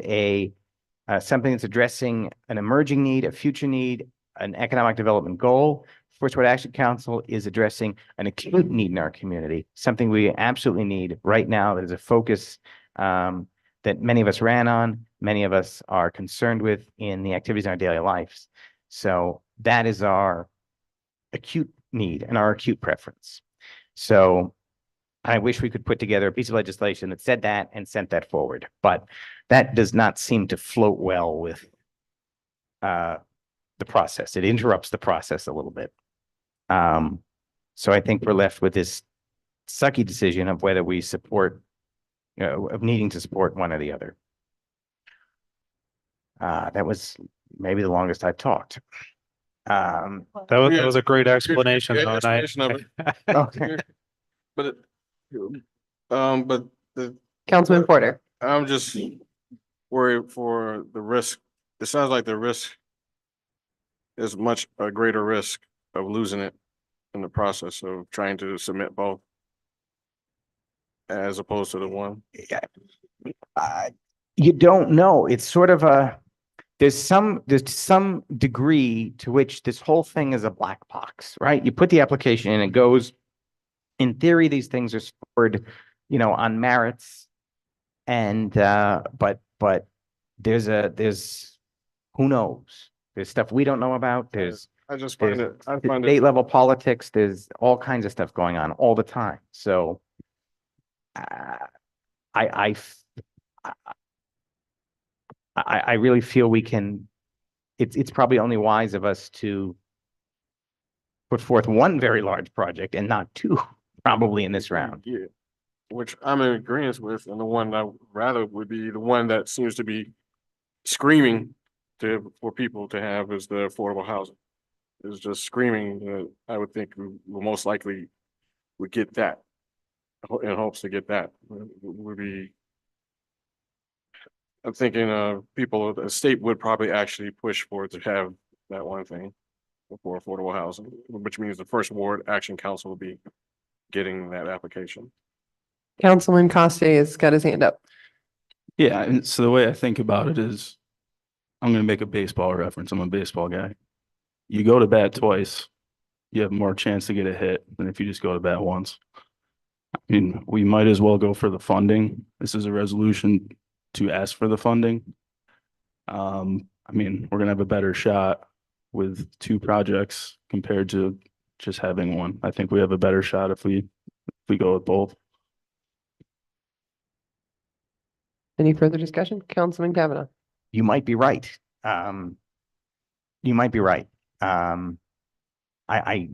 E: something that's addressing an emerging need, a future need, an economic development goal. First Ward Action Council is addressing an acute need in our community, something we absolutely need right now. That is a focus that many of us ran on, many of us are concerned with in the activities in our daily lives. So that is our acute need and our acute preference. So I wish we could put together a piece of legislation that said that and sent that forward, but that does not seem to float well with the process. It interrupts the process a little bit. So I think we're left with this sucky decision of whether we support, of needing to support one or the other. That was maybe the longest I've talked.
F: That was a great explanation, though. And
G: Explanation of it.
E: Okay.
G: But the
B: Councilman Porter.
G: I'm just worried for the risk. It sounds like the risk is much a greater risk of losing it in the process of trying to submit both as opposed to the one.
E: You don't know. It's sort of there's some degree to which this whole thing is a black box, right? You put the application in, it goes, in theory, these things are scored, on merits. And, but there's, who knows? There's stuff we don't know about. I find it state level politics. There's all kinds of stuff going on all the time. So I really feel we can, it's probably only wise of us to put forth one very large project and not 2, probably in this round.
G: Yeah, which I'm in agreement with, and the one I rather would be the one that seems to be screaming for people to have is the affordable housing. It's just screaming that I would think we will most likely would get that, in hopes to get that. Would be, I'm thinking the state would probably actually push for it to have that one thing for affordable housing, which means the First Ward Action Council will be getting that application.
B: Councilman Coste has got his hand up.
D: Yeah, and so the way I think about it is, I'm going to make a baseball reference. I'm a baseball guy. You go to bat twice, you have more chance to get a hit than if you just go to bat once. I mean, we might as well go for the funding. This is a resolution to ask for the funding. I mean, we're going to have a better shot with 2 projects compared to just having one. I think we have a better shot if we go with both.
B: Any further discussion? Councilman Kavanaugh.
E: You might be right. You might be right. I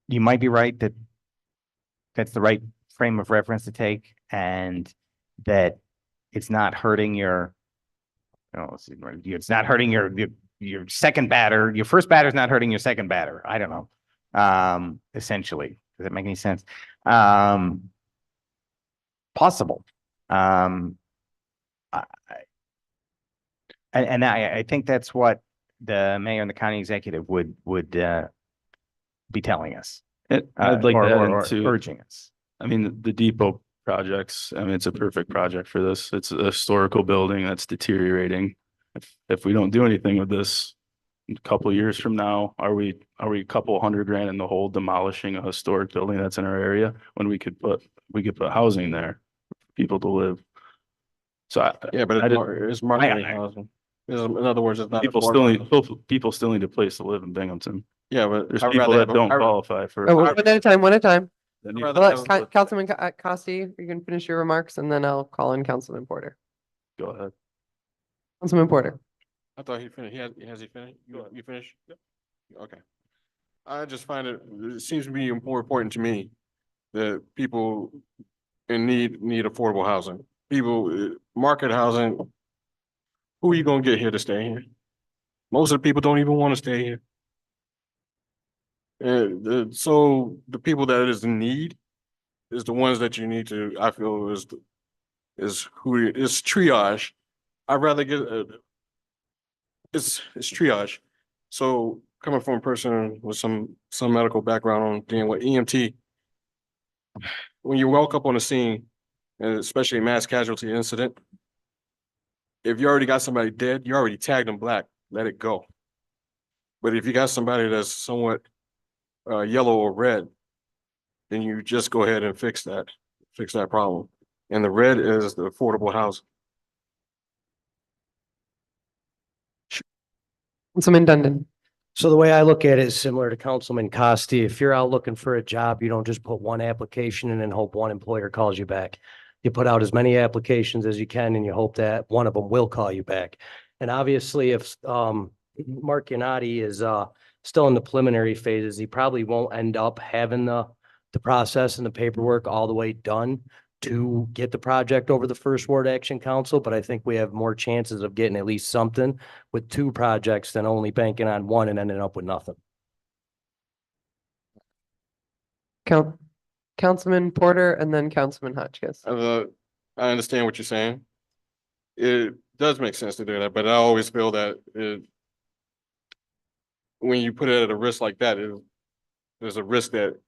E: you might be right that that's the right frame of reference to take, and that it's not hurting your, it's not hurting your second batter. Your first batter is not hurting your second batter. I don't know. Essentially, does that make any sense? Possible. And I think that's what the mayor and the county executive would be telling us.
D: I'd like
E: or-
D: to add
E: or
D: into,
E: urging us.
D: I mean, the depot projects, I mean, it's a perfect project for this. It's a historical building that's deteriorating. If we don't do anything with this, a couple of years from now, are we a couple $100,000 in the hole demolishing a historic building that's in our area when we could put housing there for people to live? So
G: Yeah, but it's marketing housing. In other words, it's not.
D: People still need a place to live in Binghamton.
G: Yeah, but
D: There's
G: I'd
D: people
G: rather
D: that
G: have a-
D: don't
G: I-
D: qualify for.
B: Oh, one at a time, one at a time.
D: Then you-
G: I'd
B: I'll
G: rather
B: let
G: have-
B: Councilman Costi, you can finish your remarks and then I'll call in Councilman Porter.
D: Go ahead.
B: Councilman Porter.
G: I thought he finished. Has he finished? You finished? Okay. I just find it seems to be more important to me that people in need affordable housing. People, market housing, who are you gonna get here to stay here? Most of the people don't even want to stay here. And so the people that is in need is the ones that you need to, I feel is triage. I'd rather get it's triage. So coming from a person with some medical background on dealing with EMT, when you walk up on the scene, and especially a mass casualty incident, if you already got somebody dead, you already tagged them black, let it go. But if you got somebody that's somewhat yellow or red, then you just go ahead and fix that problem. And the red is the affordable housing.
B: Councilman Dundon.
I: So the way I look at it is similar to Councilman Costi. If you're out looking for a job, you don't just put one application in and hope one employer calls you back. You put out as many applications as you can and you hope that one of them will call you back. And obviously, if Mark Yanati is still in the preliminary phases, he probably won't end up having the process and the paperwork all the way done to get the project over the First Ward Action Council, but I think we have more chances of getting at least something with two projects than only banking on one and ending up with nothing.
B: Councilman Porter and then Councilman Hotchkiss.
G: I understand what you're saying. It does make sense to do that, but I always feel that when you put it at a risk like that, there's a risk that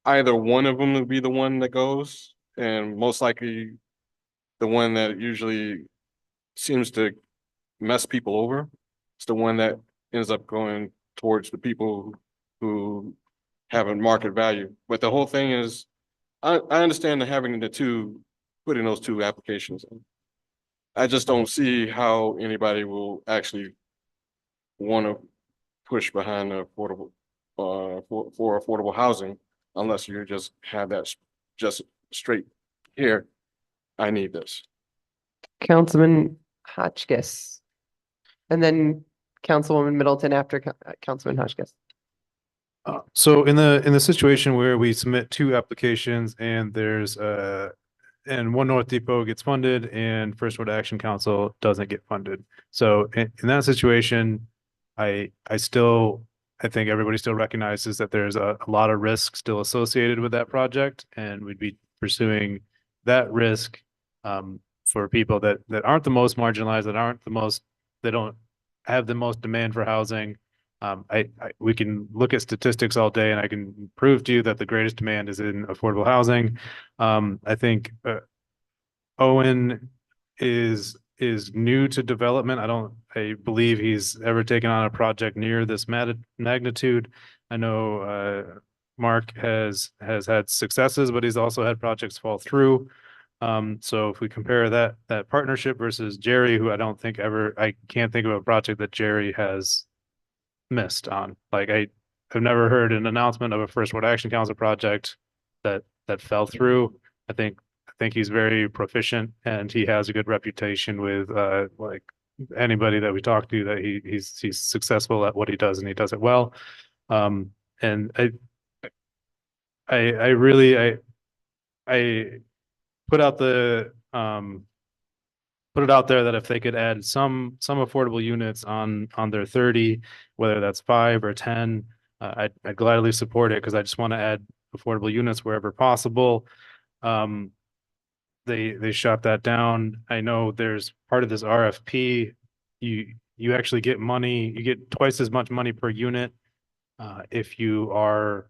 G: either one of them will be the one that goes, and most likely the one that usually seems to mess people over. It's the one that ends up going towards the people who have a market value. But the whole thing is, I understand having putting those two applications in. I just don't see how anybody will actually want to push behind the affordable for affordable housing unless you just have that just straight here. I need this.
B: Councilman Hotchkiss. And then Councilwoman Middleton after Councilman Hotchkiss.
F: So in the situation where we submit two applications and there's and One North Depot gets funded and First Ward Action Council doesn't get funded. So in that situation, I think everybody still recognizes that there's a lot of risk still associated with that project, and we'd be pursuing that risk for people that aren't the most marginalized, that don't have the most demand for housing. We can look at statistics all day and I can prove to you that the greatest demand is in affordable housing. I think Owen is new to development. I believe he's ever taken on a project near this magnitude. I know Mark has had successes, but he's also had projects fall through. So if we compare that partnership versus Jerry, who I can't think of a project that Jerry has missed on. Like I've never heard an announcement of a First Ward Action Council project that fell through. I think he's very proficient and he has a good reputation with like anybody that we talk to that he's successful at what he does and he does it well. And I really, I put out put it out there that if they could add some affordable units on their 30, whether that's 5 or 10, I'd gladly support it because I just want to add affordable units wherever possible. They shot that down. I know there's part of this RFP. You actually get money. You get twice as much money per unit if you are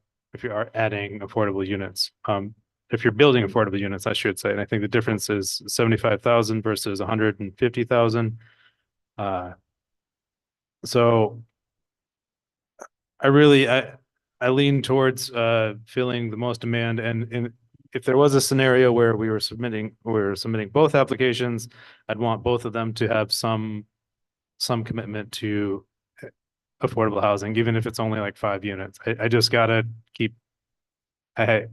F: adding affordable units. If you're building affordable units, I should say. And I think the difference is 75,000 versus 150,000. So I really, I lean towards filling the most demand, and if there was a scenario where we were submitting both applications, I'd want both of them to have some commitment to affordable housing, even if it's only like 5 units. I just gotta keep, I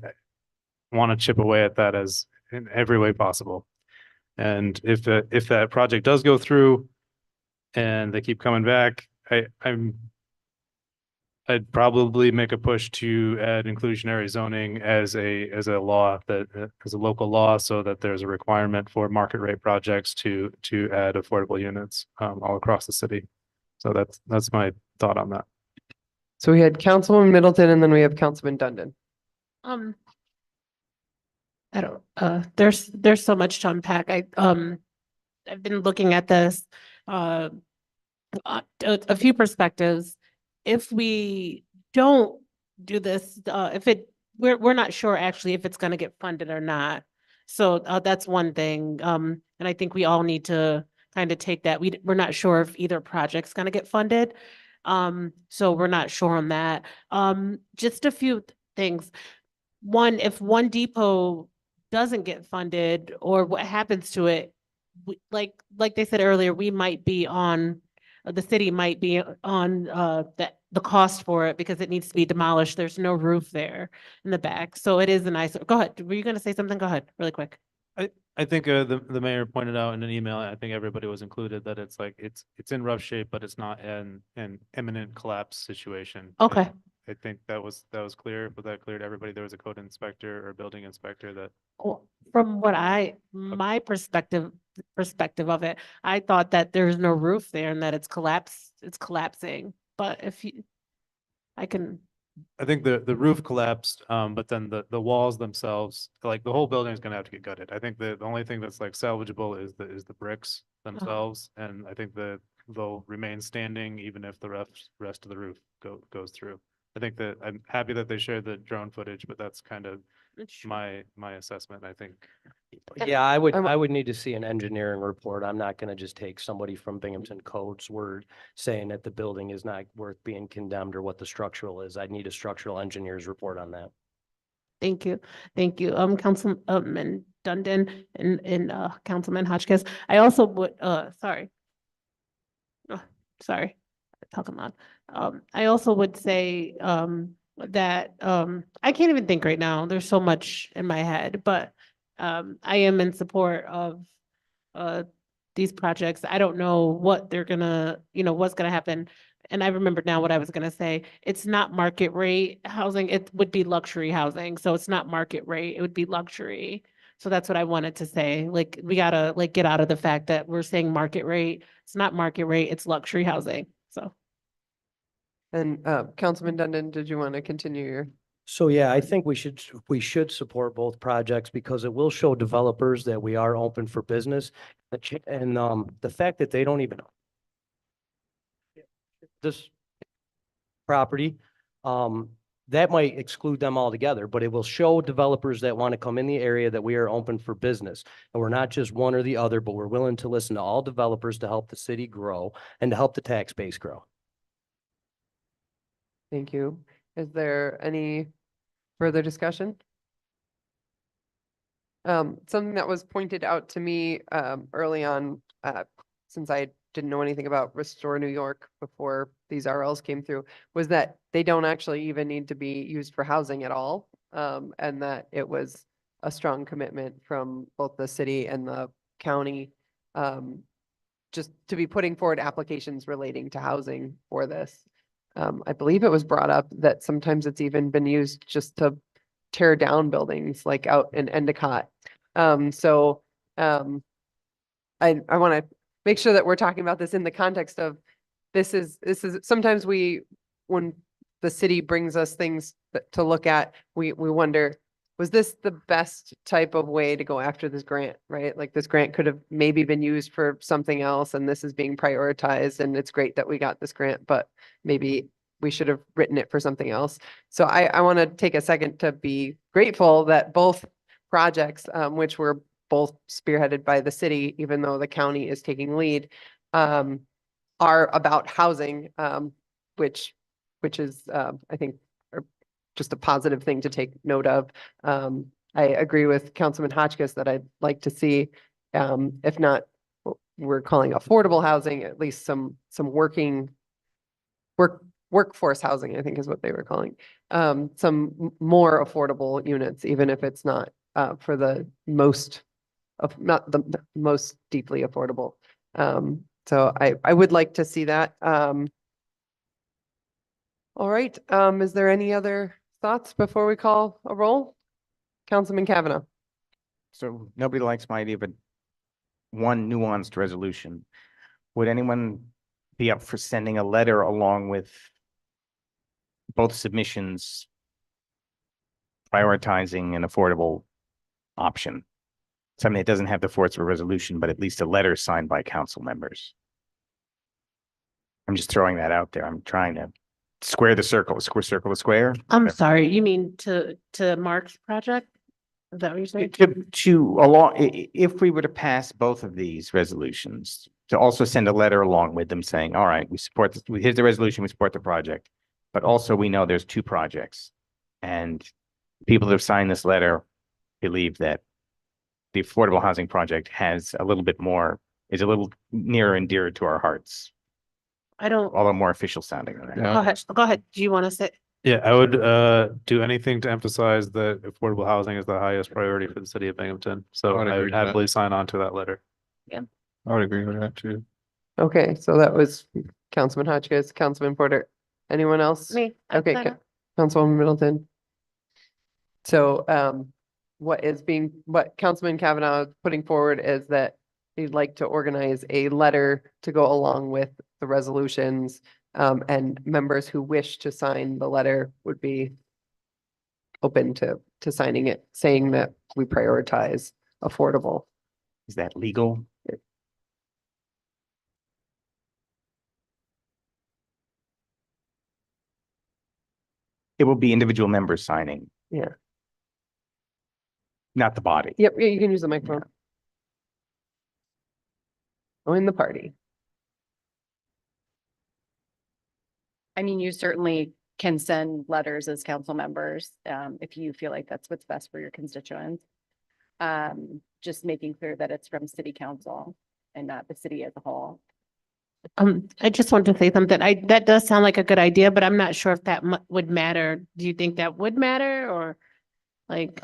F: want to chip away at that as in every way possible. And if that project does go through and they keep coming back, I'd probably make a push to add inclusionary zoning as a law that as a local law, so that there's a requirement for market rate projects to add affordable units all across the city. So that's my thought on that.
B: So we had Councilwoman Middleton and then we have Councilman Dundon.
A: I don't, there's so much to unpack. I've been looking at this, a few perspectives. If we don't do this, we're not sure actually if it's gonna get funded or not. So, that's one thing. And I think we all need to kind of take that. We're not sure if either project's gonna get funded. So we're not sure on that. Just a few things. One, if one depot doesn't get funded or what happens to it, like they said earlier, we might be on, the city might be on the cost for it because it needs to be demolished. There's no roof there in the back. So it is a nice, go ahead. Were you going to say something? Go ahead, really quick.
F: I think the mayor pointed out in an email, I think everybody was included, that it's like it's in rough shape, but it's not an imminent collapse situation.
A: Okay.
F: I think that was clear. Was that clear to everybody? There was a code inspector or building inspector that.
A: Well, from what my perspective of it, I thought that there's no roof there and that it's collapsing. But if I
F: think the roof collapsed, but then the walls themselves, like the whole building is gonna have to get gutted. I think the only thing that's like salvageable is the bricks themselves, and I think they'll remain standing even if the rest of the roof goes through. I think that I'm happy that they shared the drone footage, but that's kind of my assessment, I think.
I: Yeah, I would need to see an engineering report. I'm not gonna just take somebody from Binghamton Code's word saying that the building is not worth being condemned or what the structural is. I'd need a structural engineer's report on that.
A: Thank you. Councilman Dundon and Councilman Hotchkiss. I also would, sorry. Oh, sorry, talking loud. I also would say that I can't even think right now. There's so much in my head, but I am in support of these projects. I don't know what they're gonna, what's gonna happen. And I remember now what I was gonna say. It's not market rate housing. It would be luxury housing. So it's not market rate. It would be luxury. So that's what I wanted to say. Like, we gotta get out of the fact that we're saying market rate. It's not market rate. It's luxury housing. So.
B: And Councilman Dundon, did you want to continue your?
I: So yeah, I think we should support both projects because it will show developers that we are open for business. And the fact that they don't even this property, that might exclude them altogether, but it will show developers that want to come in the area that we are open for business. And we're not just one or the other, but we're willing to listen to all developers to help the city grow and to help the tax base grow.
B: Thank you. Is there any further discussion? Something that was pointed out to me early on, since I didn't know anything about Restore New York before these RLs came through, was that they don't actually even need to be used for housing at all. And that it was a strong commitment from both the city and the county just to be putting forward applications relating to housing for this. I believe it was brought up that sometimes it's even been used just to tear down buildings like out in Endicott. So I want to make sure that we're talking about this in the context of this is sometimes when the city brings us things to look at, we wonder, was this the best type of way to go after this grant, right? Like this grant could have maybe been used for something else and this is being prioritized and it's great that we got this grant, but maybe we should have written it for something else. So I want to take a second to be grateful that both projects, which were both spearheaded by the city, even though the county is taking lead, are about housing, which is, I think, just a positive thing to take note of. I agree with Councilman Hotchkiss that I'd like to see, if not, what we're calling affordable housing, at least some workforce housing, I think is what they were calling, some more affordable units, even if it's not for the most not the most deeply affordable. So I would like to see that. All right, is there any other thoughts before we call a roll? Councilman Kavanaugh.
E: So nobody likes my idea, but one nuanced resolution. Would anyone be up for sending a letter along with both submissions prioritizing an affordable option? Something that doesn't have the force of a resolution, but at least a letter signed by council members. I'm just throwing that out there. I'm trying to square the circle, circle the square.
A: I'm sorry, you mean to Mark's project? Is that what you're saying?
E: If we were to pass both of these resolutions, to also send a letter along with them saying, all right, we support this, here's the resolution, we support the project. But also we know there's two projects. And people that have signed this letter believe that the affordable housing project has a little bit more, is a little nearer and dearer to our hearts.
A: I don't,
E: Although more official sounding.
A: go ahead. Do you want to say?
F: Yeah, I would do anything to emphasize that affordable housing is the highest priority for the city of Binghamton. So
G: I would
F: I
G: agree
F: would
G: with that.
F: happily sign on to that letter.
A: Yeah.
G: I would agree with that too.
B: Okay, so that was Councilman Hotchkiss, Councilman Porter. Anyone else?
A: Me.
B: Okay, Councilwoman Middleton. So what Councilman Kavanaugh is putting forward is that he'd like to organize a letter to go along with the resolutions, and members who wish to sign the letter would be open to signing it, saying that we prioritize affordable.
E: Is that legal? It will be individual members signing,
B: Yeah.
E: not the body.
B: Yep, yeah, you can use the microphone. Join the party.
J: I mean, you certainly can send letters as council members, if you feel like that's what's best for your constituents. Just making clear that it's from city council and not the city as a whole.
A: I just want to say something. That does sound like a good idea, but I'm not sure if that would matter. Do you think that would matter or like?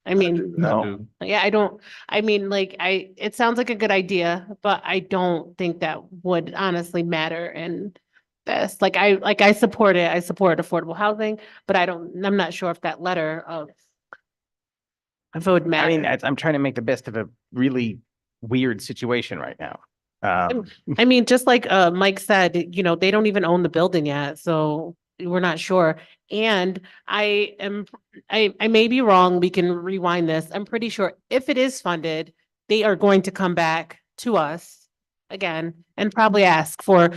A: I mean,
E: No.
A: yeah, it sounds like a good idea, but I don't think that would honestly matter in this. I support it. I support affordable housing, but I'm not sure if that letter if it would matter.
E: I mean, I'm trying to make the best of a really weird situation right now.
A: I mean, just like Mike said, they don't even own the building yet, so we're not sure. And I may be wrong. We can rewind this. I'm pretty sure if it is funded, they are going to come back to us again and probably ask for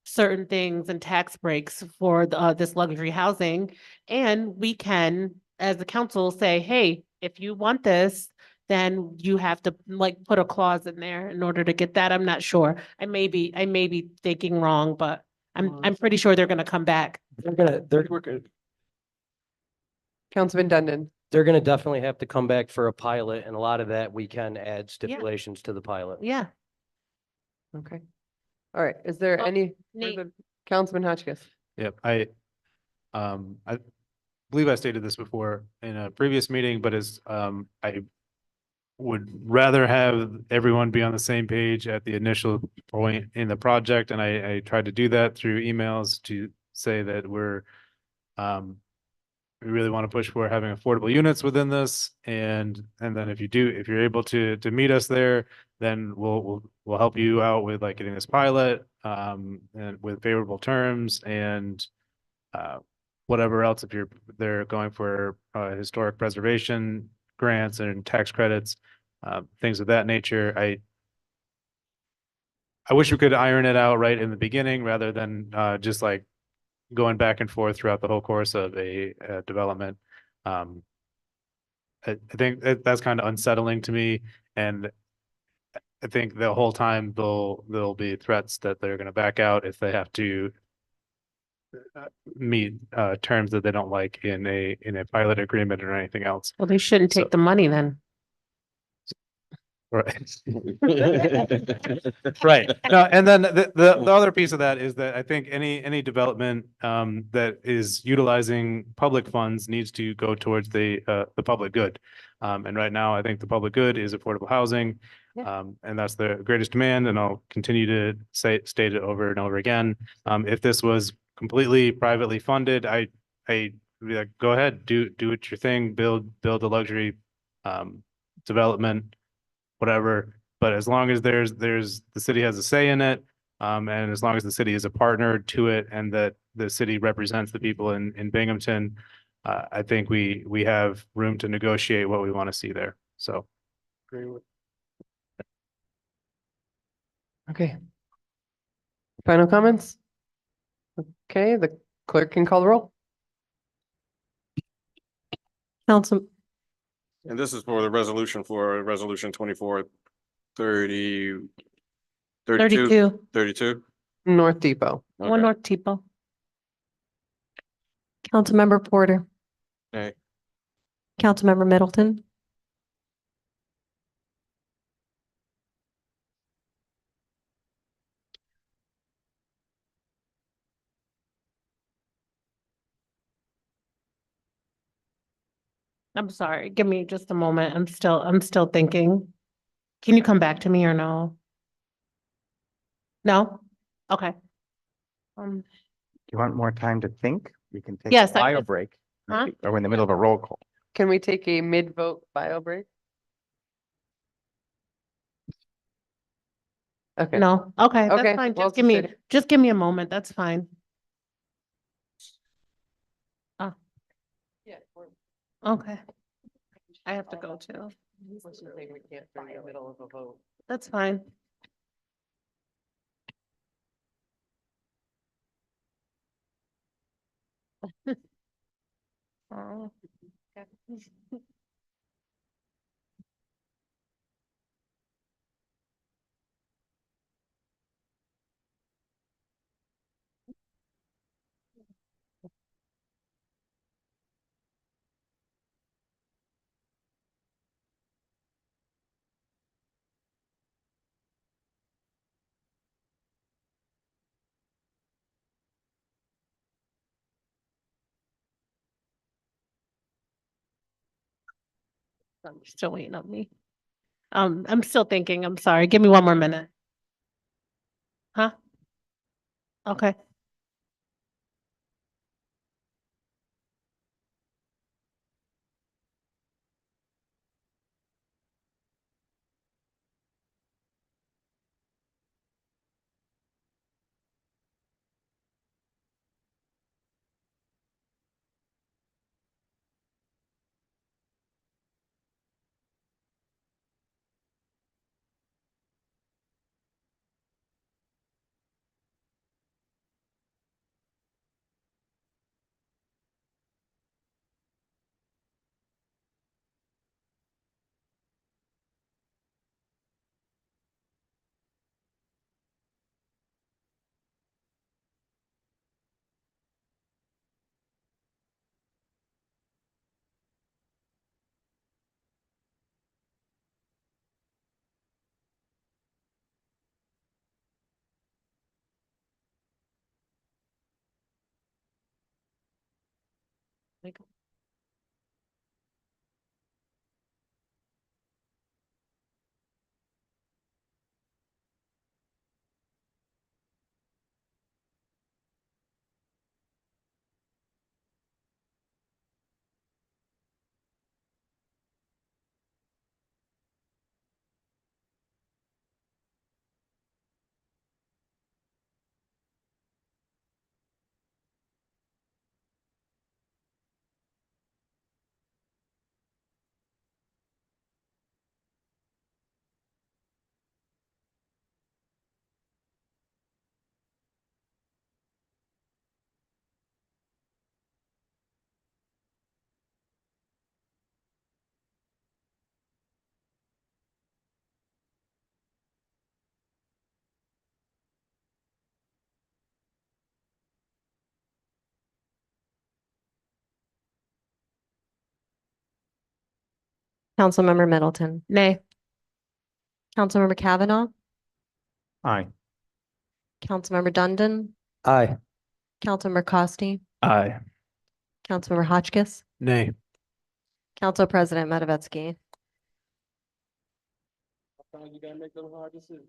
A: certain things and tax breaks for this luxury housing. And we can, as the council, say, hey, if you want this, then you have to put a clause in there in order to get that. I'm not sure. I may be thinking wrong, but I'm pretty sure they're gonna come back.
B: Councilman Dundon.
I: They're gonna definitely have to come back for a pilot, and a lot of that we can add stipulations to the pilot.
A: Yeah.
B: Okay. All right. Is there any further? Councilman Hotchkiss?
F: Yep, I believe I stated this before in a previous meeting, but I would rather have everyone be on the same page at the initial point in the project, and I tried to do that through emails to say that we really want to push for having affordable units within this, and then if you're able to meet us there, then we'll help you out with like getting this pilot, and with favorable terms and whatever else, if they're going for historic preservation grants and tax credits, things of that nature. I wish we could iron it out right in the beginning rather than just like going back and forth throughout the whole course of a development. I think that's kind of unsettling to me, and I think the whole time there'll be threats that they're going to back out if they have to meet terms that they don't like in a pilot agreement or anything else.
A: Well, they shouldn't
F: So-
A: take the money then.
F: Right. Right. No, and then the other piece of that is that I think any development that is utilizing public funds needs to go towards the public good. And right now, I think the public good is affordable housing. And that's the greatest demand, and I'll continue to state it over and over again. If this was completely privately funded, I'd be like, go ahead, do it your thing, build a luxury development, whatever. But as long as the city has a say in it, and as long as the city is a partner to it, and that the city represents the people in Binghamton, I think we have room to negotiate what we want to see there. So. Agree with.
B: Okay. Final comments? Okay, the clerk can call the roll.
C: Council,
G: And this is for the resolution for resolution 32.
A: 32.
B: North Depot.
A: One North Depot.
C: Councilmember Porter,
G: Okay.
C: Councilmember Middleton,
A: I'm sorry, give me just a moment. I'm still thinking. Can you come back to me or no? No? Okay.
E: You want more time to think? We can take
A: Yes,
E: a bio
A: would.
E: break.
A: Huh?
E: Or we're in the middle of a roll call.
B: Can we take a mid-vote bio break? Okay.
A: No, okay,
B: Okay,
A: that's fine.
B: well,
A: Just give me a moment. That's fine. Oh,
B: Yeah.
A: okay. I have to go too.
B: We can't in the middle of a vote.
A: That's fine. Oh. I'm still waiting on me. I'm still thinking. I'm sorry. Give me one more minute. Huh? Okay. Like,
C: Councilmember Middleton,
A: Nay.
C: Councilmember Kavanaugh,
E: Aye.
C: Councilmember Dundon,
I: Aye.
C: Councilmember Costi,
D: Aye.
C: Councilmember Hotchkiss,
F: Nay.
C: Council President Matavetsky.
K: You gotta make them hard decisions.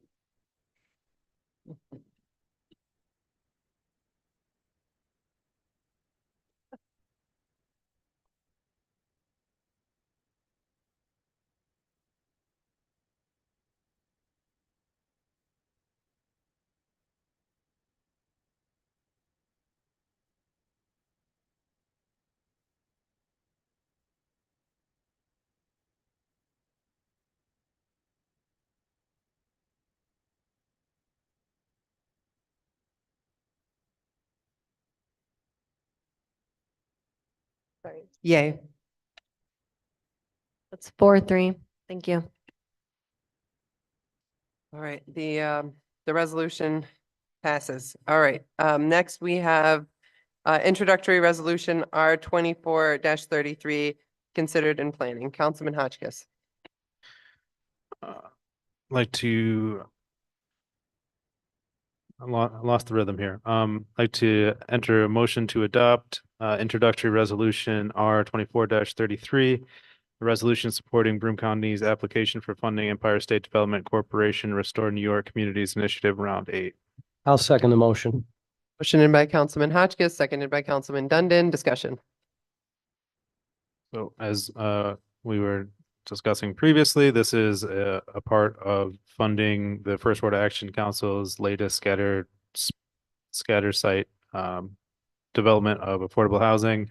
B: Yay.
C: That's 4-3. Thank you.
B: All right, the resolution passes. All right, next we have introductory resolution R 24-33 considered in planning. Councilman Hotchkiss.
F: Like to I lost the rhythm here. Like to enter a motion to adopt introductory resolution R 24-33. A resolution supporting Broome County's application for funding Empire State Development Corporation Restore New York Communities Initiative Round 8.
I: I'll second the motion.
B: Motion in by Councilman Hotchkiss, seconded by Councilman Dundon. Discussion.
F: So as we were discussing previously, this is a part of funding the First Ward Action Council's latest scatter site development of affordable housing.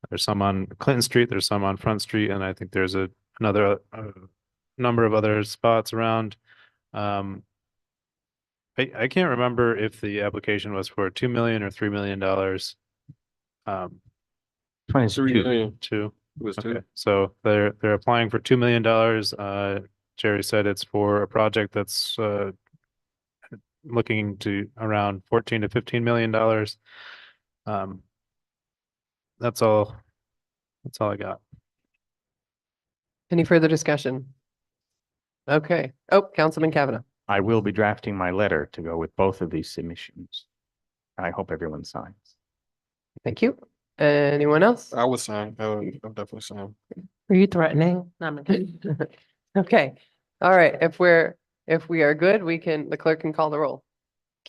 F: There's some on Clinton Street, there's some on Front Street, and I think there's another number of other spots around. I can't remember if the application was for $2 million or $3 million.
E: 23
G: million.
F: Two.
G: It was two.
F: Okay, so they're applying for $2 million. Jerry said it's for a project that's looking to around $14 to $15 million. That's all I got.
B: Any further discussion? Okay. Oh, Councilman Kavanaugh.
E: I will be drafting my letter to go with both of these submissions. I hope everyone signs.
B: Thank you. Anyone else?
G: I would sign. I'll definitely sign.
A: Are you threatening? No, I'm kidding.
B: Okay. All right. If we are good, the clerk can call the roll.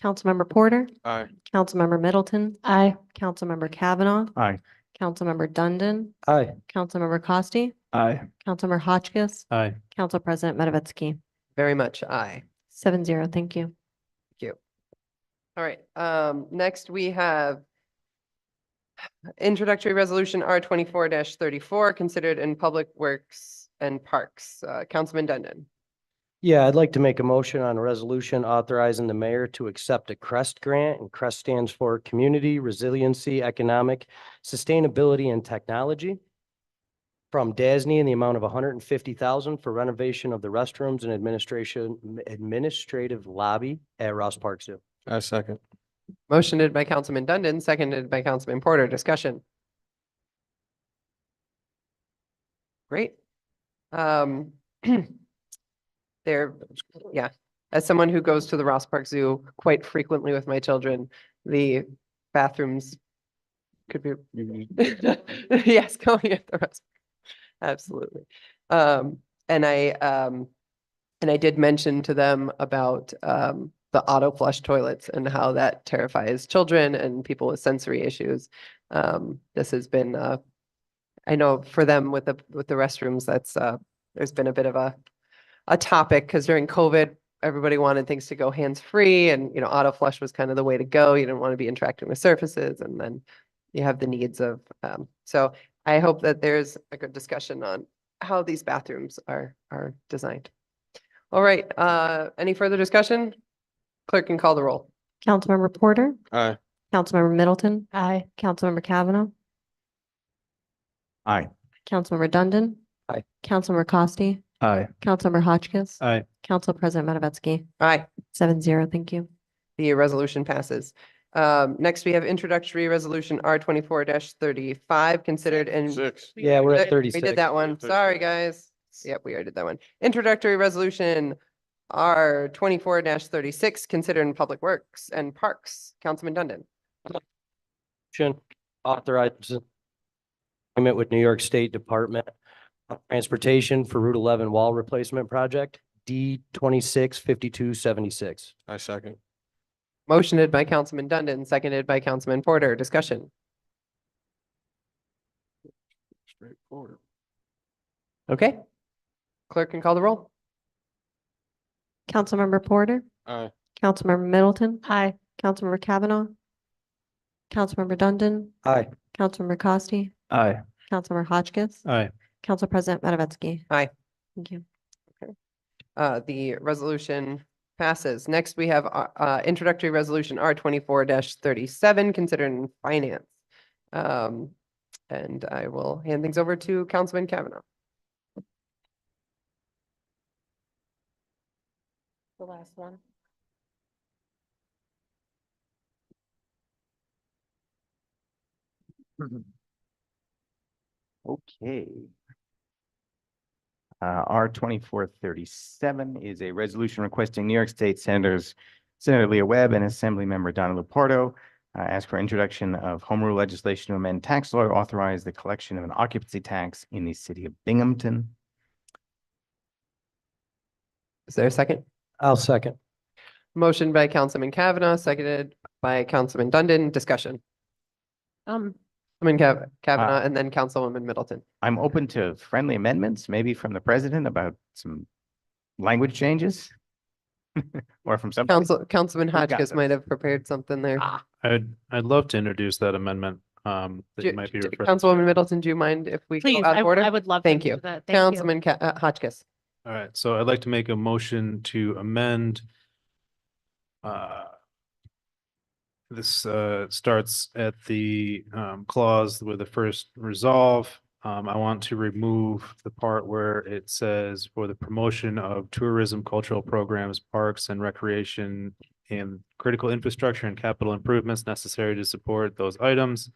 C: Councilmember Porter,
G: Aye.
C: Councilmember Middleton,
A: Aye.
C: Councilmember Kavanaugh,
E: Aye.
C: Councilmember Dundon,
I: Aye.
C: Councilmember Costi,
D: Aye.
C: Councilmember Hotchkiss,
F: Aye.
C: Council President Matavetsky.
B: Very much aye.
C: 7-0. Thank you.
B: Thank you. All right. Next we have introductory resolution R 24-34 considered in Public Works and Parks. Councilman Dundon.
I: Yeah, I'd like to make a motion on a resolution authorizing the mayor to accept a CREST grant, and CREST stands for Community Resiliency, Economic Sustainability and Technology, from DASNY in the amount of $150,000 for renovation of the restrooms and administrative lobby at Ross Park Zoo.
G: I second.
B: Motioned by Councilman Dundon, seconded by Councilman Porter. Discussion. Great. Yeah, as someone who goes to the Ross Park Zoo quite frequently with my children, the bathrooms could be, yes, going at the Ross. Absolutely. And I did mention to them about the auto flush toilets and how that terrifies children and people with sensory issues. This has been, I know for them with the restrooms, that's there's been a bit of a topic because during COVID, everybody wanted things to go hands-free, and auto flush was kind of the way to go. You didn't want to be interacting with surfaces, and then you have the needs of. So I hope that there's a good discussion on how these bathrooms are designed. All right. Any further discussion? Clerk can call the roll.
C: Councilmember Porter,
G: Aye.
C: Councilmember Middleton,
A: Aye.
C: Councilmember Kavanaugh,
E: Aye.
C: Councilmember Dundon,
I: Aye.
C: Councilmember Costi,
D: Aye.
C: Councilmember Hotchkiss,
F: Aye.
C: Council President Matavetsky.
B: Aye.
C: 7-0. Thank you.
B: The resolution passes. Next, we have introductory resolution R 24-35 considered in.
G: Six.
I: Yeah, we're at
B: We
I: 36.
B: did that one. Sorry, guys. Yep, we already did that one. Introductory resolution R 24-36, considered in Public Works and Parks. Councilman Dundon.
I: Motion authorizes agreement with New York State Department of Transportation for Route 11 wall replacement project, D 265276.
G: I second.
B: Motioned by Councilman Dundon, seconded by Councilman Porter. Discussion.
G: Straightforward.
B: Okay. Clerk can call the roll.
C: Councilmember Porter,
G: Aye.
C: Councilmember Middleton,
A: Hi.
C: Councilmember Kavanaugh, Councilmember Dundon,
I: Aye.
C: Councilmember Costi,
D: Aye.
C: Councilmember Hotchkiss,
F: Aye.
C: Council President Matavetsky.
B: Aye.
C: Thank you.
B: The resolution passes. Next, we have introductory resolution R 24-37, considered in finance. And I will hand things over to Councilman Kavanaugh.
A: The last one.
E: Okay. R 2437 is a resolution requesting New York State Senators Senator Leah Webb and Assemblymember Donna Lupardo ask for introduction of home rule legislation to amend tax law to authorize the collection of an occupancy tax in the city of Binghamton.
B: Is there a second?
I: I'll second.
B: Motion by Councilman Kavanaugh, seconded by Councilman Dundon. Discussion. Councilman Kavanaugh and then Councilwoman Middleton.
E: I'm open to friendly amendments, maybe from the president about some language changes. Or from some.
B: Councilman
E: Who's got
B: Hotchkiss
E: this?
B: might have prepared something there.
F: I'd love to introduce that amendment, that you might be referring.
B: Councilwoman Middleton, do you mind if we go
A: Please,
B: out of order?
A: I would love to
B: Thank
A: do
B: you.
A: that. Thank you.
B: Councilman Hotchkiss.
F: All right, so I'd like to make a motion to amend. This starts at the clause with the first resolve. I want to remove the part where it says for the promotion of tourism, cultural programs, parks and recreation and critical infrastructure and capital improvements necessary to support those items.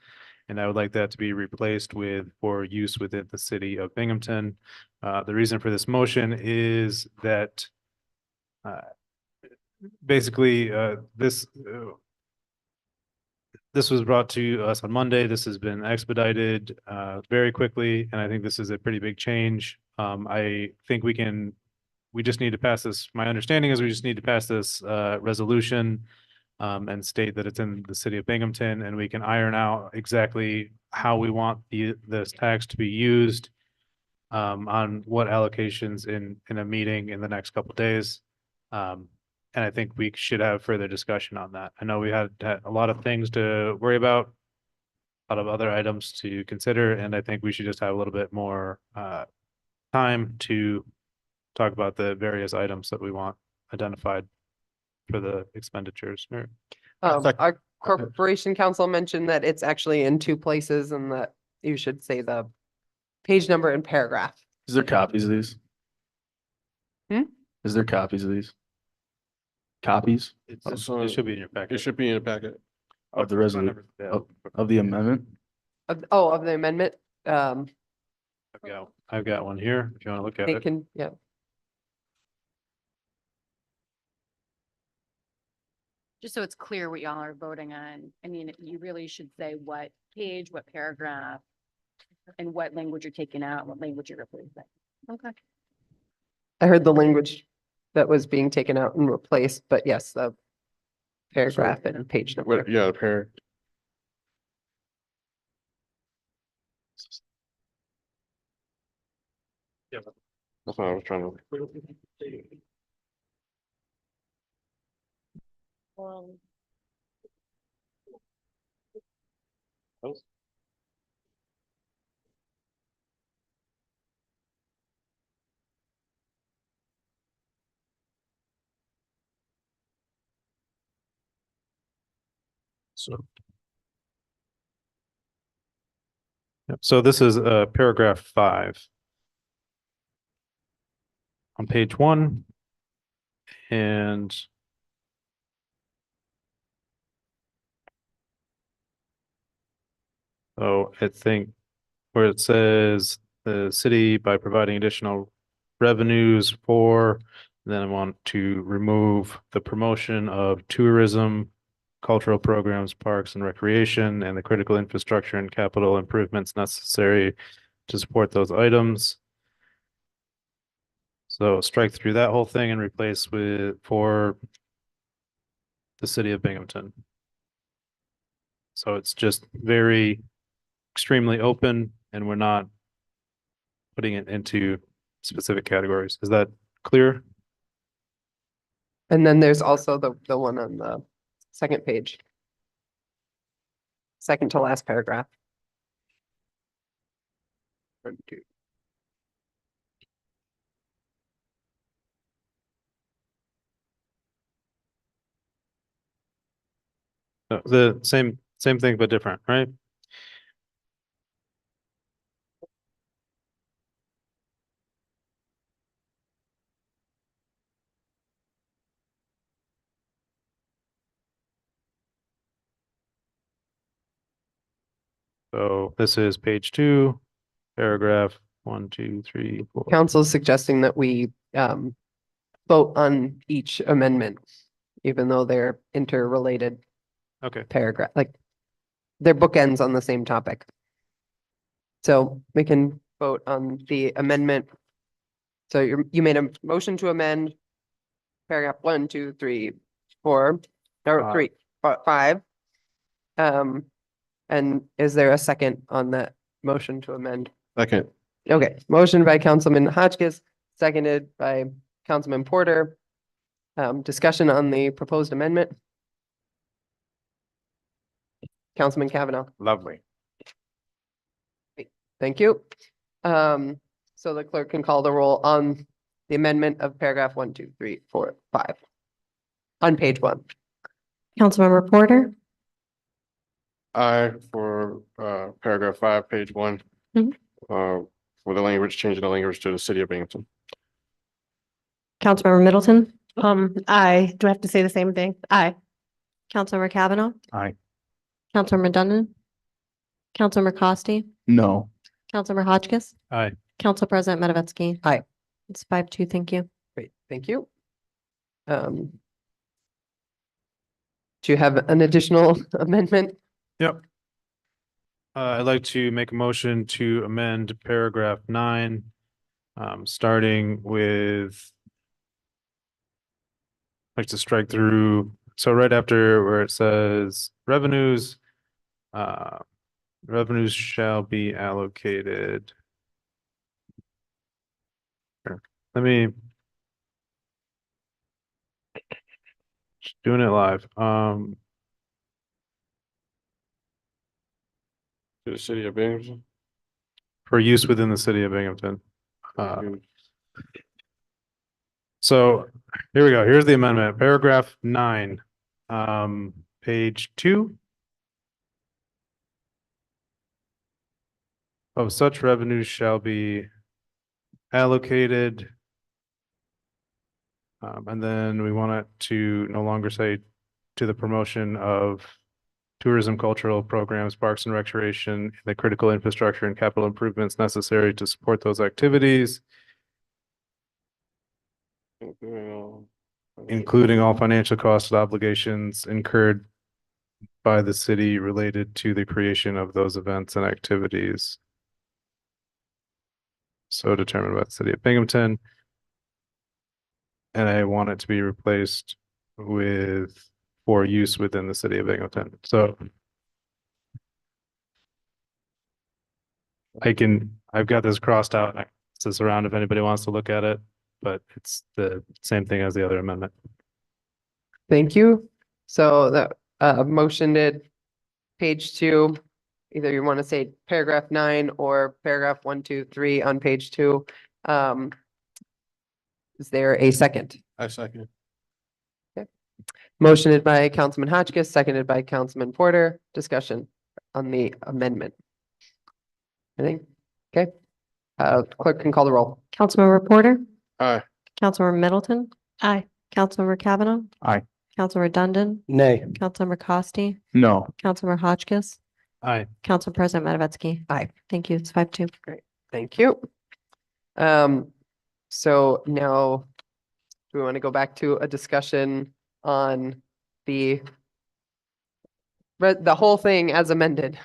F: And I would like that to be replaced with for use within the city of Binghamton. The reason for this motion is that basically this was brought to us on Monday. This has been expedited very quickly, and I think this is a pretty big change. I think we just need to pass this. My understanding is we just need to pass this resolution and state that it's in the city of Binghamton, and we can iron out exactly how we want this tax to be used on what allocations in a meeting in the next couple of days. And I think we should have further discussion on that. I know we had a lot of things to worry about, a lot of other items to consider, and I think we should just have a little bit more time to talk about the various items that we want identified for the expenditures.
B: Our corporation council mentioned that it's actually in two places and that you should say the page number and paragraph.
D: Is there copies of these?
B: Hmm?
D: Is there copies of these? Copies
F: It should be in your packet.
G: It should be in the packet.
D: of the resolution of the amendment?
B: Of the amendment.
F: I've got one here, if you want to look at
B: They
F: it.
B: can, yeah.
J: Just so it's clear what y'all are voting on. I mean, you really should say what page, what paragraph, and what language you're taking out, what language you're replacing. Okay.
B: I heard the language that was being taken out and replaced, but yes, the paragraph and page number.
G: Yeah, the pair. That's what I was trying to.
F: Yep, so this is paragraph 5 on page 1, and so I think where it says the city by providing additional revenues for, then I want to remove the promotion of tourism, cultural programs, parks and recreation, and the critical infrastructure and capital improvements necessary to support those items. So strike through that whole thing and replace with for the city of Binghamton. So it's just very extremely open and we're not putting it into specific categories. Is that clear?
B: And then there's also the one on the second page. Second to last paragraph.
F: The same thing, but different, right? So this is page 2, paragraph 1, 2, 3, 4.
B: Council's suggesting that we vote on each amendment, even though they're interrelated
F: Okay.
B: paragraph, like they're bookends on the same topic. So we can vote on the amendment. So you made a motion to amend paragraph 1, 2, 3, 4, or 3, 5. And is there a second on that motion to amend?
G: Second.
B: Okay, motion by Councilman Hotchkiss, seconded by Councilman Porter. Discussion on the proposed amendment. Councilman Kavanaugh.
E: Lovely.
B: Thank you. So the clerk can call the roll on the amendment of paragraph 1, 2, 3, 4, 5. On page 1.
C: Councilmember Porter,
G: Aye for paragraph 5, page 1.
C: Mhm.
G: For the language, changing the language to the city of Binghamton.
C: Councilmember Middleton,
A: Aye. Do I have to say the same thing? Aye.
C: Councilmember Kavanaugh,
E: Aye.
C: Councilmember Dundon, Councilmember Costi,
D: No.
C: Councilmember Hotchkiss,
F: Aye.
C: Council President Matavetsky.
B: Aye.
C: It's 5-2, thank you.
B: Great, thank you. Do you have an additional amendment?
F: Yep. I'd like to make a motion to amend paragraph 9, starting with like to strike through, so right after where it says revenues, revenues shall be allocated. Here, let me just doing it live.
G: To the city of Binghamton.
F: For use within the city of Binghamton. So here we go. Here's the amendment, paragraph 9, page 2. Of such revenues shall be allocated. And then we want it to no longer say to the promotion of tourism, cultural programs, parks and recreation, the critical infrastructure and capital improvements necessary to support those activities, including all financial costs and obligations incurred by the city related to the creation of those events and activities. So determined by the city of Binghamton. And I want it to be replaced with for use within the city of Binghamton. So I've got this crossed out. It's this around if anybody wants to look at it, but it's the same thing as the other amendment.
B: Thank you. So the motion did page 2. Either you want to say paragraph 9 or paragraph 1, 2, 3 on page 2. Is there a second?
G: I second.
B: Motioned by Councilman Hotchkiss, seconded by Councilman Porter. Discussion on the amendment. Anything? Okay. Clerk can call the roll.
C: Councilmember Porter,
G: Aye.
C: Councilmember Middleton,
A: Aye.
C: Councilmember Kavanaugh,
E: Aye.
C: Councilmember Dundon,
I: Nay.
C: Councilmember Costi,
D: No.
C: Councilmember Hotchkiss,
F: Aye.
C: Council President Matavetsky.
B: Aye.
C: Thank you. It's 5-2.
B: Great, thank you. So now, do we want to go back to a discussion on the the whole thing as amended?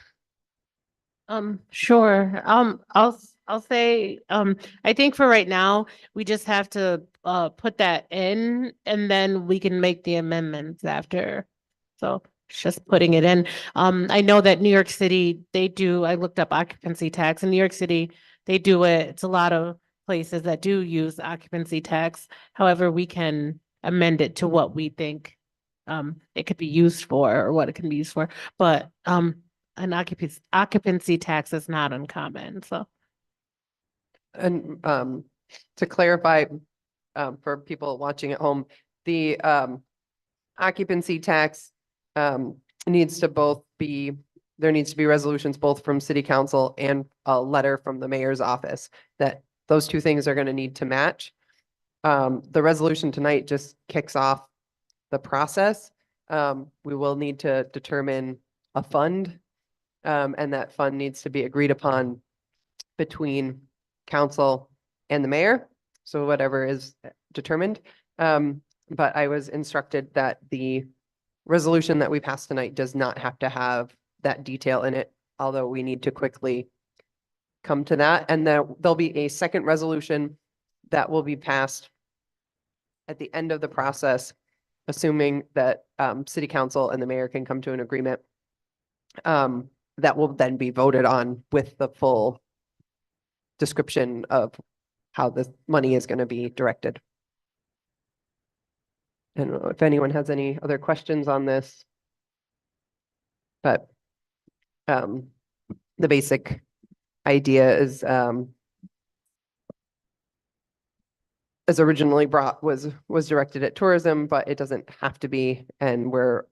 A: Sure. I'll say, I think for right now, we just have to, put that in and then we can make the amendments after. So it's just putting it in. I know that New York City, I looked up occupancy tax in New York City, they do it. It's a lot of places that do use occupancy tax. However, we can amend it to what we think, it could be used for or what it can be used for. But, an occupancy tax is not uncommon, so.
B: And to clarify, for people watching at home, the occupancy tax needs to both be, there needs to be resolutions both from city council and a letter from the mayor's office, that those two things are going to need to match. The resolution tonight just kicks off the process. We will need to determine a fund, and that fund needs to be agreed upon between council and the mayor. So whatever is determined. But I was instructed that the resolution that we passed tonight does not have to have that detail in it, although we need to quickly come to that. And there'll be a second resolution that will be passed at the end of the process, assuming that city council and the mayor can come to an agreement. That will then be voted on with the full description of how the money is going to be directed. I don't know if anyone has any other questions on this. But the basic idea is as originally brought was directed at tourism, but it doesn't have to be, and we're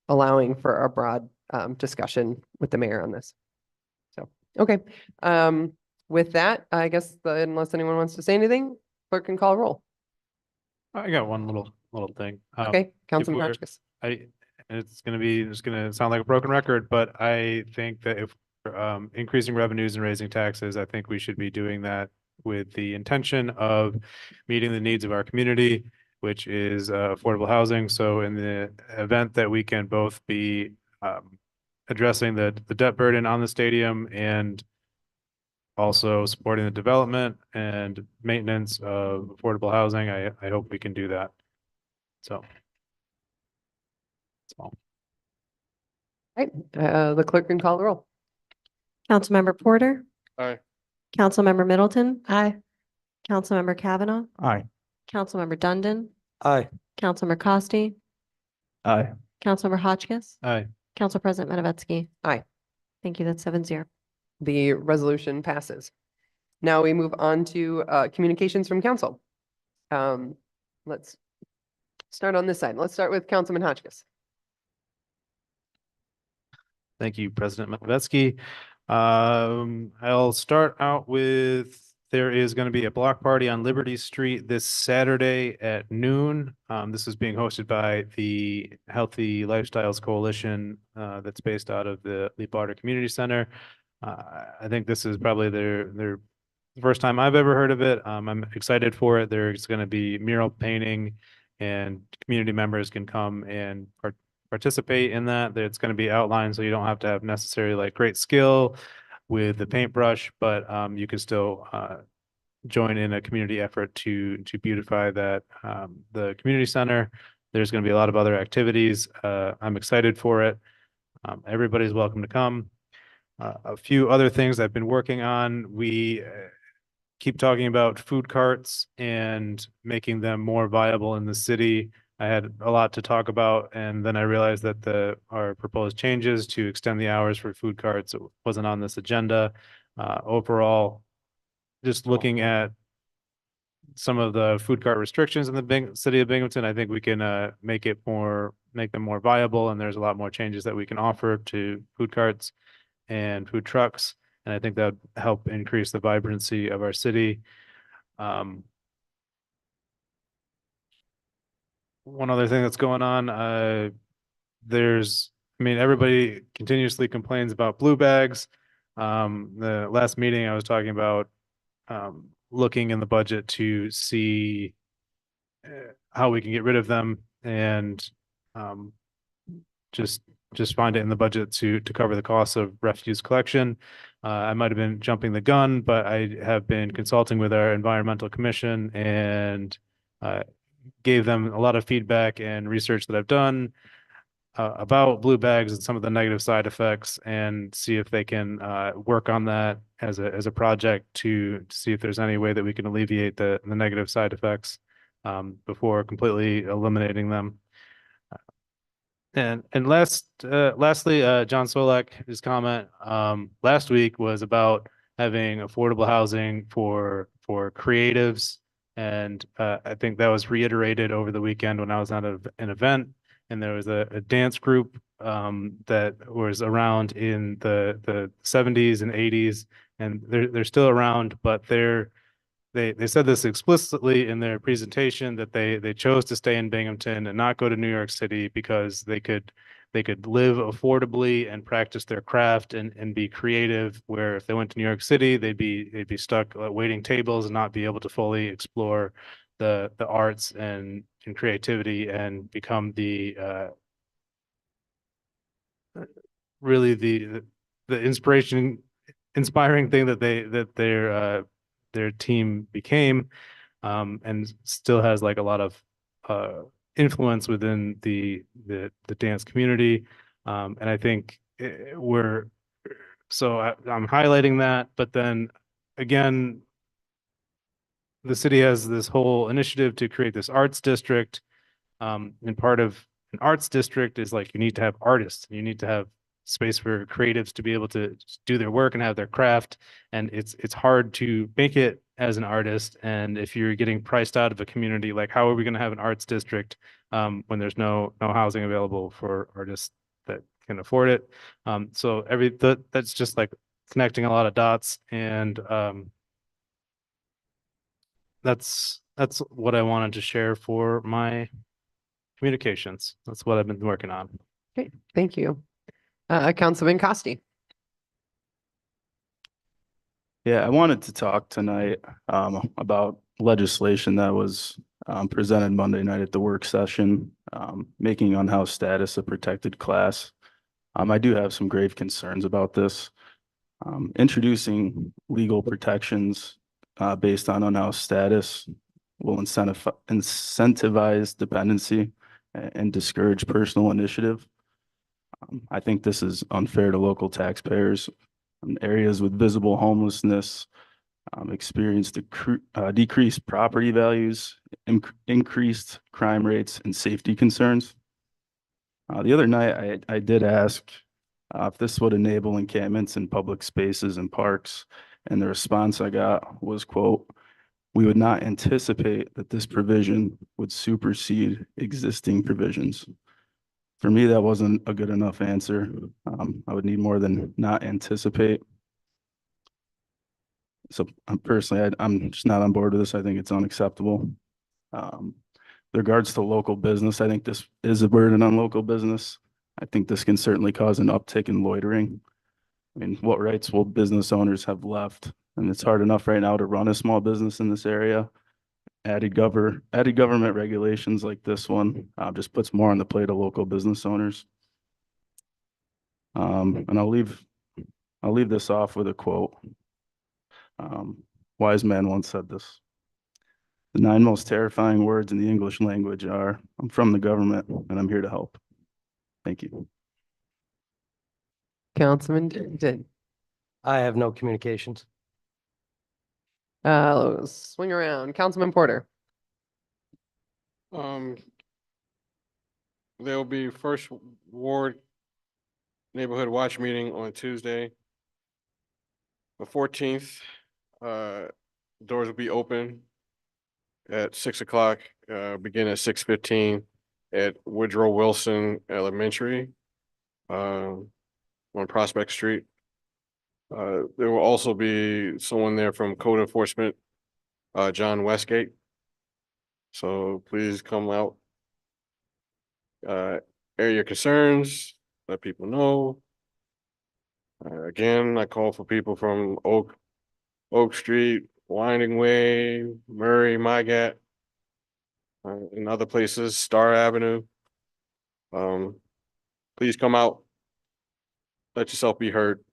B: allowing for a broad discussion with the mayor on this. So, okay. With that, I guess unless anyone wants to say anything, clerk can call roll.
F: I got one little thing.
B: Okay,
F: if
B: Councilman
F: we're-
B: Hotchkiss.
F: It's gonna sound like a broken record, but I think that if increasing revenues and raising taxes, I think we should be doing that with the intention of meeting the needs of our community, which is affordable housing. So in the event that we can both be addressing the debt burden on the stadium and also supporting the development and maintenance of affordable housing, I hope we can do that. So. That's all.
B: Right, the clerk can call the roll.
C: Councilmember Porter,
G: Aye.
C: Councilmember Middleton,
A: Aye.
C: Councilmember Kavanaugh,
E: Aye.
C: Councilmember Dundon,
I: Aye.
C: Councilmember Costi,
D: Aye.
C: Councilmember Hotchkiss,
F: Aye.
C: Council President Matavetsky.
B: Aye.
C: Thank you. That's 7-0.
B: The resolution passes. Now we move on to communications from council. Let's start on this side. Let's start with Councilman Hotchkiss.
F: Thank you, President Matvetsky. I'll start out with, there is going to be a block party on Liberty Street this Saturday at noon. This is being hosted by the Healthy Lifestyles Coalition that's based out of the Lee Barter Community Center. I think this is probably their first time I've ever heard of it. I'm excited for it. There's going to be mural painting and community members can come and participate in that. It's going to be outlined so you don't have to have necessarily like great skill with the paintbrush, but you can still join in a community effort to beautify that the community center. There's going to be a lot of other activities. I'm excited for it. Everybody's welcome to come. A few other things I've been working on. We keep talking about food carts and making them more viable in the city. I had a lot to talk about, and then I realized that our proposed changes to extend the hours for food carts wasn't on this agenda. Overall, just looking at some of the food cart restrictions in the city of Binghamton, I think we can make them more viable, and there's a lot more changes that we can offer to food carts and food trucks, and I think that would help increase the vibrancy of our city. One other thing that's going on, everybody continuously complains about blue bags. The last meeting I was talking about looking in the budget to see how we can get rid of them and just find it in the budget to cover the cost of refuse collection. I might have been jumping the gun, but I have been consulting with our environmental commission and gave them a lot of feedback and research that I've done about blue bags and some of the negative side effects, and see if they can work on that as a project to see if there's any way that we can alleviate the negative side effects before completely eliminating them. And lastly, John Solak, his comment last week was about having affordable housing for creatives. And I think that was reiterated over the weekend when I was at an event, and there was a dance group that was around in the 70s and 80s, and they're still around, but they said this explicitly in their presentation, that they chose to stay in Binghamton and not go to New York City because they could live affordably and practice their craft and be creative, where if they went to New York City, they'd be stuck waiting tables and not be able to fully explore the arts and creativity and become the really the inspiring thing that their team became, and still has like a lot of influence within the dance community. And I think I'm highlighting that, but then again, the city has this whole initiative to create this arts district. And part of an arts district is like, you need to have artists, you need to have space for creatives to be able to do their work and have their craft. And it's hard to make it as an artist. And if you're getting priced out of a community, like how are we going to have an arts district when there's no housing available for artists that can afford it? So that's just like connecting a lot of dots. And that's what I wanted to share for my communications. That's what I've been working on.
B: Okay, thank you. Councilman Costi.
D: Yeah, I wanted to talk tonight about legislation that was presented Monday night at the work session, making unhoused status a protected class. I do have some grave concerns about this. Introducing legal protections based on unhoused status will incentivize dependency and discourage personal initiative. I think this is unfair to local taxpayers. Areas with visible homelessness experience decreased property values, increased crime rates, and safety concerns. The other night, I did ask if this would enable encampments in public spaces and parks, and the response I got was, quote, "We would not anticipate that this provision would supersede existing provisions." For me, that wasn't a good enough answer. I would need more than not anticipate. So I'm just not on board with this. I think it's unacceptable. With regards to local business, I think this is a burden on local business. I think this can certainly cause an uptick in loitering. I mean, what rights will business owners have left? And it's hard enough right now to run a small business in this area. Added government regulations like this one just puts more on the plate of local business owners. And I'll leave this off with a quote. Wise man once said this: "The 9 most terrifying words in the English language are, 'I'm from the government and I'm here to help.'" Thank you.
B: Councilman Denton.
I: I have no communications.
B: Swing around. Councilman Porter.
G: There'll be First Ward Neighborhood Watch meeting on Tuesday, the 14th. Doors will be open at 6 o'clock, begin at 6:15 at Woodrow Wilson Elementary on Prospect Street. There will also be someone there from Code Enforcement, John Westgate. So please come out. Air your concerns, let people know. Again, I call for people from Oak Street, Winding Way, Murray, Mygat, and other places, Star Avenue. Please come out. Let yourself be heard.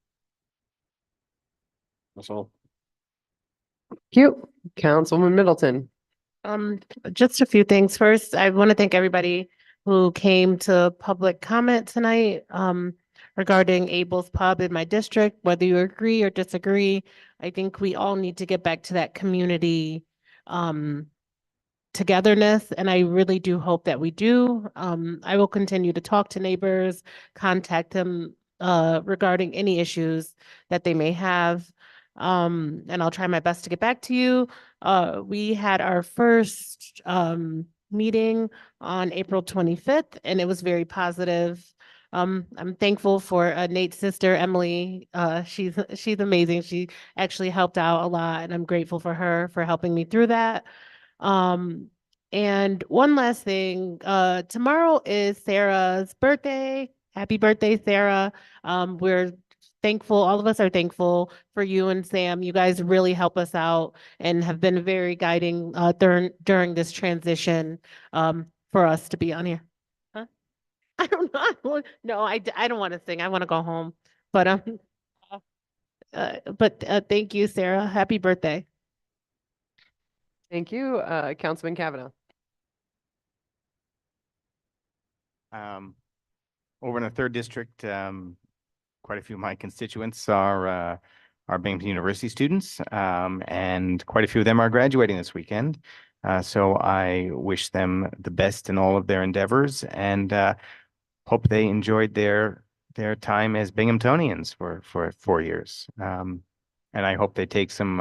G: That's all.
B: Cute. Councilman Middleton.
A: Just a few things. First, I want to thank everybody who came to public comment tonight, regarding Abel's Pub in my district, whether you agree or disagree. I think we all need to get back to that community, togetherness, and I really do hope that we do. I will continue to talk to neighbors, contact them, regarding any issues that they may have. And I'll try my best to get back to you. We had our first meeting on April 25th, and it was very positive. I'm thankful for Nate's sister, Emily. She's amazing. She actually helped out a lot, and I'm grateful for her for helping me through that. And one last thing, tomorrow is Sarah's birthday. Happy birthday, Sarah. We're thankful, all of us are thankful for you and Sam. You guys really help us out and have been very guiding during this transition for us to be on here. Huh? I don't know. No, I don't want to sing. I want to go home. But thank you, Sarah. Happy birthday.
B: Thank you, Councilman Kavanaugh.
E: Over in the third district, quite a few of my constituents are Binghamton University students, and quite a few of them are graduating this weekend. So I wish them the best in all of their endeavors, and hope they enjoyed their time as Binghamtonians for 4 years. And I hope they take some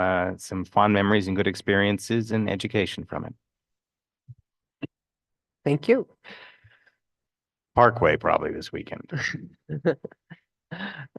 E: fond memories and good experiences and education from it.
B: Thank you.
E: Parkway probably this weekend.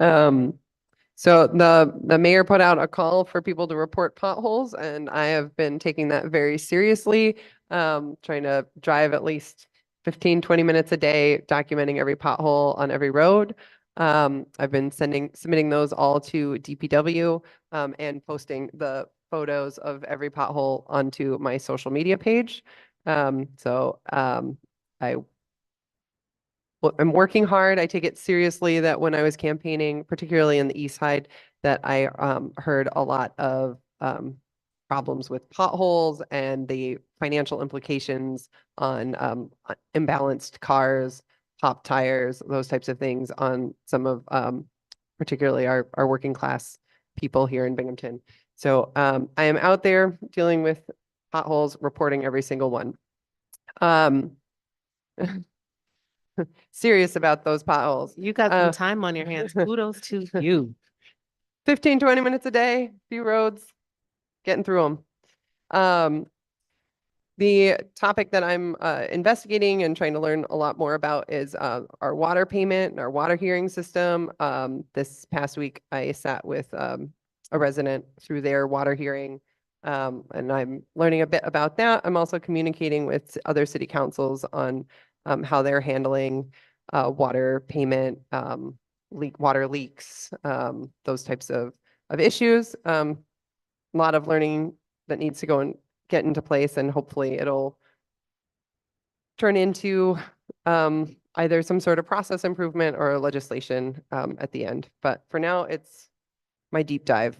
B: So the mayor put out a call for people to report potholes, and I have been taking that very seriously. Trying to drive at least 15-20 minutes a day, documenting every pothole on every road. I've been submitting those all to DPW, and posting the photos of every pothole onto my social media page. I'm working hard. I take it seriously that when I was campaigning, particularly in the east side, that I heard a lot of problems with potholes and the financial implications on imbalanced cars, pop tires, those types of things on some of particularly our working class people here in Binghamton. So I am out there dealing with potholes, reporting every single one. Serious about those potholes.
A: You got some time on your hands. Kudos to you.
B: 15-20 minutes a day, few roads, getting through them. The topic that I'm investigating and trying to learn a lot more about is our water payment and our water hearing system. This past week, I sat with a resident through their water hearing, and I'm learning a bit about that. I'm also communicating with other city councils on how they're handling water payment, water leaks, those types of issues. A lot of learning that needs to go and get into place, and hopefully it'll turn into either some sort of process improvement or legislation at the end. But for now, it's my deep dive.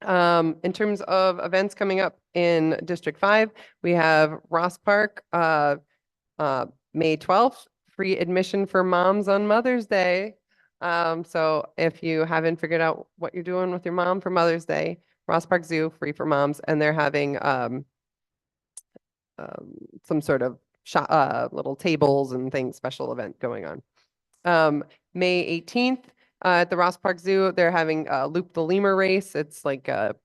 B: In terms of events coming up in District 5, we have Ross Park, May 12th, free admission for moms on Mother's Day. So if you haven't figured out what you're doing with your mom for Mother's Day, Ross Park Zoo, free for moms, and they're having some sort of little tables and things, special event going on. May 18th, at the Ross Park Zoo, they're having Loop the Lemur race. It's like how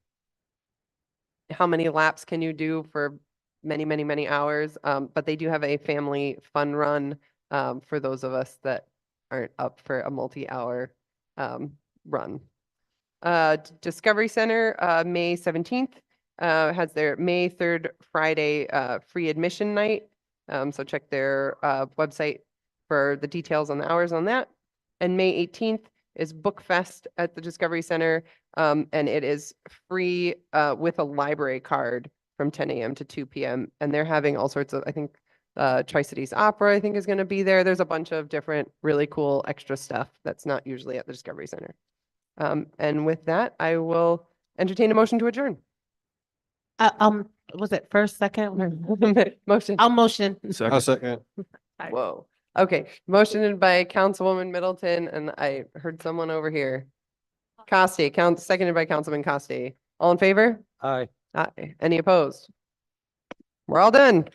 B: many laps can you do for many, many, many hours. But they do have a family fun run for those of us that aren't up for a multi-hour run. Discovery Center, May 17th, has their May 3rd Friday free admission night. So check their website for the details on the hours on that. And May 18th is Book Fest at the Discovery Center. And it is free with a library card from 10 a.m. to 2 p.m. And they're having all sorts of, I think, Tri-Cities Opera, I think, is going to be there. There's a bunch of different really cool extra stuff that's not usually at the Discovery Center. And with that, I will entertain a motion to adjourn.
A: Was it first, second?
B: Motion.
A: I'll motion.
G: I'll second.
B: Whoa. Okay, motioned by Councilwoman Middleton, and I heard someone over here. Costi, seconded by Councilman Costi. All in favor?
I: Aye.
B: Aye. Any opposed? We're all done.